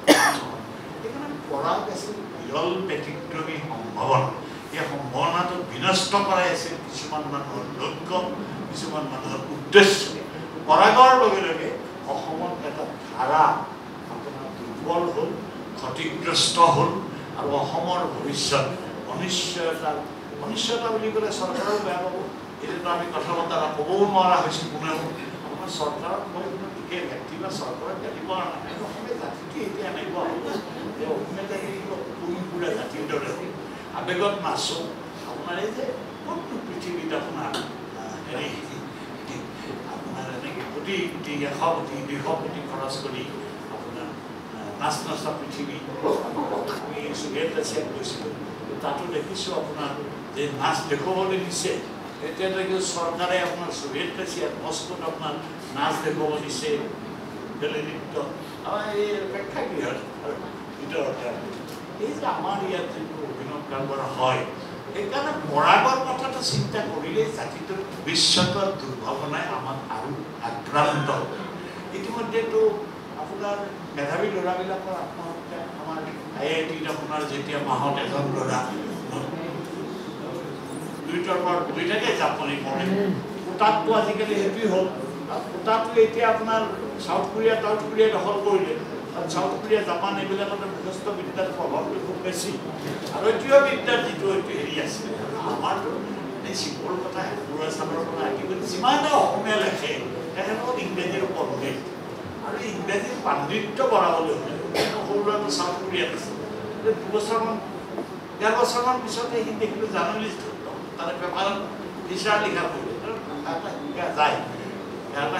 সেইকাৰণে পৰাগ আছিল বিৰল ব্যতিক্ৰমী সম্ভাৱনা এই সম্ভাৱনাটো বিনষ্ট কৰাই আছিল কিছুমান মানুহৰ লক্ষ্য কিছুমান মানুহৰ উদ্দেশ্য পৰাগৰ লগে লগে অসমত এটা ধাৰা আপোনাৰ দুৰ্বল হ'ল ক্ষতিগ্ৰস্ত হ'ল আৰু অসমৰ ভৱিষ্যত অনিশ্চয়তা বুলি ক'লে চৰকাৰেও বেয়া পাব এইটোতো আমি কথা বতৰা ক'বও নোৱাৰা হৈছোঁ কোনেও আমাৰ চৰকাৰক মই কোনো বিশেষ ব্যক্তি বা চৰকাৰক গালি পৰা নাই অসমীয়া জাতিটো এতিয়া এনেকুৱা হ'ব যে অসমীয়া জাতি পুৰা জাতিৰ দৰে আৱেগত নাচোঁ আপোনাৰ এই যে কোনটো পৃথিৱীত আপোনাৰ হেৰি আপোনাৰ এনেকৈ কোটি 100 কোটি 200 কোটি খৰচ কৰি আপোনাৰ নাচ নচা পৃথিৱী আমি ছ'ভিয়েট ৰাছিয়াত গৈছিলোঁ তাতো দেখিছোঁ আপোনাৰ যে নাচ দেখুৱাবলৈ দিছে এতিয়ালৈকে চৰকাৰে আপোনাৰ ছ'ভিয়েট ৰাছিয়াত মস্কোত আপোনাৰ নাচ দেখুৱাব দিছে বেলে নৃত্য আমাৰ এই প্ৰেক্ষাগৃহত ভিতৰতে এই যে আমাৰ ইয়াত যিটো অভিনৱ কাৰবাৰ হয় সেইকাৰণে পৰাগৰ কথাটো চিন্তা কৰিলেই জাতিটোৰ ভৱিষ্যতৰ দুৰ্ভাৱনাই আমাক আৰু আক্ৰান্ত ইতিমধ্যেতো আপোনাৰ মেধাৱী ল'ৰাবিলাকৰ আত্মহত্যা আমাৰ IITত আপোনাৰ যেতিয়া মাহত এজন ল'ৰা দুইটাৰ পৰা বহি থাকে জাপনি কৰে কোটাটো আজিকালি সেইটোৱেই হ'ল কোটাটো এতিয়া আপোনাৰ চাউথ কোৰিয়া দখল কৰিলে চাউথ কোৰিয়া জাপান এইবিলাকতে যথেষ্ট বিদ্যাৰ প্ৰভাৱটো খুব বেছি আৰু দ্বিতীয় বিদ্যাৰ যিটো হেৰি আছে আমাৰতো এই চিম্পল কথা বুঢ়া চামৰ পৰা আদি কৰি যিমানে অসমীয়া লেখে তেখেতক ইংৰাজীৰ পণ্ডিত আৰু ইংৰাজীৰ পাণ্ডিত্য বঢ়াবলৈ হ'লে সৰু ল'ৰাটো চাউথ কোৰিয়াত আছে 2 বছৰমান পিছতে সি দেখিলোঁ জাৰ্নেলিষ্ট তাৰে পেপাৰত ভিছাৰ লিখা পঢ়িলে ভাষা এটা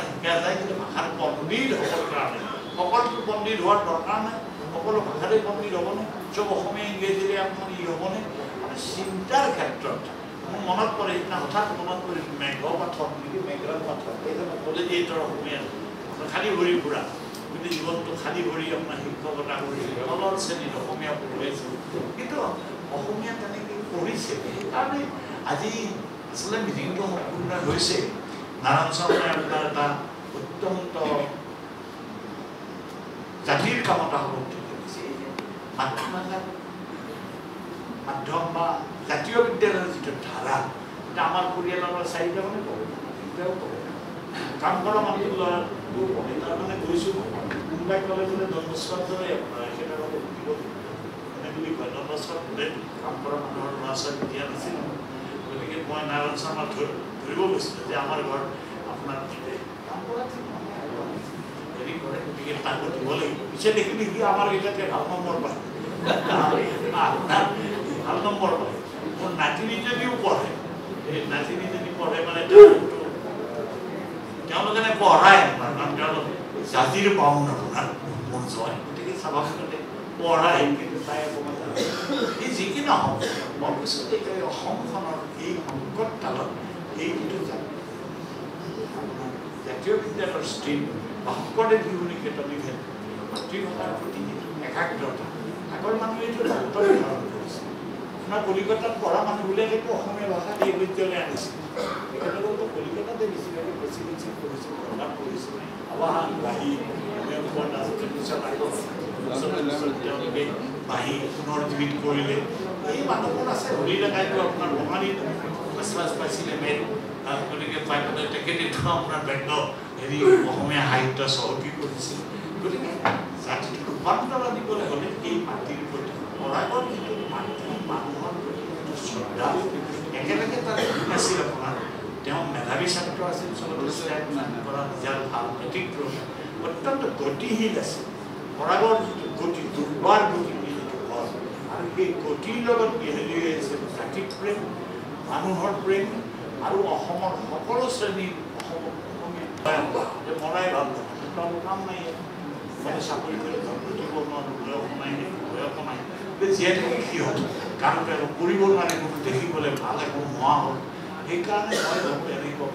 শিকা যায় কিন্তু ভাষাৰ পণ্ডিত হ'বৰ কাৰণে সকলো পণ্ডিত হোৱাৰ দৰকাৰ নাই সকলো ভাষাতে পণ্ডিত হ'বনে চব অসমীয়া ইংৰাজীৰে আপোনাৰ হ'বনে চিন্তাৰ ক্ষেত্ৰত মোৰ মনত পৰে সেইদিনা হঠাৎ মনত পৰিছিল মেঘপাঠক নেকি মেঘপাঠক এইজনে ক'লে যে এইটোৰ অসমীয়া খালী ভৰি ফুৰা কিন্তু জীৱনটো খালী ভৰি আপোনাৰ শিক্ষকতা কৰিছিল তলৰ শ্ৰেণীত অসমীয়া পঢ়ুৱাইছিল কিন্তু অসমীয়া তেনেকৈ পঢ়িছে সেইকাৰণে আজি আচলতে মিটিংটো সম্পূৰ্ণ হৈছে নাৰায়ণ শৰ্মাই আপোনাৰ এটা অত্যন্ত জাতিৰ কামত আহ্বান কৰিছে মাতৃভাষা মাধ্যম বা জাতীয় বিদ্যালয়ৰ যিটো ধাৰা এটা আমাৰ পৰিয়ালৰ 4টা মানে পঢ়ে 3টাও পঢ়ে কাম কৰা মানুহৰ ল'ৰাটো পঢ়ে তাৰমানে গৈছোঁ কোনোবাই ক'লে বোলে জন্মস্থান দৰে আপোনাৰ এখেত আগতে উঠিব মানে বুলি কয় জন্মস্থান বোলে কাম কৰা মানুহৰ ল'ৰা ছোৱালী দিয়া নাছিল গতিকে মই নাৰায়ণ শৰ্মা ধৰিব গৈছিলোঁ যে আমাৰ ঘৰত আপোনাৰ কাম কৰা হেৰি কৰে গতিকে তাক দিব লাগিব পিছে দেখিলে সি আমাৰ এতিয়াতে ভাল নম্বৰ পায় ভাল নম্বৰ পায় মোৰ নাতিনীজনীও পঢ়ে এই নাতিনীজনী পঢ়ে মানে তেওঁলোকে পঢ়ায় আপোনাৰ কাৰণ তেওঁলোকে জাতিৰ পাওন আপোনাৰ মন জয় গতিকে স্বাভাৱিকতে পঢ়ায় কিন্তু তাই অকণমান এই যি কি নহওক মই কৈছোঁ যে অসমখনৰ এই সংকট কালত এই যিটো জাতীয় বিদ্যালয়ৰ ষ্ট্ৰীম বা শংকৰদেৱ শিশু নিকেতন মাতৃভাষাৰ প্ৰতি যিটো একাগ্ৰতা আগৰ মানুহে এইটো গুৰুত্ব নিৰ্ধাৰণ কৰিছে আপোনাৰ কলিকতাত পঢ়া মানুহবিলাকেতো অসমীয়া ভাষা এই বিদ্যালয় আনিছিল তেখেতসকলতো কলিকতাতে বেছিভাগে বেছি পঢ়িছিল প্ৰভাৱ কৰিছিল আৱাহন বাঢ়ি তেওঁলোকে বাঢ়ি পুনৰজীৱিত কৰিলে এই মানুহবোৰ আছে হলি ডেকাইটো আপোনাৰ বঙালীত মাছ পাইছিলে মেইন গতিকে পাই পেলাই তেখেতেতো আপোনাৰ বেংগ হেৰি অসমীয়া সাহিত্য চহকী কৰিছিল গতিকে জাতিটো ৰূপান্তৰ আনিবলৈ হ'লে এই মাতৃৰ প্ৰতি পৰাগৰ যিটো মাতৃ মানুহৰ প্ৰতি যিটো শ্ৰদ্ধা একেলগে তাত আছিল আপোনাৰ তেওঁ মেধাৱী ছাত্ৰ আছিল পৰা নিজৰ ভাল ব্যক্তিত্ব অত্যন্ত গতিশীল আছিল পৰাগৰ যিটো গতি দুৰ্বাৰ গতি বুলি যিটো হয় আৰু সেই গতিৰ লগত হেৰি হৈ আছিল জাতিক প্ৰেম মানুহৰ প্ৰেম আৰু অসমৰ সকলো শ্ৰেণীৰ অসমীয়া মৰাই ভাল কাম নাই মানে চাকৰি কৰি ঘটিব নোৱাৰোঁ বয়স নাই বয়স নাই জীয়াই থাকি কি হ'ল কাৰণ তেওঁ কৰিব নোৱাৰে কোনো দেখিবলৈ ভাল একো নোহোৱা হ'ল সেইকাৰণে মই ভাবোঁ এনেকুৱা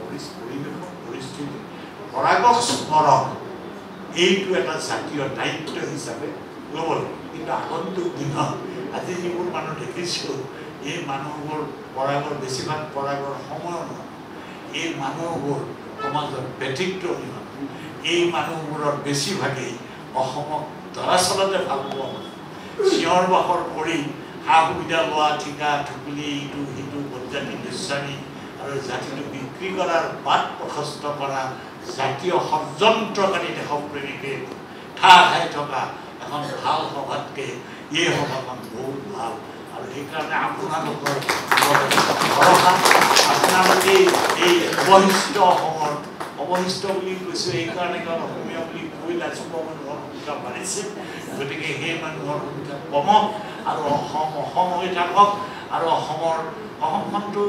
পৰিস্থিতি পৰাগক স্মৰণ এইটো এটা জাতীয় দায়িত্ব হিচাপে ল'ব লাগে কিন্তু আগন্তুক দিনত আজি যিবোৰ মানুহ দেখিছোঁ এই মানুহবোৰ পৰাগৰ বেছিভাগ পৰাগৰ সময় নহয় এই মানুহবোৰ সমাজত ব্যতিক্ৰমী মানুহ এই মানুহবোৰৰ বেছিভাগেই অসমক দৰাচলতে ভাল পোৱা মানুহ চিঞৰ বাখৰ কৰি সা সুবিধা লোৱা ঠিকা ঠুকুলি ইটো সিটো বদজাতি দুস্বামী আৰু জাতিটো বিক্ৰী কৰাৰ বাট প্ৰশস্ত কৰা জাতীয় ষড়যন্ত্ৰকাৰী দেশপ্ৰেমীকে ঠাহ খাই থকা এখন ভাল সভাতকৈ এই সভাখন বহুত ভাল আৰু সেইকাৰণে আপোনালোকৰ ভৰসা আপোনালোকে এই অৱশিষ্ট অসমৰ অৱশিষ্ট বুলি কৈছোঁ এইকাৰণে কাৰণ অসমীয়া বুলি কৈ লাজু মানুহৰ সংখ্যা বাঢ়িছে গতিকে সেই মানুহৰ সংখ্যা কমক আৰু অসম হৈ থাকক আৰু অসমখনটো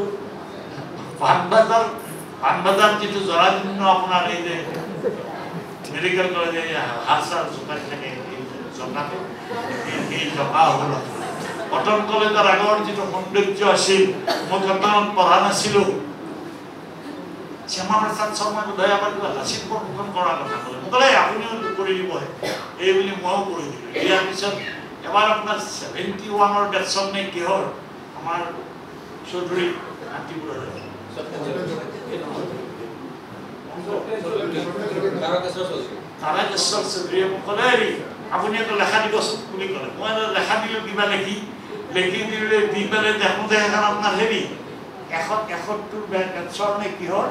পাণবজাৰ যিটো জৰাজীৰ্ণ আপোনাৰ এই যে মেডিকেল কলেজে হাত চাৰ জোকাই থাকে জকাটো এই জকা হ'ল কটন কলেজৰ আগৰ যিটো সৌন্দৰ্য আছিল মই কটনত পঢ়া নাছিলোঁ শ্যামা প্ৰসাদ শৰ্মাই বোধহয় আমাৰ কিবা লাচিত বৰফুকন কৰাৰ কথা ক'লে মোক ক'লে আপুনিও কৰি দিব এই বুলি ময়ো কৰি দিলোঁ ইয়াৰ পিছত এবাৰ আপোনাৰ 71ৰ বেটছত নে কিহৰ আমাৰ চৌধুৰী আন্তিপুৰৰ তাৰাকেশ্বৰ চৌধুৰীয়ে মোক ক'লে হেৰি আপুনি এটা লেখা দিবচোন বুলি ক'লে মই এটা লেখা দিলোঁ কিবা লিখি দিলে দি পেলাই দেখোঁতে সেইখন আপোনাৰ হেৰি 71 বেটছৰ নে কিহৰ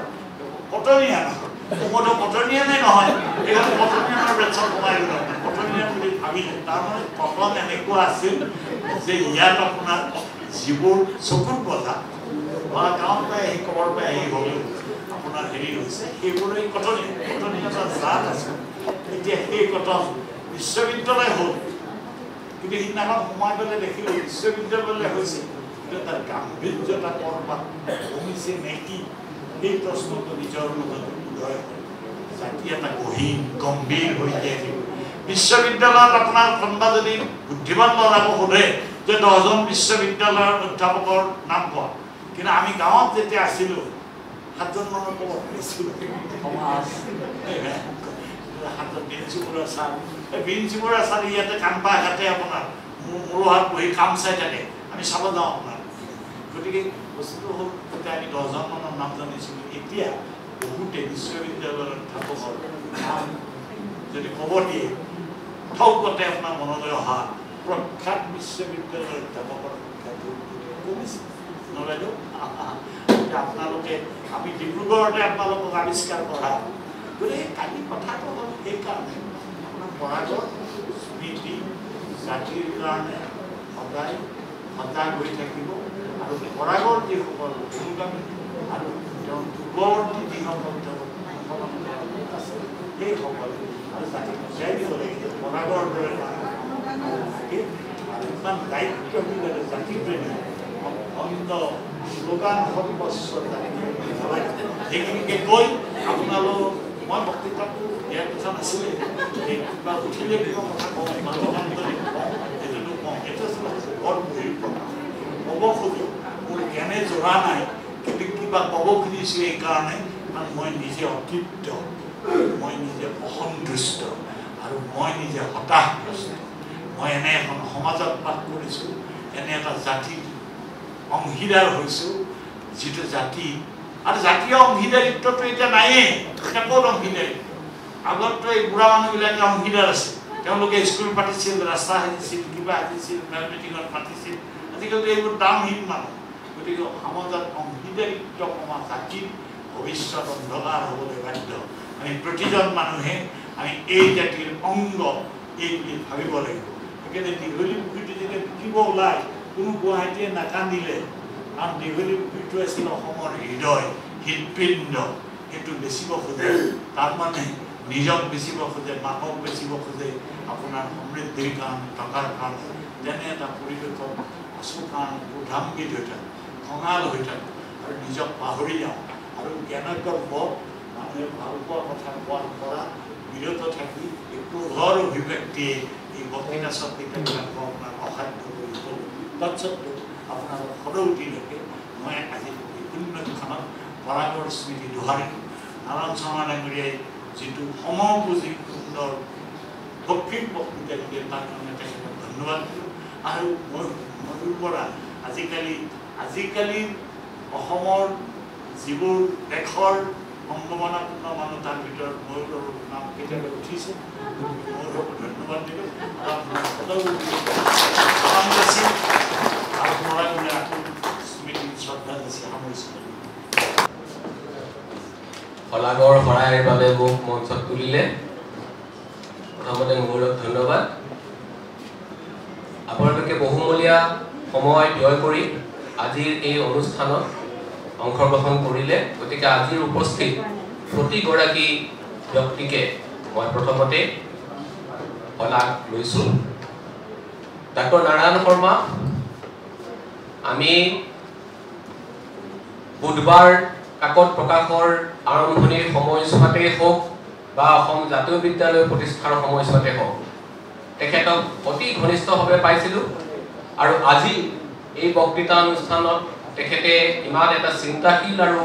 কটনীয়া নহয় মইতো কটনীয়ানে নহয় এইখন কটনীয়ানৰ বেটছত সোমাই গ'ল কটনীয়া বুলি ভাবিলোঁ তাৰমানে কটন এনেকুৱা আছিল যে ইয়াত আপোনাৰ যিবোৰ চকুত বজা বা গাঁৱত পাই আহি কবৰ পাই আহি হ'লেও আপোনাৰ হেৰি হৈছে সেইবোৰ এই কটনীয়া এটা জাত আছে এতিয়া সেই কটন বিশ্ববিদ্যালয় হ'ল কিন্তু সিদিনাখন সোমাই পেলাই দেখিলোঁ বিশ্ববিদ্যালয় হৈছে কিন্তু তাৰ গাম্ভীৰ্যতা ক'ৰবাত কমিছে নেকি এই প্ৰশ্নটো নিজৰ লগত উদয় হয় জাতি এটা গহীন গম্ভীৰ হৈ যায় বিশ্ববিদ্যালয়ত আপোনাৰ কোনোবা যদি বুদ্ধিমান ল'ৰাক সোধে যে 10জন বিশ্ববিদ্যালয়ৰ অধ্যাপকৰ নাম কোৱা কিন্তু আমি গাঁৱত যেতিয়া আছিলোঁ 7জন মানৰ ক'ব পাৰিছিলোঁ সমাজ হাতত বিঞ্চিবুঢ়া ছাৰ বিঞ্চিবুঢ়া ছাৰ ইয়াতে কান্দা ঘাটে আপোনাৰ মোৰ হাত বহি কাম চাই থাকে আমি চাব যাওঁ আপোনাৰ গতিকে বস্তুটো হ'ল তেতিয়া আমি 10জন মানৰ নাম জানিছিলোঁ এতিয়া বহুতে বিশ্ববিদ্যালয়ৰ অধ্যাপকৰ নাম যদি ক'ব দিয়ে ঠৌকতে আপোনাৰ মনলৈ অহা প্ৰখ্যাত বিশ্ববিদ্যালয়ৰ অধ্যাপকৰ সংখ্যাটো কমিছে নবেদো আপোনালোকে আমি ডিব্ৰুগড়তে আপোনালোকক আৱিষ্কাৰ কৰা গতিকে কালি কথাটো হ'ল সেইকাৰণে আপোনাৰ পৰাগৰ স্মৃতি জাতিৰ কাৰণে সদায় সজাগ হৈ থাকিব আৰু পৰাগৰ যিসকল অনুগামী আৰু তেওঁ পূৰ্বৱৰ্তী যিসকল আছে সেইসকল আৰু জাতিক বুজাই দিব লাগিব পৰাগৰ দৰে থাকে আৰু ইমান দায়িত্বশীল জাতিপ্ৰেমী অন্ত শ্লোগান সৰ্বস্ব সেইখিনিকে কৈ আপোনালোক মই বক্তৃতাটো দিয়াৰ কথা নাছিলে কিবা উঠিলে কিবা কথা কওঁ মানুহজনলৈ কওঁ সেইটোতো কওঁ এইটো আচলতে বৰ বহিৰ প্ৰকাশ ক'ব খোজোঁ মোৰ জ্ঞানে জোৰা নাই কিন্তু কিবা ক'ব খুজিছোঁ এইকাৰণে কাৰণ মই নিজে অতৃপ্ত মই নিজে অসন্তুষ্ট আৰু মই নিজে হতাশগ্ৰস্ত মই এনে এখন সমাজত বাস কৰিছোঁ এনে এটা জাতিৰ অংশীদাৰ হৈছোঁ যিটো জাতি আৰু জাতীয় অংশীদাৰিত্বটো এতিয়া নায়েই ক'ত অংশীদাৰিত্ব আগততো এই বুঢ়া মানুহবিলাকে অংশীদাৰ আছে তেওঁলোকে স্কুল পাতিছিল ৰাস্তা সাজিছিল কিবা সাজিছিল মিটিঙত পাতিছিল আজিকালি এইবোৰ দামহীন মানুহ গতিকে সমাজত অংশীদাৰিত্ব কমা জাতিৰ ভৱিষ্যত অন্ধকাৰ হ'বলৈ বাধ্য আমি প্ৰতিজন মানুহে আমি এই জাতিৰ অংগ এই বুলি ভাবিব লাগিব গতিকে দীঘলী পুখুৰীটো যেতিয়া দেখিব ওলায় কোনো গুৱাহাটীয়ে নাকান্দিলে কাৰণ দীঘলী পুখুৰীটো আছিল অসমৰ হৃদয় হৃদপিণ্ড সেইটো বেচিব খোজে তাৰ মানে নিজক বেচিব খোজে মাকক বেচিব খোজে আপোনাৰ সমৃদ্ধিৰ কাৰণে টকাৰ কাৰণে যেনে এটা পৰিৱেশত আচুকান উধামগীত হৈ থাকে খঙাল হৈ থাকে আৰু নিজক পাহৰি যাওঁ আৰু জ্ঞানগৰ্ভ মানুহে ভাল পোৱা কথা কোৱাৰ পৰা বিৰত থাকি এই ক্ৰোধৰ অভিব্যক্তিয়ে এই বক্তৃতা চক্তৃতাবিলাকক আপোনাৰ অসাধ্য কৰি তোলে তৎসত্ত্বেও আপোনাৰ সদৌতিলৈকে মই আজি এই পুণ্যখনত পৰাগৰ স্মৃতি দোহাৰিলোঁ নাৰায়ণ শৰ্মা ডাঙৰীয়াই যিটো সমপুঁজি সুন্দৰ গভীৰ বক্তৃতা দিয়ে তাৰ কাৰণে তেখেতক ধন্যবাদ দিলোঁ আৰু ময়ূৰ বৰা আজিকালি অসমৰ যিবোৰ দেশৰ সম্ভাৱনাপূৰ্ণ মানুহ তাৰ ভিতৰত ময়ূৰৰ নাম কেতিয়াবা উঠিছে ময়ূৰক ধন্যবাদ দিলোঁ আৰু পৰাগলৈ আকৌ স্মৃতিত শ্ৰদ্ধা দিছে সামৰিছোঁ শলাগৰ শৰাইৰ বাবে মোক মঞ্চত তুলিলে প্ৰথমতে ময়ূৰক ধন্যবাদ আপোনালোকে বহুমূলীয়া সময় ব্যয় কৰি আজিৰ এই অনুষ্ঠানত অংশগ্ৰহণ কৰিলে গতিকে আজিৰ উপস্থিত প্ৰতিগৰাকী ব্যক্তিকে মই প্ৰথমতে শলাগ লৈছোঁ ডাক্তৰ নাৰায়ণ শৰ্মা আমি বুধবাৰ কাকত প্ৰকাশৰ আৰম্ভণিৰ সময়ছোৱাতেই হওক বা অসম জাতীয় বিদ্যালয় প্ৰতিষ্ঠাৰ সময়ছোৱাতে হওক তেখেতক অতি ঘনিষ্ঠভাৱে পাইছিলোঁ আৰু আজি এই বক্তৃতা অনুষ্ঠানত তেখেতে ইমান এটা চিন্তাশীল আৰু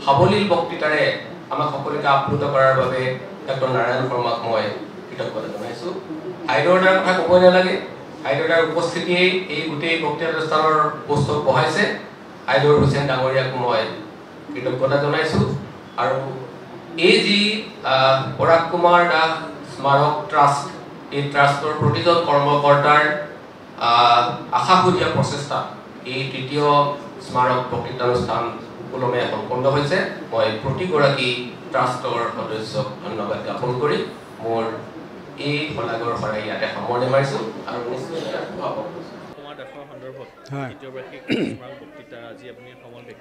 সাৱলীল বক্তৃতাৰে আমাক সকলোকে আপ্লুত কৰাৰ বাবে ডক্টৰ নাৰায়ণ শৰ্মাক মই কৃতজ্ঞতা জনাইছোঁ হাইদৰদাৰ কথা ক'বই নালাগে হাইদৰদাৰ উপস্থিতিয়েই এই গোটেই বক্তৃতা অনুষ্ঠানৰ পোষ্টক বহাইছে হাইদৰ হুছেইন ডাঙৰীয়াকো মই কৃতজ্ঞতা জনাইছোঁ আৰু এই যি পৰাগ কুমাৰ দাস স্মাৰক ট্ৰাষ্ট এই ট্ৰাষ্টৰ প্ৰতিজন কৰ্মকৰ্তাৰ আশাসুলীয়া প্ৰচেষ্টা এই তৃতীয় স্মাৰক বক্তৃতানুষ্ঠান সুকলমে সম্পন্ন হৈছে মই প্ৰতিগৰাকী ট্ৰাষ্টৰ সদস্যক ধন্যবাদ জ্ঞাপন কৰি মোৰ এই শলাগৰ শৰাই ইয়াতে সামৰণি মাৰিছোঁ আৰু কুমাৰ দাসৰ সন্দৰ্ভত তৃতীয় বাৰ্ষিক স্মাৰক বক্তৃতা আজি আপুনি সমন্বয়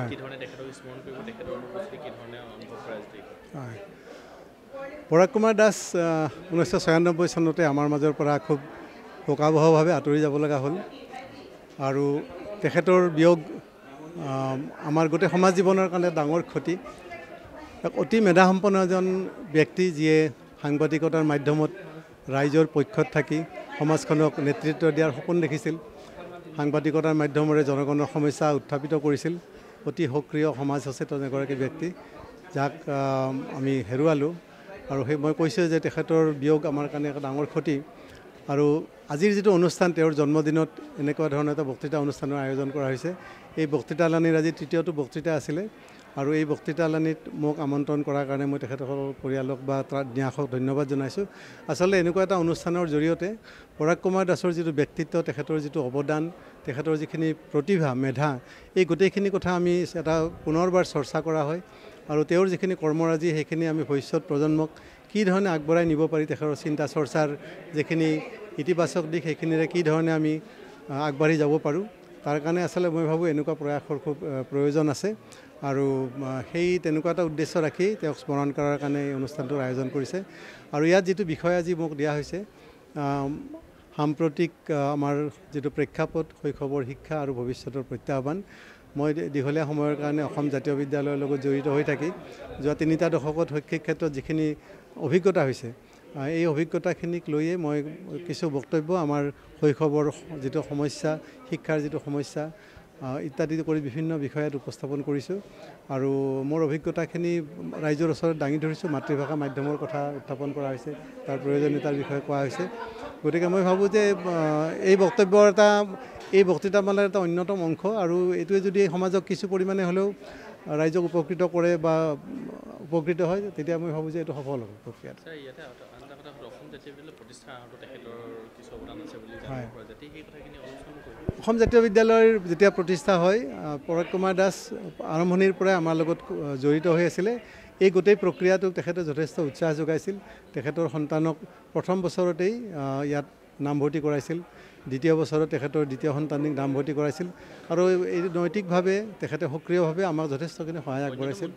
কি ধৰণে তেখেতক স্মৰণ কৰিব তেখেতৰ অনুপস্থিতি কি ধৰণে অনুভৱ কৰে আজি পৰাগ কুমাৰ দাস 1996 চনতে আমাৰ মাজৰ পৰা খুব শোকাবহভাৱে আঁতৰি যাব লগা হ'ল আৰু তেখেতৰ বিয়োগ আমাৰ গোটেই সমাজ জীৱনৰ কাৰণে ডাঙৰ ক্ষতি অতি মেধাসম্পন্ন এজন ব্যক্তি যিয়ে সাংবাদিকতাৰ মাধ্যমত ৰাইজৰ পক্ষত থাকি সমাজখনক নেতৃত্ব দিয়াৰ সপোন দেখিছিল সাংবাদিকতাৰ মাধ্যমেৰে জনগণৰ সমস্যা উত্থাপিত কৰিছিল অতি সক্ৰিয় সমাজ সচেতন এগৰাকী ব্যক্তি যাক আমি হেৰুৱালোঁ আৰু সেই মই কৈছোঁ যে তেখেতৰ বিয়োগ আমাৰ কাৰণে এক ডাঙৰ ক্ষতি আৰু আজিৰ যিটো অনুষ্ঠান তেওঁৰ জন্মদিনত এনেকুৱা ধৰণৰ এটা বক্তৃতা অনুষ্ঠানৰ আয়োজন কৰা হৈছে এই বক্তৃতালানিৰ আজি তৃতীয়টো বক্তৃতা আছিলে আৰু এই বক্তৃতালানিত মোক আমন্ত্ৰণ কৰাৰ কাৰণে মই তেখেতসকলৰ পৰিয়ালক বা তাৰ ন্যাসক ধন্যবাদ জনাইছোঁ আচলতে এনেকুৱা এটা অনুষ্ঠানৰ জৰিয়তে পৰাগ কুমাৰ দাসৰ যিটো ব্যক্তিত্ব তেখেতৰ যিটো অৱদান তেখেতৰ যিখিনি প্ৰতিভা মেধা এই গোটেইখিনি কথা আমি এটা পুনৰবাৰ চৰ্চা কৰা হয় আৰু তেওঁৰ যিখিনি কৰ্মৰাজি সেইখিনি আমি ভৱিষ্যত প্ৰজন্মক কি ধৰণে আগবঢ়াই নিব পাৰি তেখেতৰ চিন্তা চৰ্চাৰ যিখিনি ইতিবাচক দিশ সেইখিনিৰে কি ধৰণে আমি আগবাঢ়ি যাব পাৰোঁ তাৰ কাৰণে আচলতে মই ভাবোঁ এনেকুৱা প্ৰয়াসৰ খুব প্ৰয়োজন আছে আৰু সেই তেনেকুৱা এটা উদ্দেশ্য ৰাখি তেওঁক স্মৰণ কৰাৰ কাৰণে এই অনুষ্ঠানটোৰ আয়োজন কৰিছে আৰু ইয়াত যিটো বিষয় আজি মোক দিয়া হৈছে সাম্প্ৰতিক আমাৰ যিটো প্ৰেক্ষাপট শৈশৱৰ শিক্ষা আৰু ভৱিষ্যতৰ প্ৰত্যাহ্বান মই দীঘলীয়া সময়ৰ কাৰণে অসম জাতীয় বিদ্যালয়ৰ লগত জড়িত হৈ থাকি যোৱা 3টা দশকত শৈক্ষিক ক্ষেত্ৰত যিখিনি অভিজ্ঞতা হৈছে এই অভিজ্ঞতাখিনিক লৈয়ে মই কিছু বক্তব্য আমাৰ শৈশৱৰ যিটো সমস্যা শিক্ষাৰ যিটো সমস্যা ইত্যাদি কৰি বিভিন্ন বিষয়ত উপস্থাপন কৰিছোঁ আৰু মোৰ অভিজ্ঞতাখিনি ৰাইজৰ ওচৰত দাঙি ধৰিছোঁ মাতৃভাষা মাধ্যমৰ কথা উত্থাপন কৰা হৈছে তাৰ প্ৰয়োজনীয়তাৰ বিষয়ে কোৱা হৈছে গতিকে মই ভাবোঁ যে এই বক্তব্যৰ এই বক্তৃতামালাৰ এটা অন্যতম অংশ আৰু এইটোৱে যদি সমাজক কিছু পৰিমাণে হ'লেও ৰাইজক উপকৃত কৰে বা উপকৃত হয় তেতিয়া মই ভাবোঁ যে এইটো সফল হ'ব প্ৰক্ৰিয়াত অসম জাতীয় বিদ্যালয়ৰ যেতিয়া প্ৰতিষ্ঠা হয় পৰেশ কুমাৰ দাস আৰম্ভণিৰ পৰাই আমাৰ লগত জড়িত হৈ আছিলে এই গোটেই প্ৰক্ৰিয়াটোক তেখেতে যথেষ্ট উৎসাহ যোগাইছিল তেখেতৰ সন্তানক প্ৰথম বছৰতেই ইয়াত নামভৰ্তি কৰাইছিল দ্বিতীয় বছৰত তেখেতৰ দ্বিতীয় সন্তানিক নামভৰ্তি কৰাইছিল আৰু এই নৈতিকভাৱে তেখেতে সক্ৰিয়ভাৱে আমাক যথেষ্টখিনি সহায় আগবঢ়াইছিল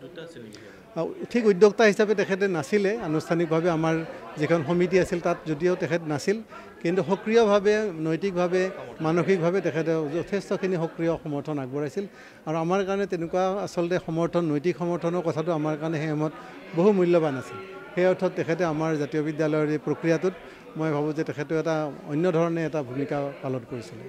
ঠিক উদ্যোক্তা হিচাপে তেখেতে নাছিলে আনুষ্ঠানিকভাৱে আমাৰ যিখন সমিতি আছিল তাত যদিও তেখেত নাছিল কিন্তু সক্ৰিয়ভাৱে নৈতিকভাৱে মানসিকভাৱে তেখেতে যথেষ্টখিনি সক্ৰিয় সমৰ্থন আগবঢ়াইছিল আৰু আমাৰ কাৰণে তেনেকুৱা আচলতে সমৰ্থন নৈতিক সমৰ্থনৰ কথাটো আমাৰ কাৰণে সেই সময়ত বহু মূল্যৱান আছিল সেই অৰ্থত তেখেতে আমাৰ জাতীয় বিদ্যালয়ৰ এই প্ৰক্ৰিয়াটোত মই ভাবোঁ যে তেখেতে এটা অন্য ধৰণে এটা ভূমিকা পালন কৰিছিলে